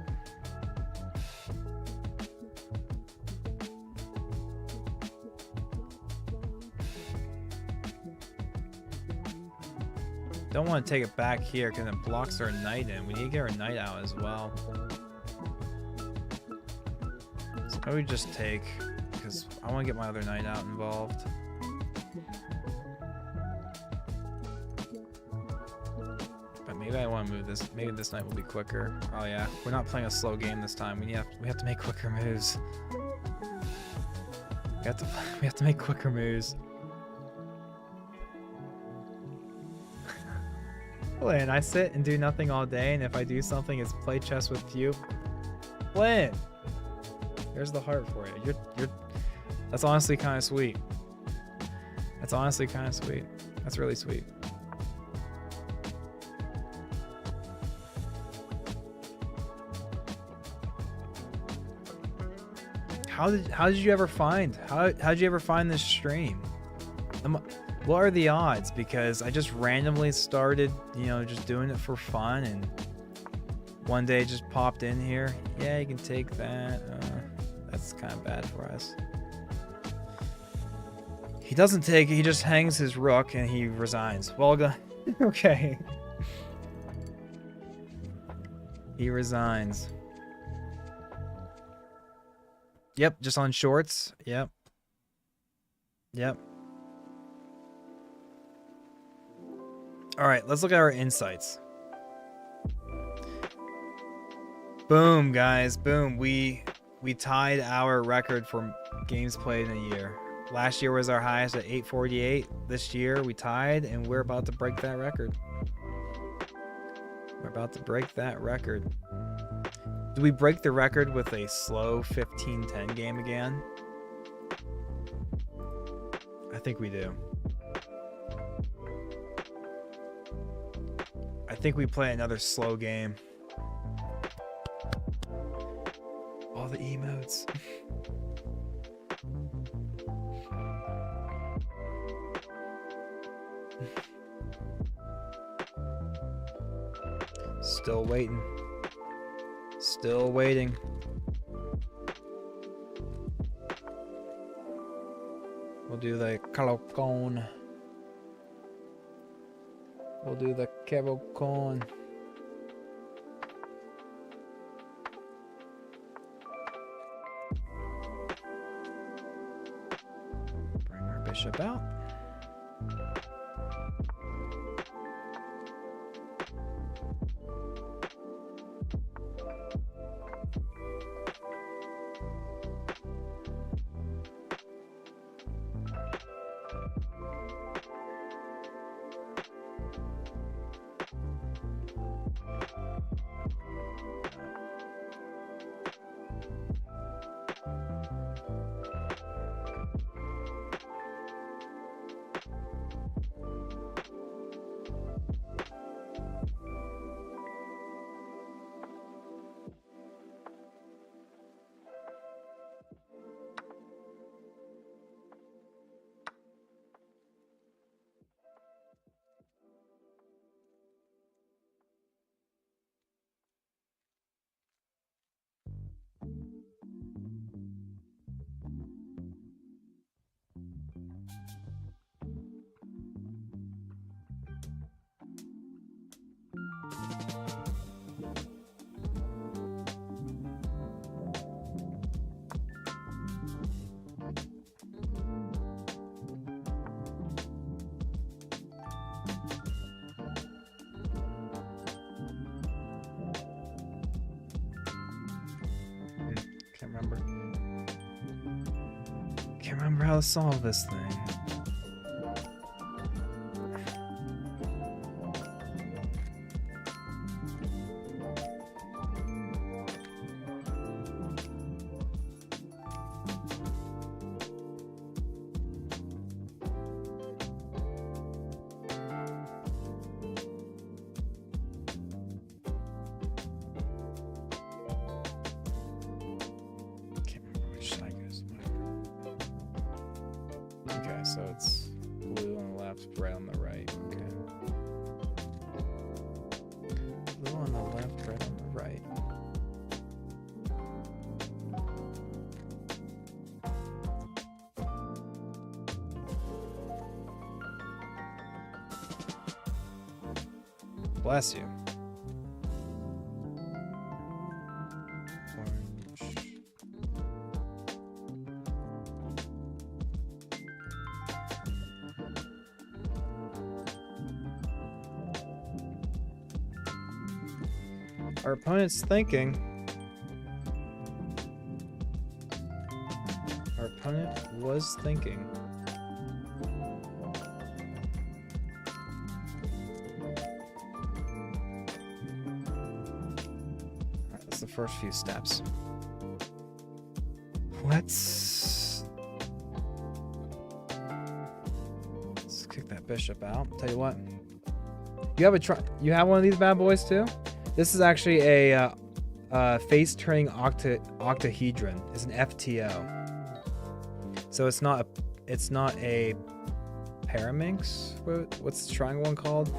Don't want to take it back here because it blocks our knight in. We need to get our knight out as well. So I would just take, because I want to get my other knight out involved. Maybe I want to move this. Maybe this knight will be quicker. Oh yeah, we're not playing a slow game this time. We have to make quicker moves. We have to make quicker moves. Flynn, I sit and do nothing all day, and if I do something, it's play chess with you. Flynn, there's the heart for you. That's honestly kind of sweet. That's honestly kind of sweet. That's really sweet. how did you ever find how'd you ever find this stream? What are the odds? Because I just randomly started, you know, just doing it for fun, and one day it just popped in here. Yeah, you can take that. That's kind of bad for us. He doesn't take it. He just hangs his rook and he resigns. Well, okay. He resigns. Yep, just on shorts. Yep. Yep. All right, let's look at our insights. Boom, guys. Boom. We tied our record for games played in a year. Last year was our highest at 848. This year we tied, and we're about to break that record. We're about to break that record. Do we break the record with a slow 15-10 game again? I think we do. I think we play another slow game. All the emotes. Still waiting. Still waiting. We'll do the Calocone. We'll do the Calocone. Bring our bishop out. Can't remember how to solve this thing. So it's blue on the left, red on the right. Okay. Blue on the left, red on the right. Bless you. Our opponent's thinking. Our opponent was thinking. Alright, that's the first few steps. Let's kick that bishop out. Tell you what. You have one of these bad boys too? This is actually a Face turning octahedron is an FTO. So it's not a paraminx. What's the triangle one called?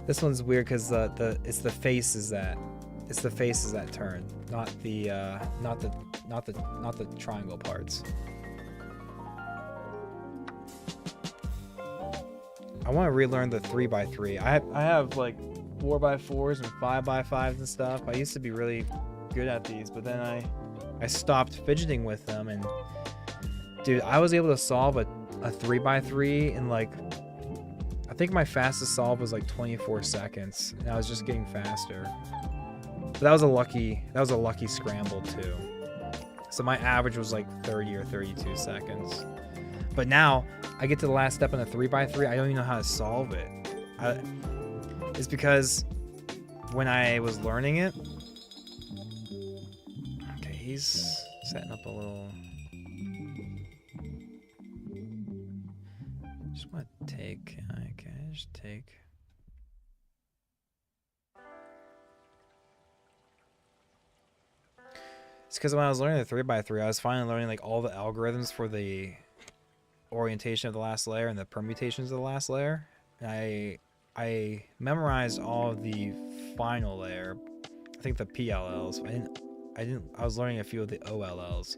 This one's weird because it's the faces that turn, not the triangle parts. I want to relearn the 3x3. I have like 4x4s and 5x5s and stuff. I used to be really good at these, but then I stopped fidgeting with them, and dude, I was able to solve a 3x3 in like, I think my fastest solve was like 24 seconds, and I was just getting faster. But that was a lucky scramble too. So my average was like 30 or 32 seconds. But now I get to the last step in a 3x3, I don't even know how to solve it. It's because when I was learning it, okay, he's setting up a little. Just want to take. Okay, just take. It's because when I was learning the 3x3, I was finally learning like all the algorithms for the orientation of the last layer and the permutations of the last layer. And I memorized all of the final layer. I think the PLLs. I was learning a few of the OLLs.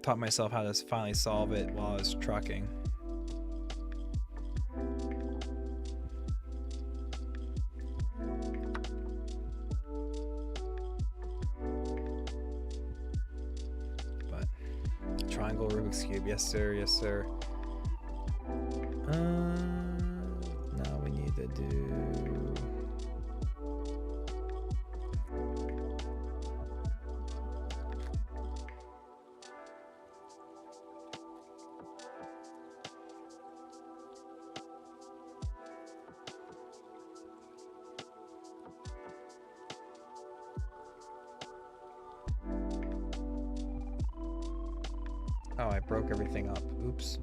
Taught myself how to finally solve it while I was trucking. But triangle Rubik's Cube, yes sir, yes sir. Now we need to do. Oh, I broke everything up. Oops.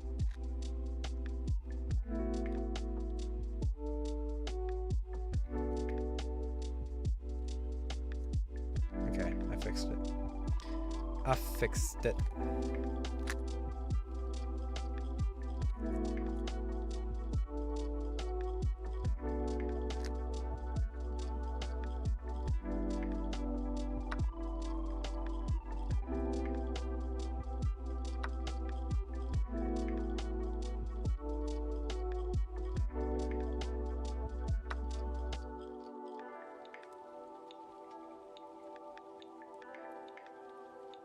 Okay, I fixed it. I fixed it.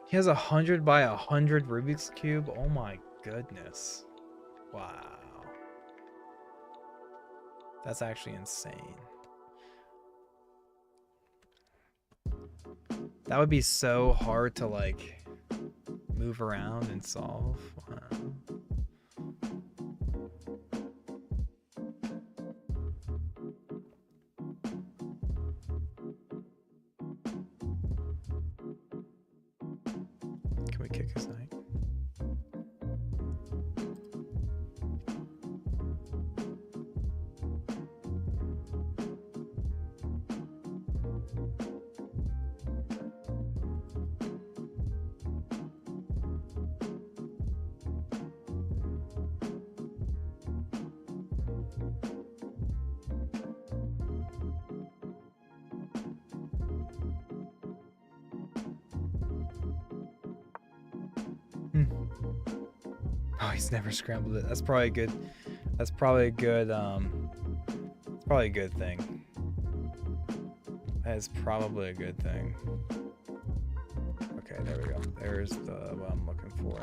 He has 100 by 100 Rubik's Cube. Oh my goodness. Wow. That's actually insane. That would be so hard to like move around and solve. Wow. Can we kick his knight? Oh, he's never scrambled it. That's probably good. That's probably a good. It's probably a good thing. That is probably a good thing. Okay, there we go. There's the what I'm looking for.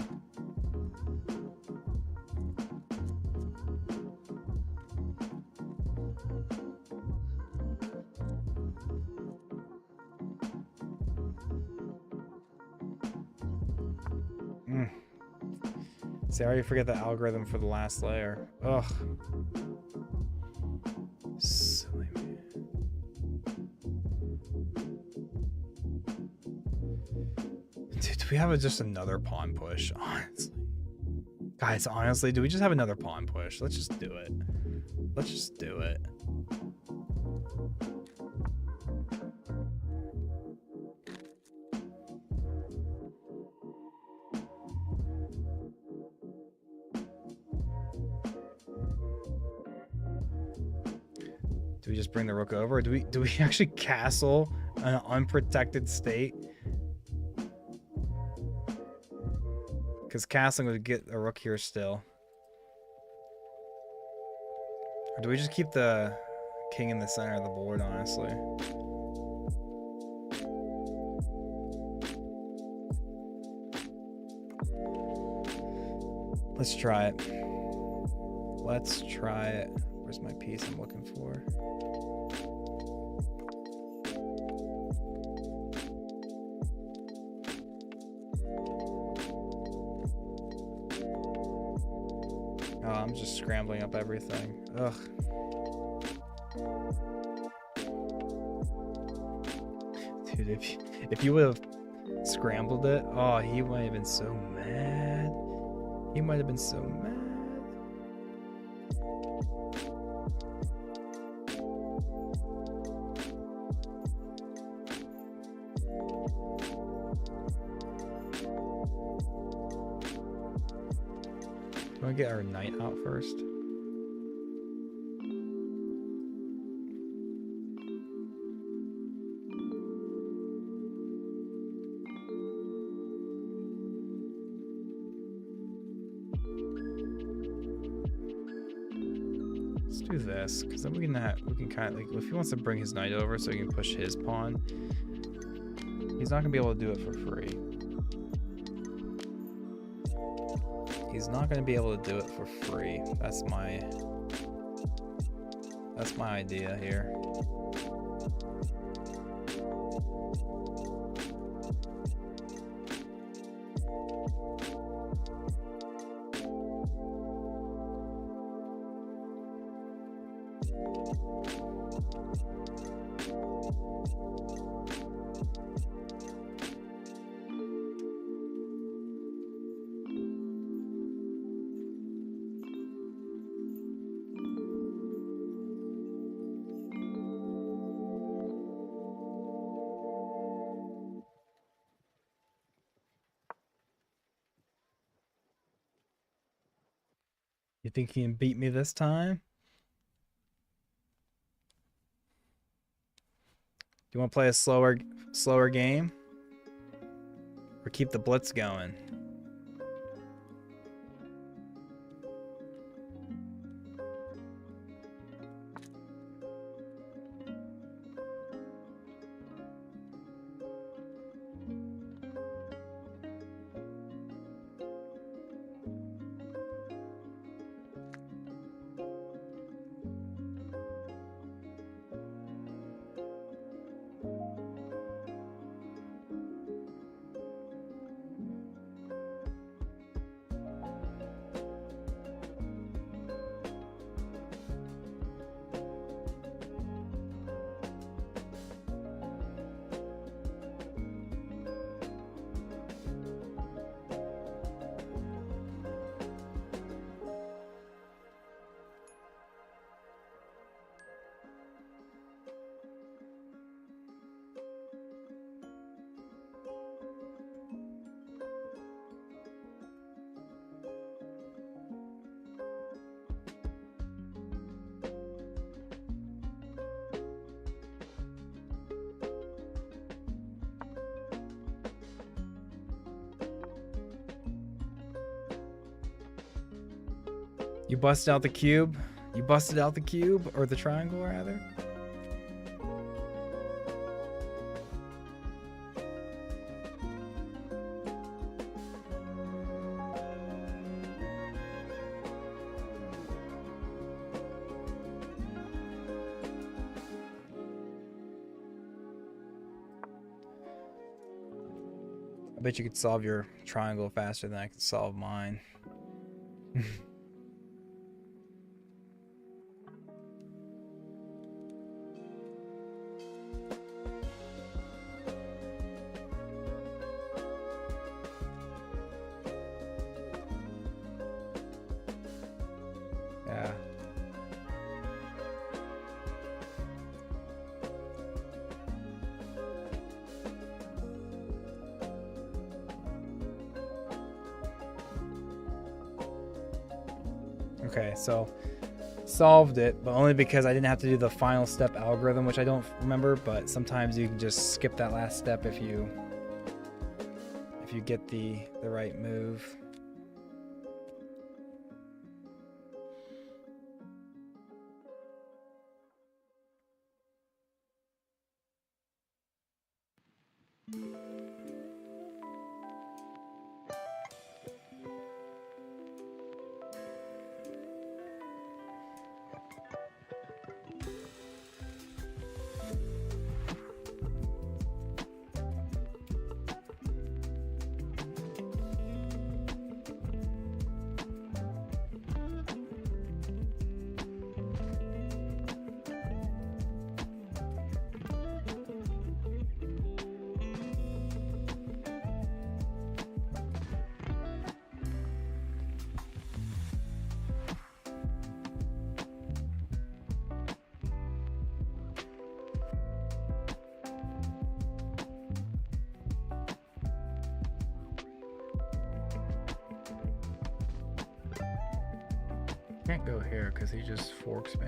See, I already forget the algorithm for the last layer. Ugh. Silly man. Dude, do we have just another pawn push? Honestly. Guys, honestly, do we just have another pawn push? Let's just do it. Let's just do it. Do we just bring the rook over? Or do we actually castle an unprotected state? Because castling would get a rook here still. Or do we just keep the king in the center of the board, honestly? Let's try it. Let's try it. Where's my piece I'm looking for? Oh, I'm just scrambling up everything. Ugh. Dude, if you would have scrambled it, oh, he might have been so mad. He might have been so mad. Do we get our knight out first? Let's do this, because then we can kind of like, if he wants to bring his knight over so he can push his pawn, he's not gonna be able to do it for free. He's not gonna be able to do it for free. That's my idea here. You think he can beat me this time? Do you want to play a slower game? Or keep the blitz going? You busted out the cube? You busted out the cube? Or the triangle, rather? I bet you could solve your triangle faster than I could solve mine. Yeah. Okay, so solved it, but only because I didn't have to do the final step algorithm, which I don't remember, but sometimes you can just skip that last step if you get the right move. Can't go here because he just forks me.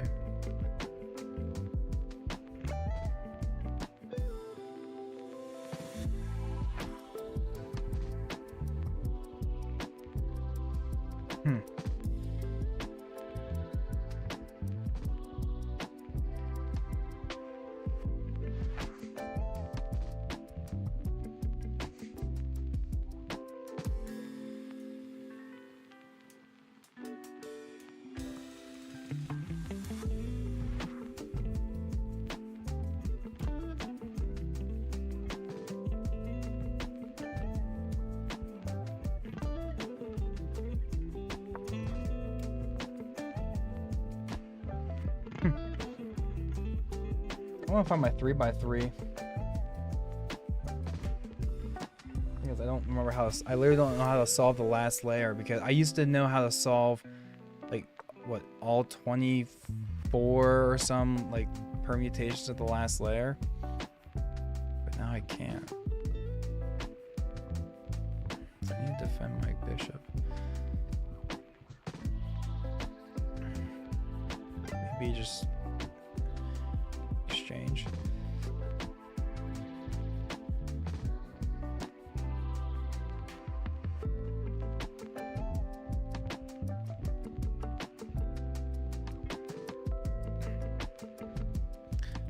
I want to find my 3x3 because I don't remember how to, I literally don't know how to solve the last layer, because I used to know how to solve like what, all 24 or some like permutations of the last layer, but now I can't. So I need to defend my bishop. Maybe just exchange.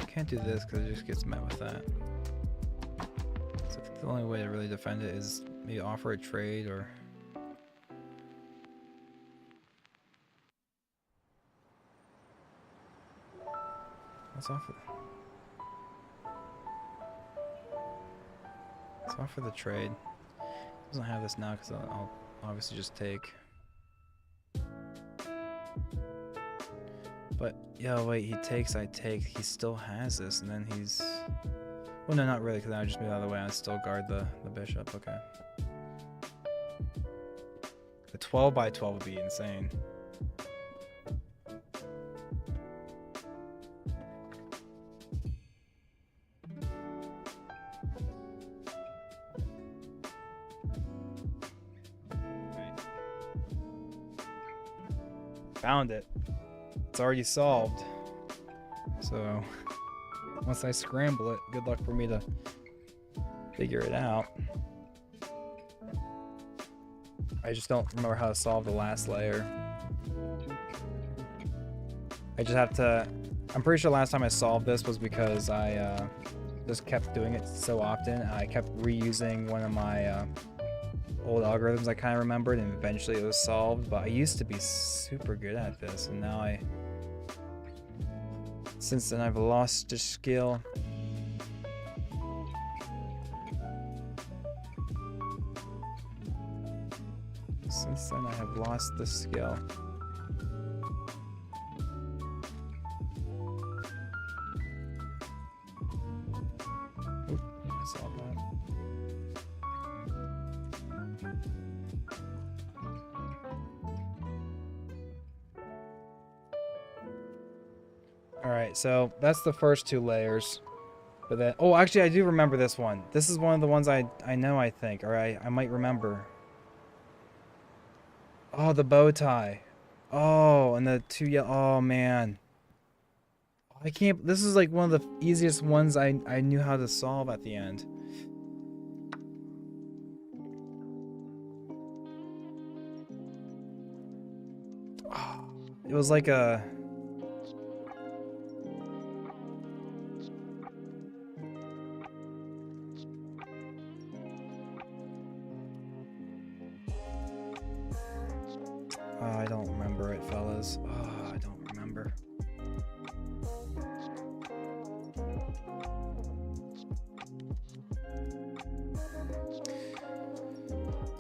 Can't do this because it just gets met with that. So I think the only way to really defend it is maybe offer a trade, or let's offer the trade. Doesn't have this now because I'll obviously just take. But yeah, wait, he takes, I take. He still has this, and then he's. Well, no, not really, because I just move out of the way. I still guard the bishop. Okay. The 12x12 would be insane. Found it. It's already solved. So once I scramble it, good luck for me to figure it out. I just don't remember how to solve the last layer. I just have to, I'm pretty sure last time I solved this was because I just kept doing it so often. I kept reusing one of my old algorithms I kind of remembered, and eventually it was solved. But I used to be super good at this, and now since then I've lost the skill. Since then I have lost the skill. Oop, I saw that. Alright, so that's the first two layers. But then, oh, actually I do remember this one. This is one of the ones I know, I think, or I might remember. Oh, the bow tie. Oh, and the two yellow. Oh man, I can't. This is like one of the easiest ones I knew how to solve at the end. It was like a. Oh, I don't remember it, fellas. Oh, I don't remember.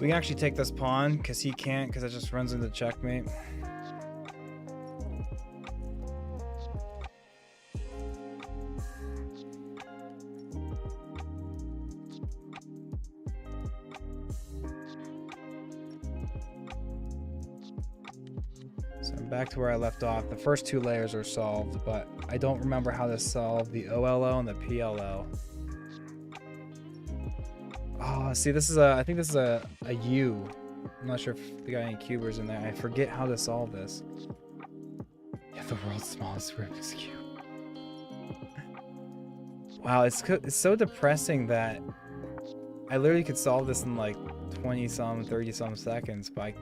We can actually take this pawn because he can't, because it just runs into checkmate. So I'm back to where I left off. The first two layers are solved, but I don't remember how to solve the OLO and the PLO. Oh, see, this is a, I think this is a U. I'm not sure if we got any cubers in there. I forget how to solve this. Yeah, the world's smallest Rubik's Cube. Wow, it's so depressing that I literally could solve this in like 20 some, 30 some seconds, but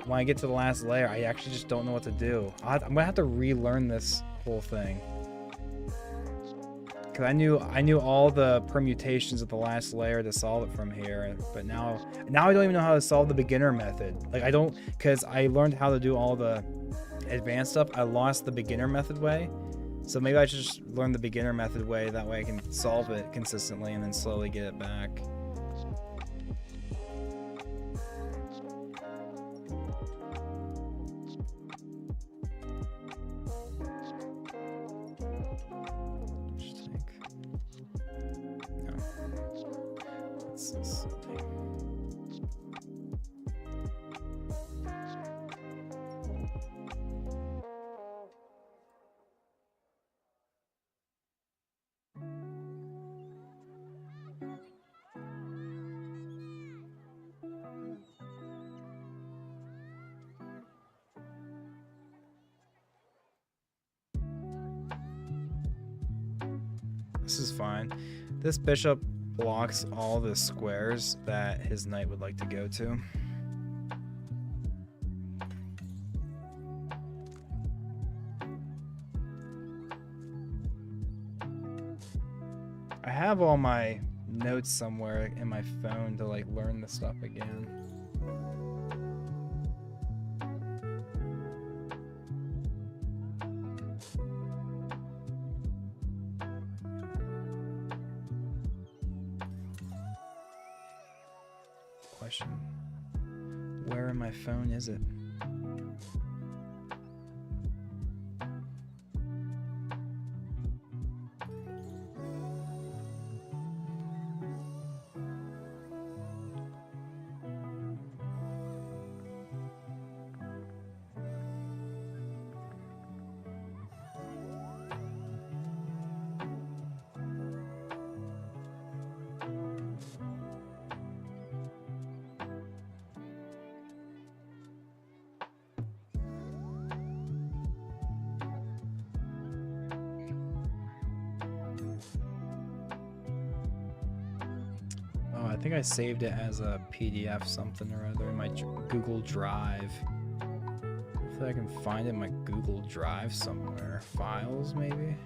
when I get to the last layer, I actually just don't know what to do. I'm gonna have to relearn this whole thing. Cause I knew all the permutations of the last layer to solve it from here, but now I don't even know how to solve the beginner method. Like I don't, cause I learned how to do all the advanced stuff. I lost the beginner method way. So maybe I should just learn the beginner method way, that way I can solve it consistently and then slowly get it back. Just think. No. That's silly. This is fine. This bishop blocks all the squares that his knight would like to go to. I have all my notes somewhere in my phone to like learn the stuff again. Question. Where in my phone is it? Oh, I think I saved it as a PDF something or other in my Google Drive. Hopefully I can find it in my Google Drive somewhere. Files, maybe?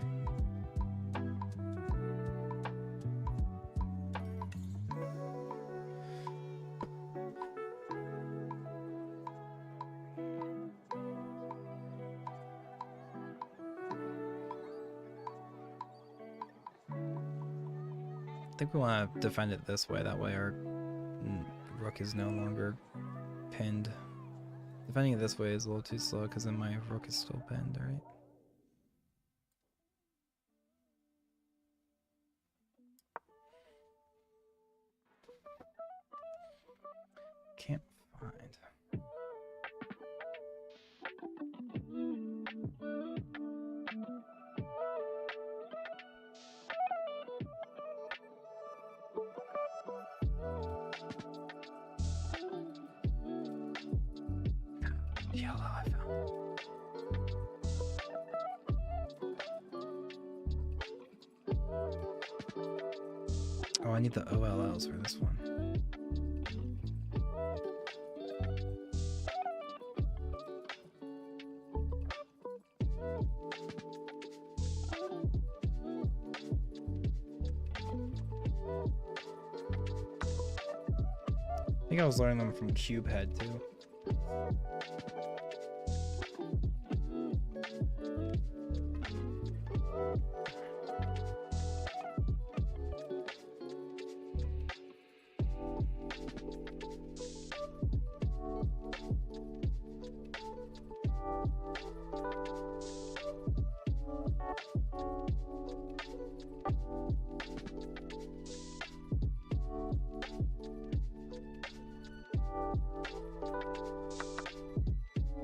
I think we want to defend it this way. That way our rook is no longer pinned. Defending it this way is a little too slow because then my rook is still pinned, right? Can't find. Yellow, I found. need the OLLs for this one. I think I was learning them from Cubehead too.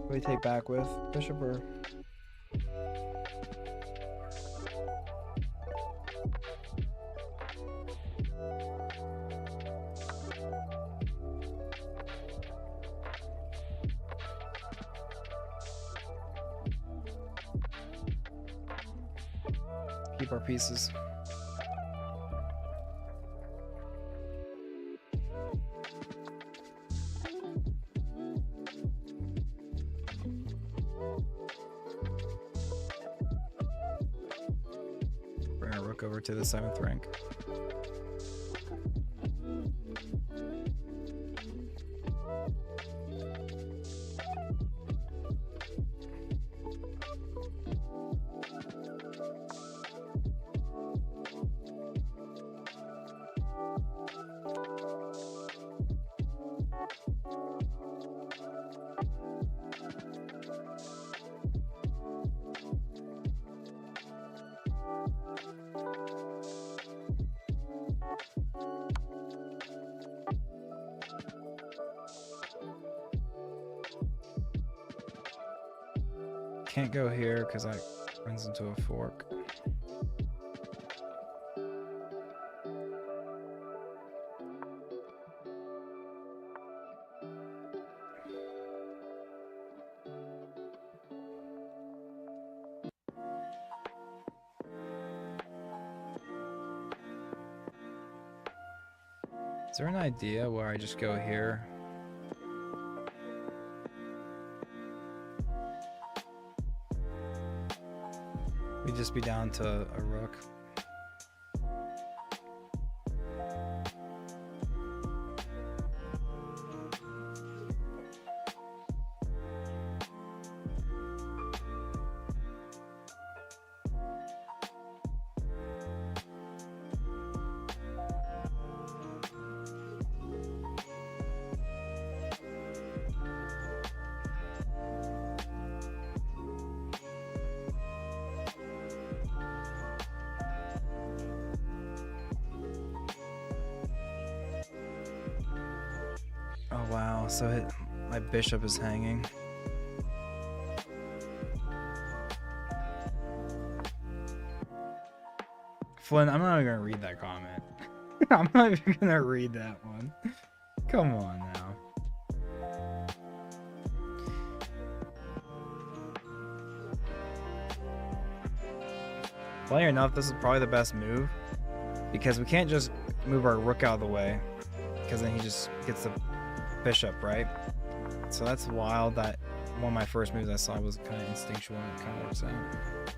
What do we take back with? Bishop or... keep our pieces. Bring our rook over to the 7th rank. Can't go here because that runs into a fork. Is there an idea where I just go here? We'd just be down to a rook. Oh wow, so my bishop is hanging. Flynn, I'm not even gonna read that comment. I'm not even gonna read that one. Come on now. Funny enough, this is probably the best move because we can't just move our rook out of the way because then he just gets the bishop, right? So that's wild that one of my first moves I saw was kind of instinctual and it kind of works out.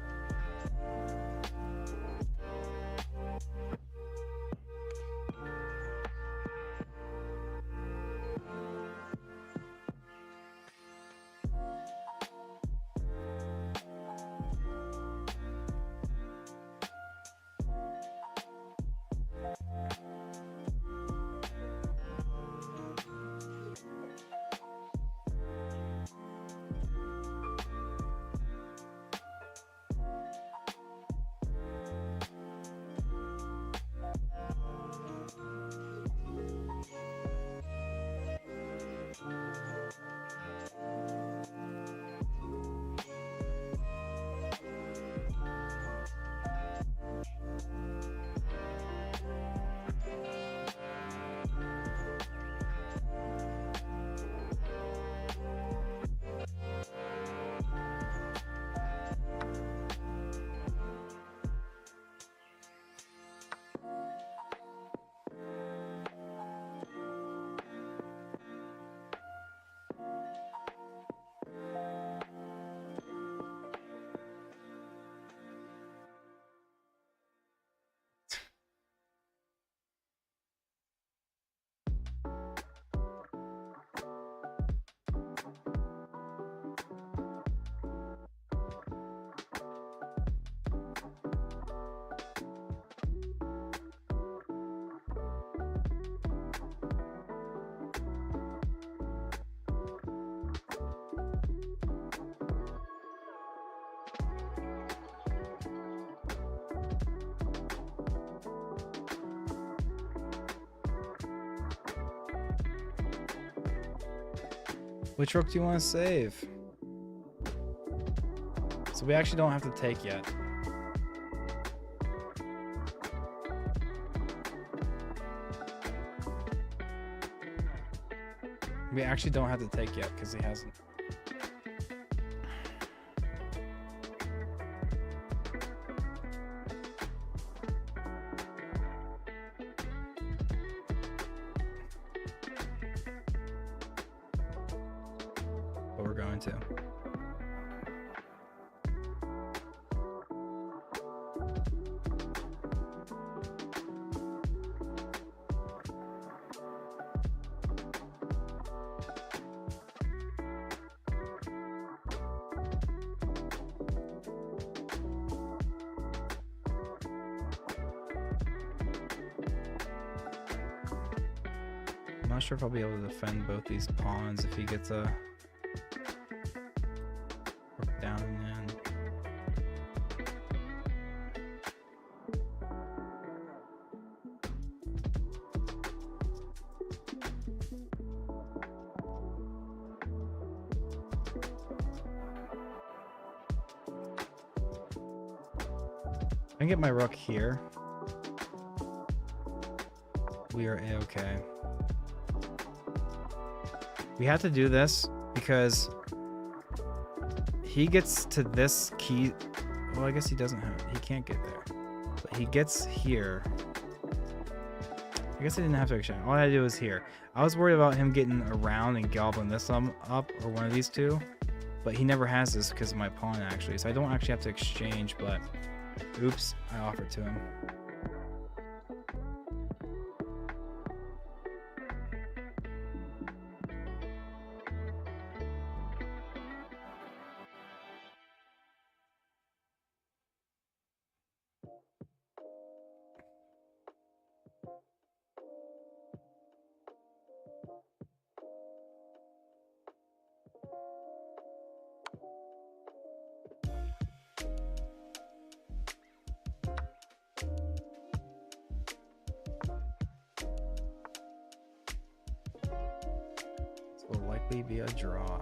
Which rook do you want to save? So we actually don't have to take yet. We actually don't have to take yet because he hasn't. But we're going to. I'm not sure if I'll be able to defend both these pawns if he gets a rook down and in. I can get my rook here. We are a-okay. We have to do this because he gets to this key. Well, I guess he doesn't have. He can't get there. But he gets here. I guess I didn't have to exchange. All I had to do was here. I was worried about him getting around and gobbling this up, or one of these two. But he never has this because of my pawn, actually. So I don't actually have to exchange, but... Oops, I offered to him. Will likely be a draw.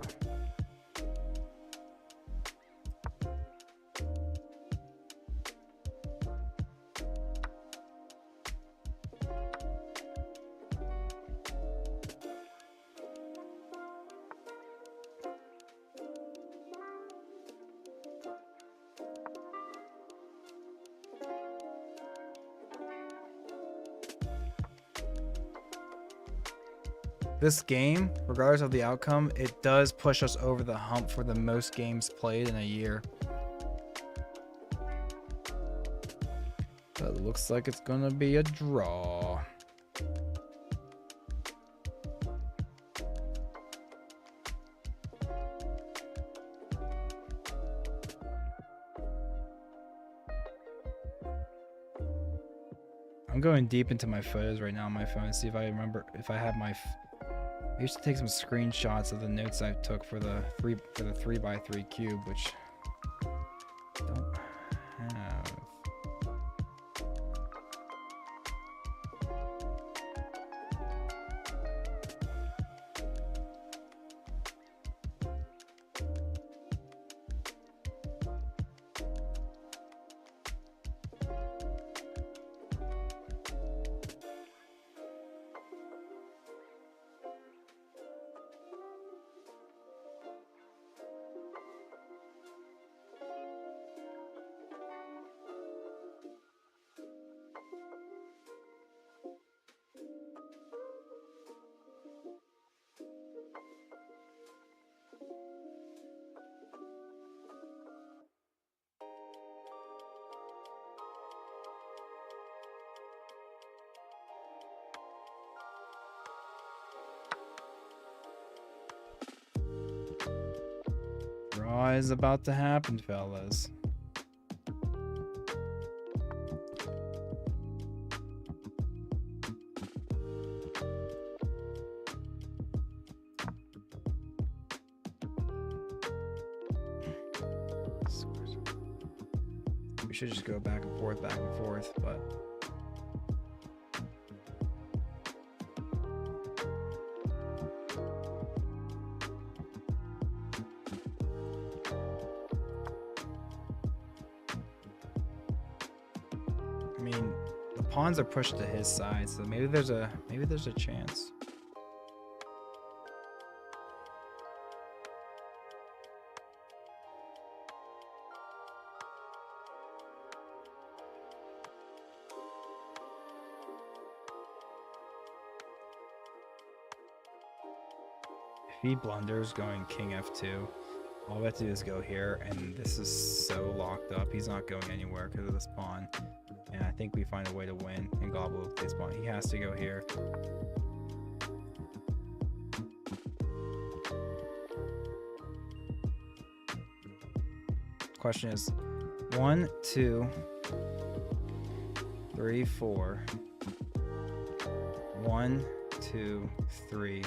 This game, regardless of the outcome, it does push us over the hump for the most games played in a year. But it looks like it's gonna be a draw. I'm going deep into my photos right now on my phone to see if I remember if I have my. I used to take some screenshots of the notes I took for the 3x3 cube, which I don't have. Draw is about to happen, fellas. We should just go back and forth, but mean, the pawns are pushed to his side, so maybe there's a chance. If he blunders going king f2, all we have to do is go here, and this is so locked up. He's not going anywhere because of this pawn. And I think we find a way to win and gobble with this pawn. He has to go here. Question is 1, 2, 3, 4. 1, 2, 3,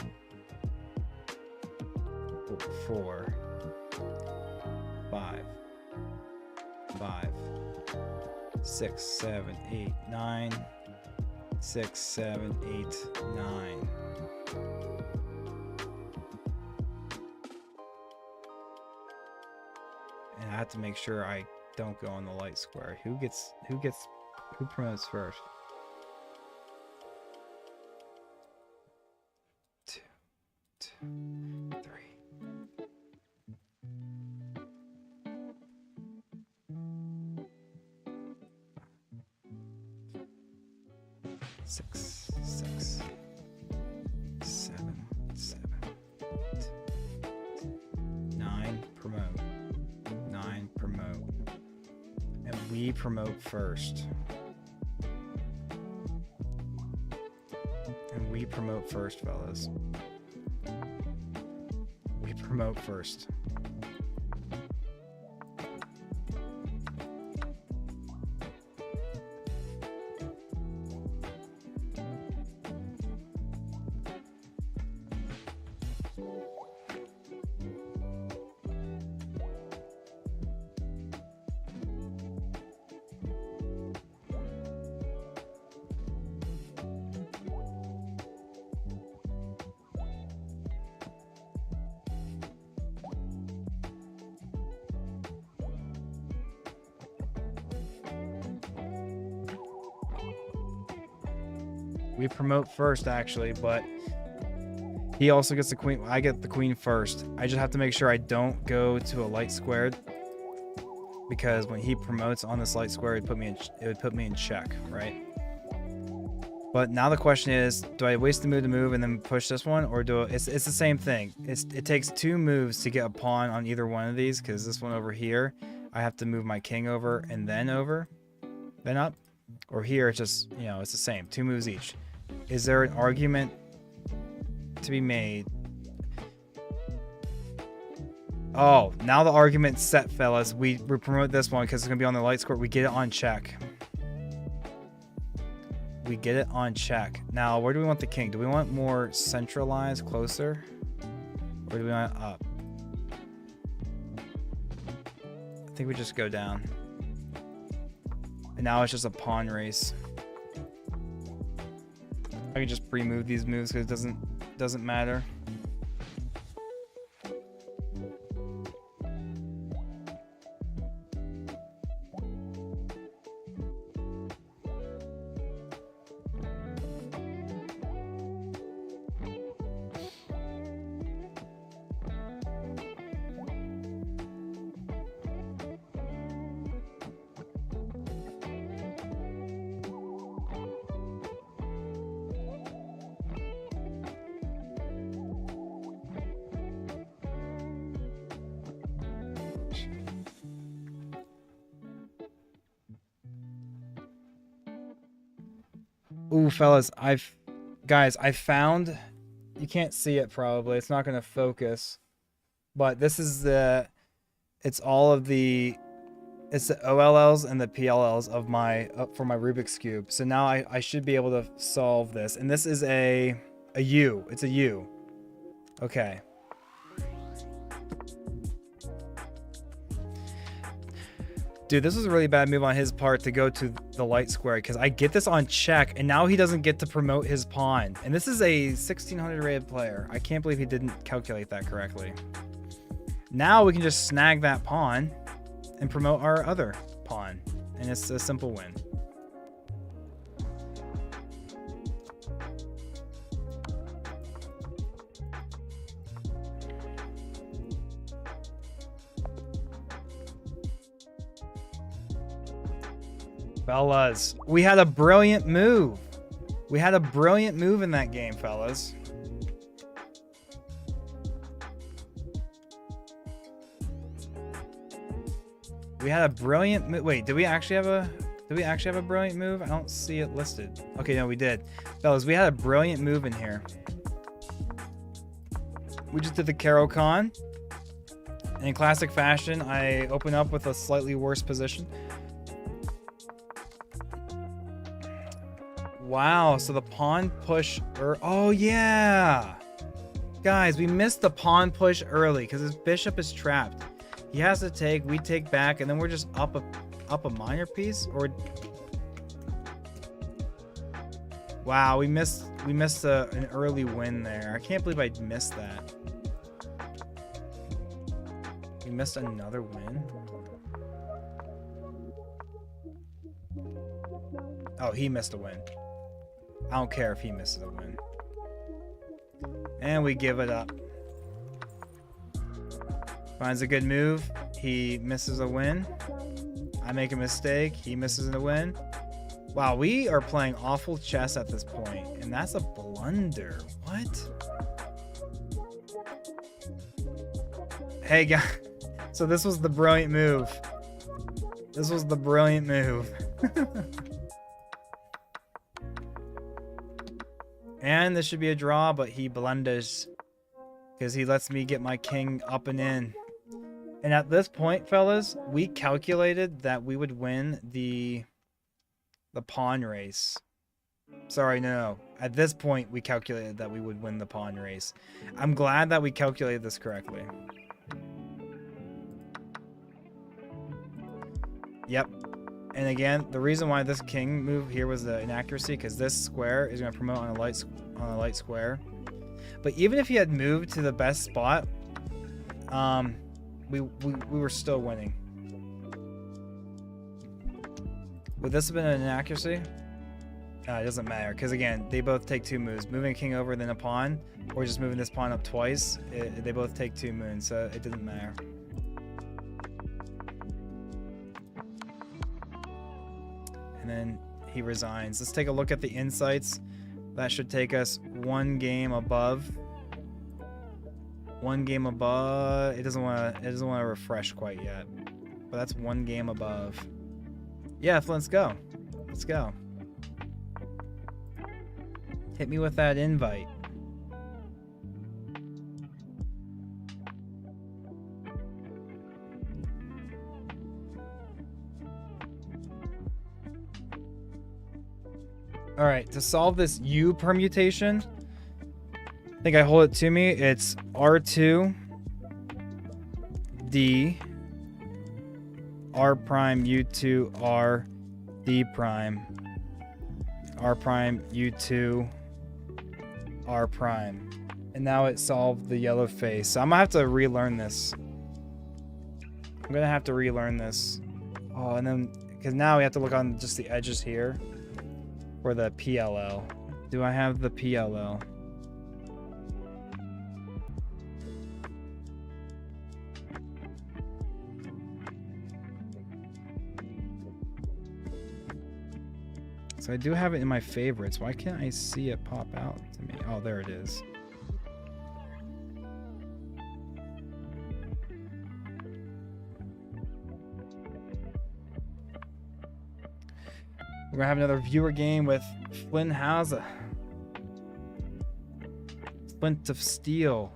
4, 5, 5, 6, 7, 8, 9, 6, 7, 8, 9. And I have to make sure I don't go on the light square. Who promotes first? 2, 3. 6, 6, 7, 7, 8, 9, promote. 9, promote. And we promote first. And we promote first, fellas. We promote first. We promote first, actually, but he also gets the queen. I get the queen first. I just have to make sure I don't go to a light squared, because when he promotes on this light square, it would put me in check, right? But now the question is, do I waste the move to move and then push this one, or it's the same thing. It takes 2 moves to get a pawn on either one of these, because this one over here, I have to move my king over and then over, then up. Or here, it's just, you know, it's the same. 2 moves each. Is there an argument to be made? Oh, now the argument's set, fellas. We promote this one because it's going to be on the light square. We get it on check. We get it on check. Now, where do we want the king? Do we want more centralized, closer? Or do we want it up? I think we just go down. And now it's just a pawn race. I can just pre-move these moves because it doesn't matter. Ooh, fellas, I found, you can't see it probably, it's not going to focus, but this is it's the OLLs and the PLLs of for my Rubik's Cube. So now I should be able to solve this. And this is a U. It's a U. Okay. Dude, this was a really bad move on his part to go to the light square, because I get this on check, and now he doesn't get to promote his pawn. And this is a 1600 rated player. I can't believe he didn't calculate that correctly. Now we can just snag that pawn and promote our other pawn, and it's a simple win. Fellas, we had a brilliant move. We had a brilliant move in that game, fellas. We had a brilliant move. Wait, did we actually have a brilliant move? I don't see it listed. Okay, no, we did. Fellas, we had a brilliant move in here. We just did the Caro Con. And in classic fashion, I open up with a slightly worse position. Wow, so the pawn push... oh, yeah! Guys, we missed the pawn push early because his bishop is trapped. He has to take, we take back, and then we're just up a minor piece? Or... wow, we missed an early win there. I can't believe I missed that. We missed another win? Oh, he missed a win. I don't care if he misses a win. And we give it up. Finds a good move. He misses a win. I make a mistake. He misses a win. Wow, we are playing awful chess at this point, and that's a blunder. What? Hey, guys. So this was the brilliant move. This was the brilliant move. And this should be a draw, but he blunders because he lets me get my king up and in. And at this point, fellas, we calculated that we would win the pawn race. Sorry, no. At this point, we calculated that we would win the pawn race. I'm glad that we calculated this correctly. Yep. And again, the reason why this king move here was the inaccuracy, because this square is going to promote on a light square. But even if he had moved to the best spot, we were still winning. Would this have been an inaccuracy? It doesn't matter, because again, they both take 2 moves. Moving a king over, then a pawn, or just moving this pawn up twice, they both take 2 moons, so it didn't matter. And then he resigns. Let's take a look at the insights. That should take us 1 game above. 1 game above. It doesn't want to refresh quite yet, but that's 1 game above. Yeah, let's go. Let's go. Hit me with that invite. All right, to solve this U permutation, I think I hold it to me. It's R2, D, R prime, U2, R, D prime, R prime, U2, R prime. And now it solved the yellow face. So I'm gonna have to relearn this. I'm gonna have to relearn this. Oh, and then, because now we have to look on just the edges here. For the PLL. Do I have the PLL? So I do have it in my favorites. Why can't I see it pop out to me? Oh, there it is. We're gonna have another viewer game with Flynn Hauser. Flint of Steel.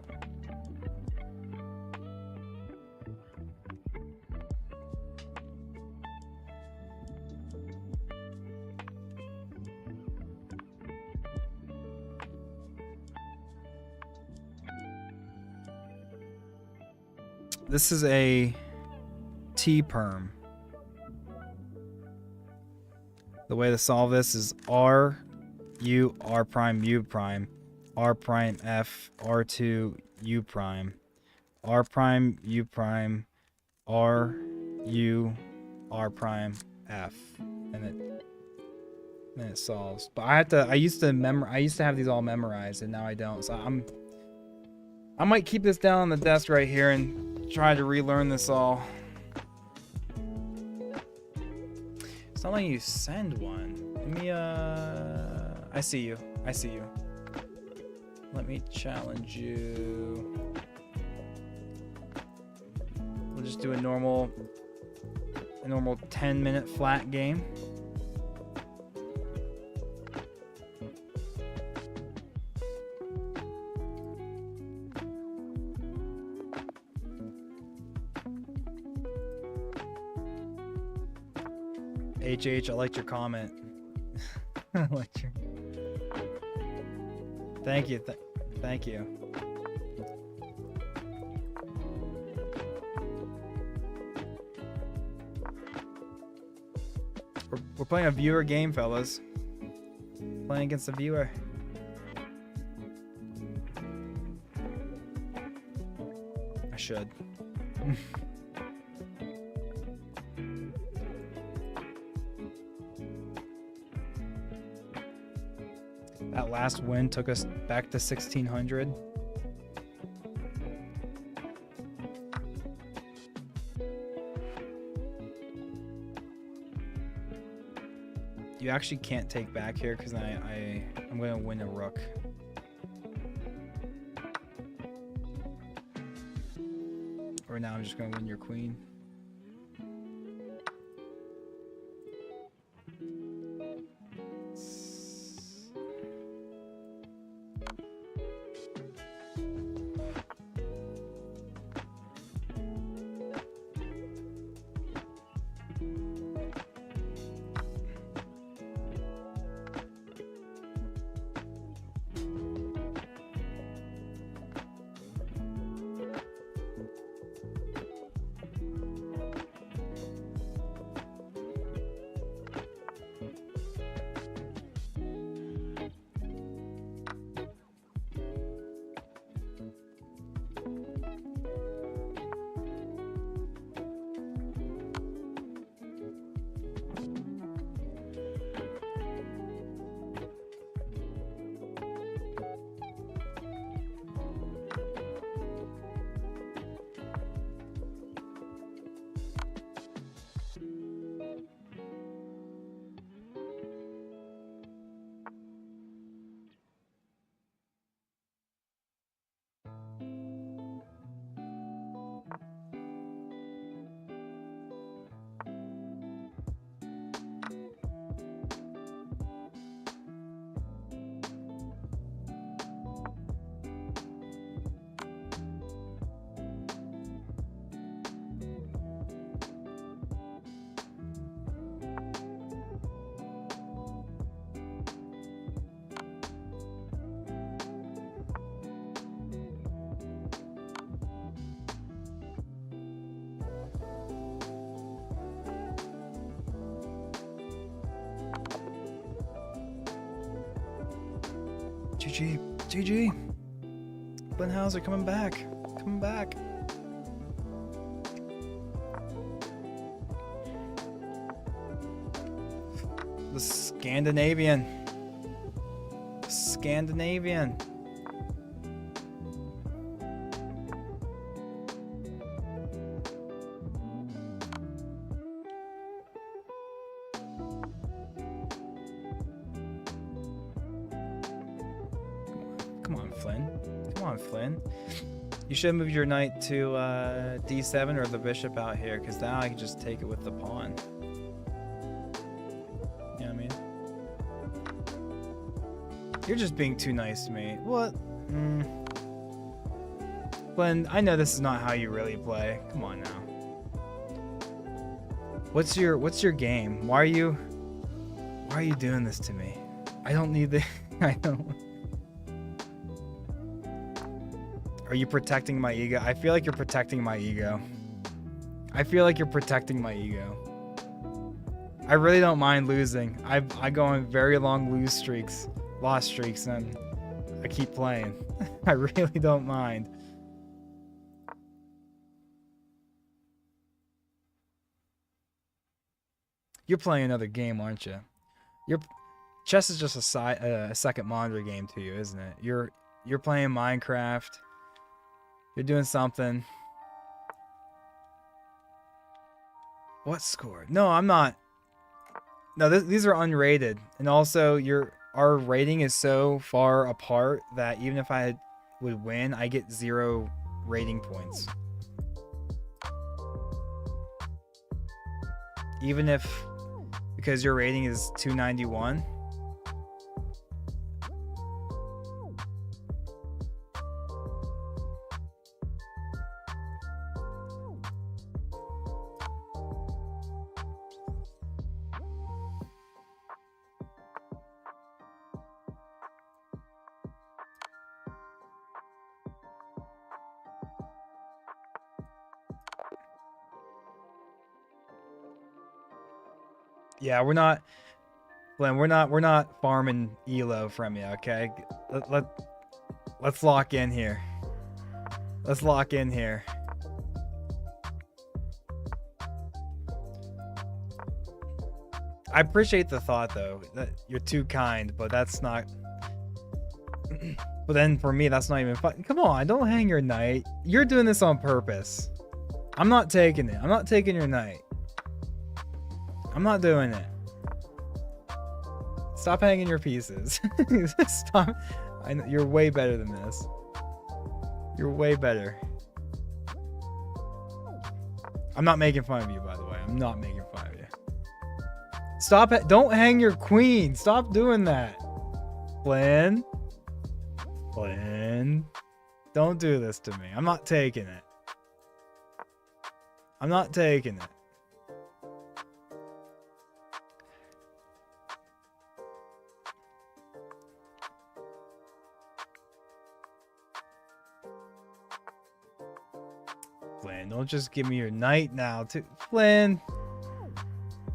This is a T-perm. The way to solve this is R, U, R prime, U prime, R prime, F, R2, U prime, R prime, U prime, R, U, R prime, F, and it solves. But I used to have these all memorized, and now I don't. So I might keep this down on the desk right here and try to relearn this all. not letting you send one. Let me, I see you. I see you. Let me challenge you. We'll just do a normal 10-minute flat game. HH, I liked your comment. I liked your... Thank you. Thank you. We're playing a viewer game, fellas. Playing against a viewer. I should. That last win took us back to 1600. You actually can't take back here because I'm gonna win a rook. Or now I'm just gonna win your queen. GG. GG. Glenn Hauser coming back. Coming back. The Scandinavian. Scandinavian. Come on, Flynn. Come on, Flynn. You should move your knight to d7 or the bishop out here, because now I can just take it with the pawn. You know what I mean? You're just being too nice to me. What? Flynn, I know this is not how you really play. Come on now. What's your game? Why are you doing this to me? I don't need the I don't. Are you protecting my ego? I feel like you're protecting my ego. I feel like you're protecting my ego. I really don't mind losing. I go on very long lost streaks, and I keep playing. I really don't mind. You're playing another game, aren't you? Chess is just a second monitor game to you, isn't it? You're playing Minecraft. You're doing something. What score? No, I'm not. No, these are unrated, and also our rating is so far apart that even if would win, I get 0 rating points. Even if, because your rating is 291. Yeah, we're not, Glenn. We're not farming elo from you. Okay, let's lock in here. Let's lock in here. I appreciate the thought though. That you're too kind, but that's not. But then for me, that's not even fun. Come on, don't hang your knight. You're doing this on purpose. I'm not taking it. I'm not taking your knight. I'm not doing it. Stop hanging your pieces. Stop. I know, you're way better than this. You're way better. I'm not making fun of you, by the way. I'm not making fun of you. Stop it. Don't hang your queen. Stop doing that. Flynn. Flynn. Don't do this to me. I'm not taking it. I'm not taking it. Flynn, don't just give me your knight now, too. Flynn,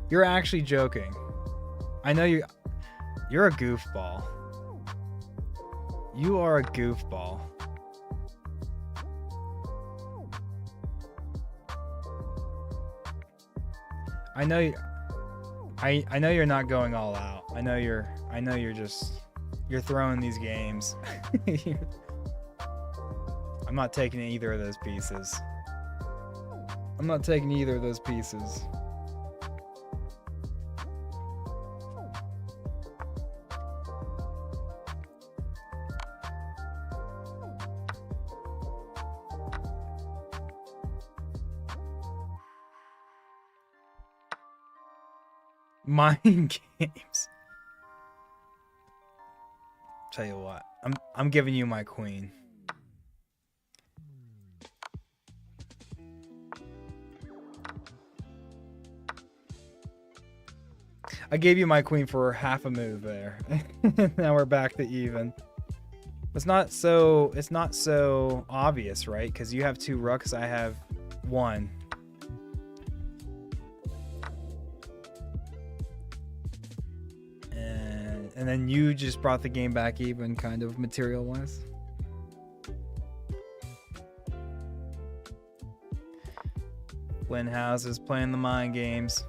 you're actually joking. I know you're a goofball. You are a goofball. I know I know you're not going all out. I know you're throwing these games. I'm not taking either of those pieces. I'm not taking either of those pieces. Mind games. Tell you what, I'm giving you my queen. I gave you my queen for half a move there. Now we're back to even. It's not so obvious, right? Because you have 2 rooks, I have 1. And then you just brought the game back even, kind of material-wise. Flynn House is playing the mind games.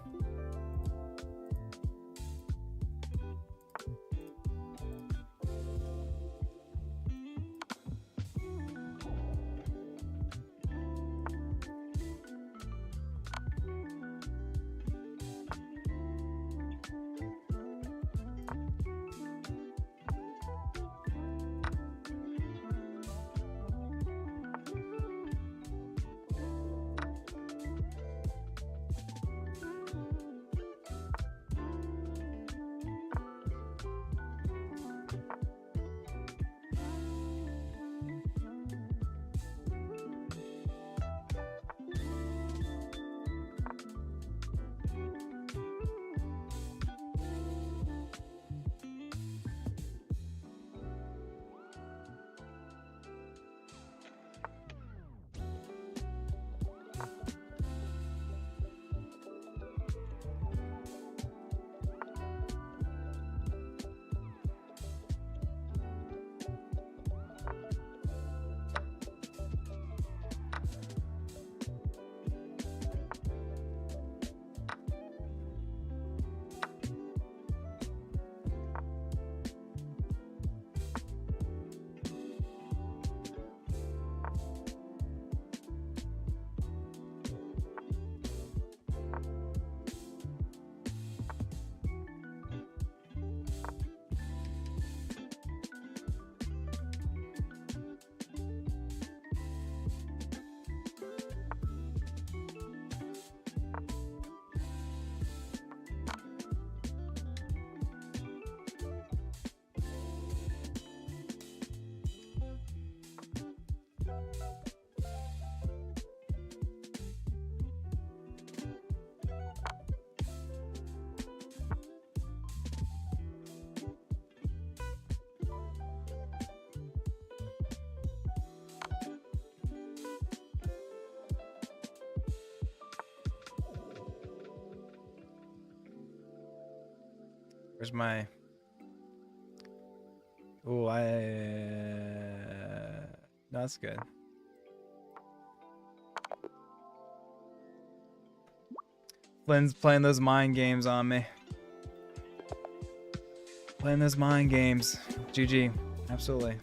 Where's my... Oh, no, that's good. Flynn's playing those mind games on me. Playing those mind games. GG. Absolutely.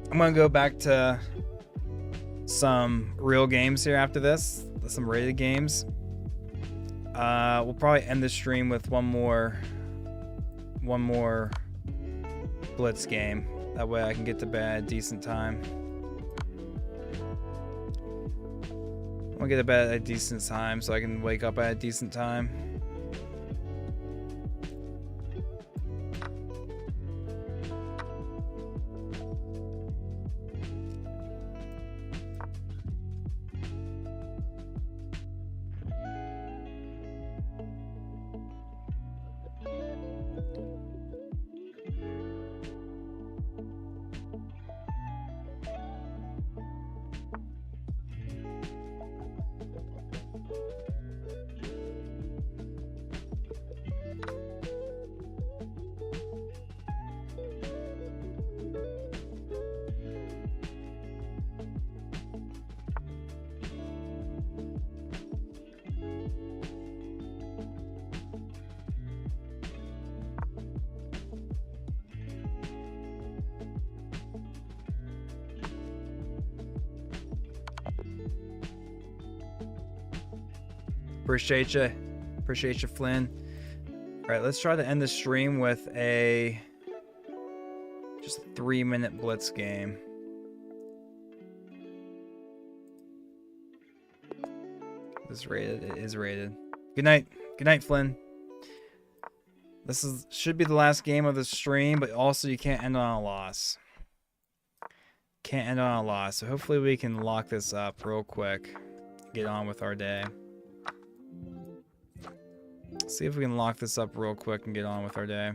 I'm gonna go back to some real games here after this, some rated games. We'll probably end the stream with one more Blitz game. That way I can get to bed at a decent time. I want to get to bed at a decent time so I can wake up at a decent time. Appreciate you, Flynn. All right, let's try to end the stream with just a 3-minute Blitz game. This is rated. It is rated. Good night, Flynn. This should be the last game of the stream, but also you can't end on a loss. Can't end on a loss. So hopefully we can lock this up real quick. Get on with our day. See if we can lock this up real quick and get on with our day.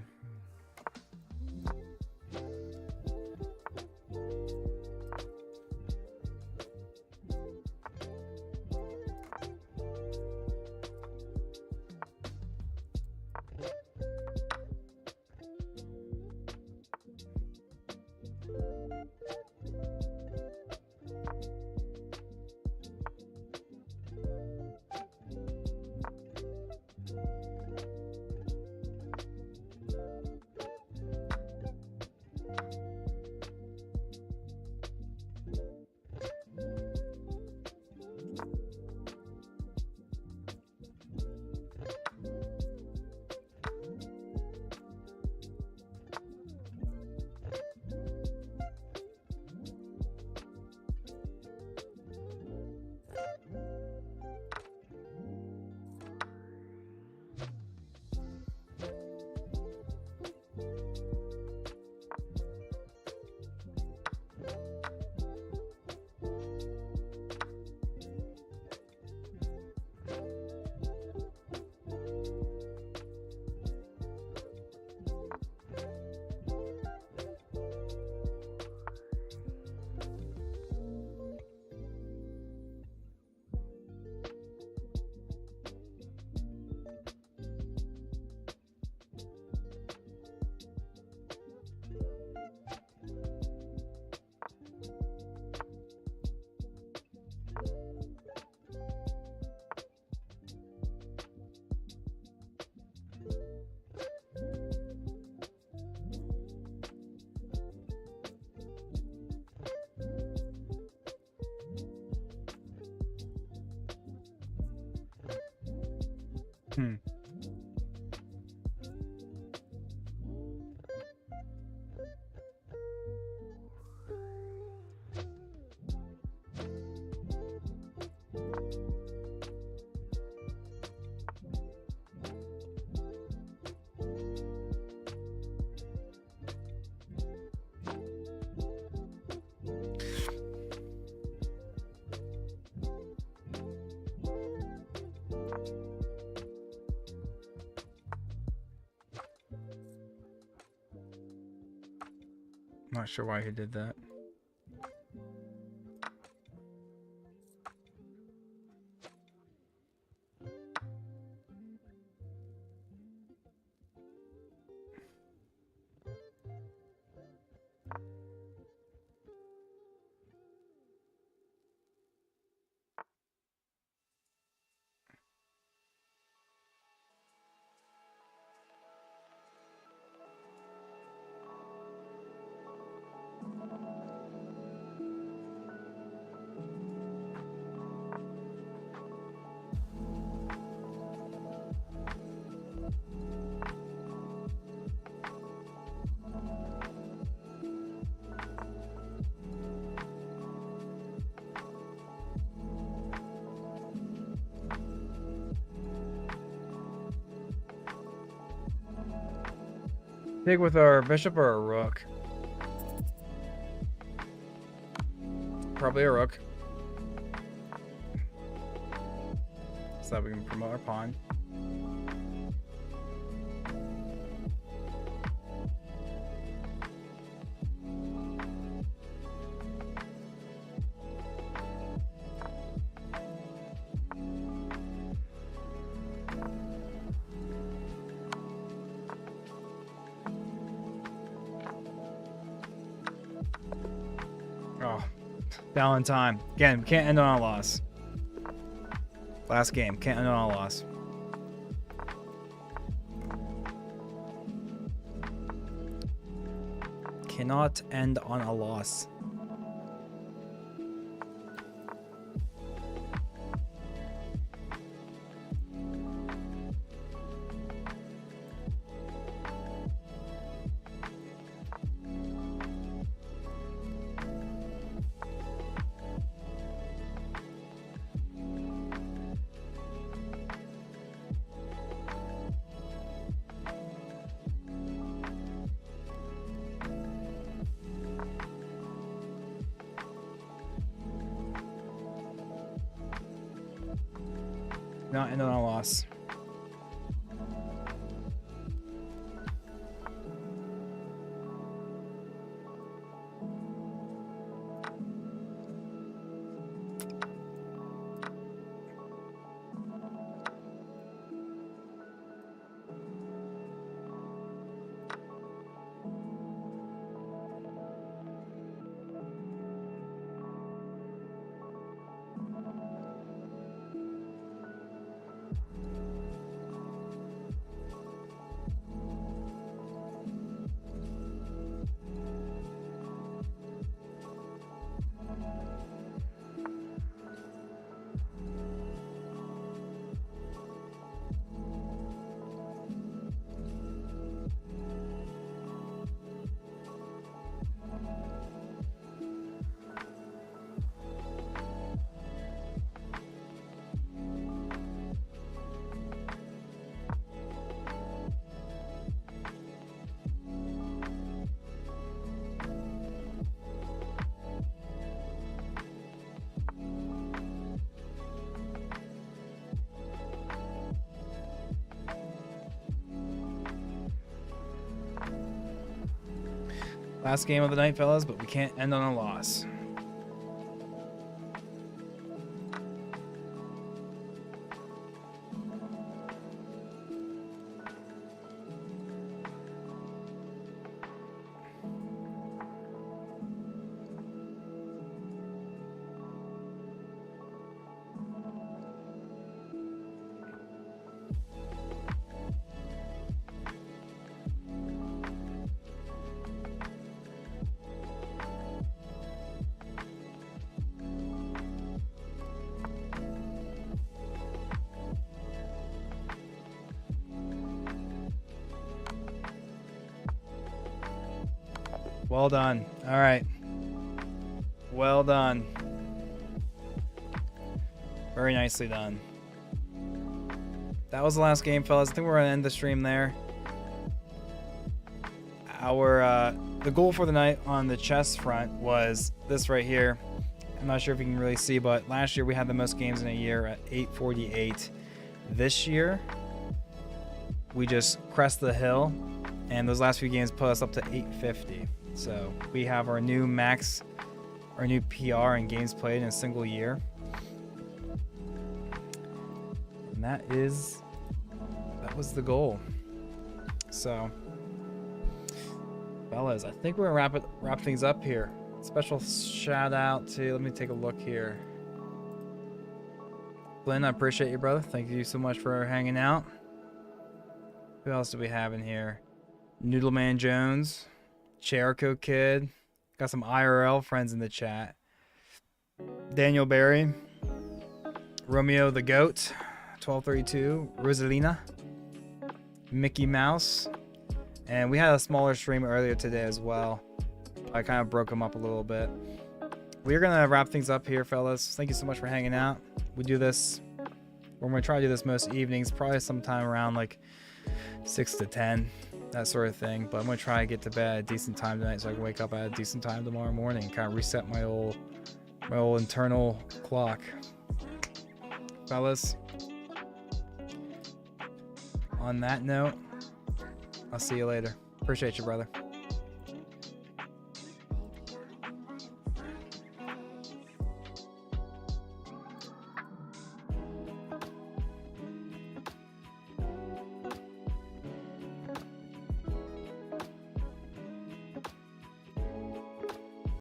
Not sure why he did that. Pick with our bishop or a rook? Probably a rook. So that we can promote our pawn. Oh, down in time. Again, can't end on a loss. Last game, can't end on a loss. Cannot end on a loss. Not end on a loss. Last game of the night, fellas, but we can't end on a loss. Well done. All right. Well done. Very nicely done. That was the last game, fellas. I think we're going to end the stream there. The goal for the night on the chess front was this right here. I'm not sure if you can really see, but last year we had the most games in a year at 848. This year, we just crest the hill, and those last few games put us up to 850. So we have our new max, our new PR and games played in a single year. And that was the goal. So, fellas, I think we're gonna wrap things up here. Special shout out to, let me take a look here. Glenn, I appreciate you, brother. Thank you so much for hanging out. Who else do we have in here? Noodleman Jones, Jericho Kid. Got some IRL friends in the chat. Daniel Barry, Romeo the Goat, 1232, Rosalina, Mickey Mouse, and we had a smaller stream earlier today as well. I kind of broke them up a little bit. We're gonna wrap things up here, fellas. Thank you so much for hanging out. We do this, we're gonna try to do this most evenings, probably sometime around like 6 to 10, that sort of thing. But I'm gonna try to get to bed at a decent time tonight so I can wake up at a decent time tomorrow morning, kind of reset my old internal clock. Fellas, on that note, I'll see you later. Appreciate you, brother.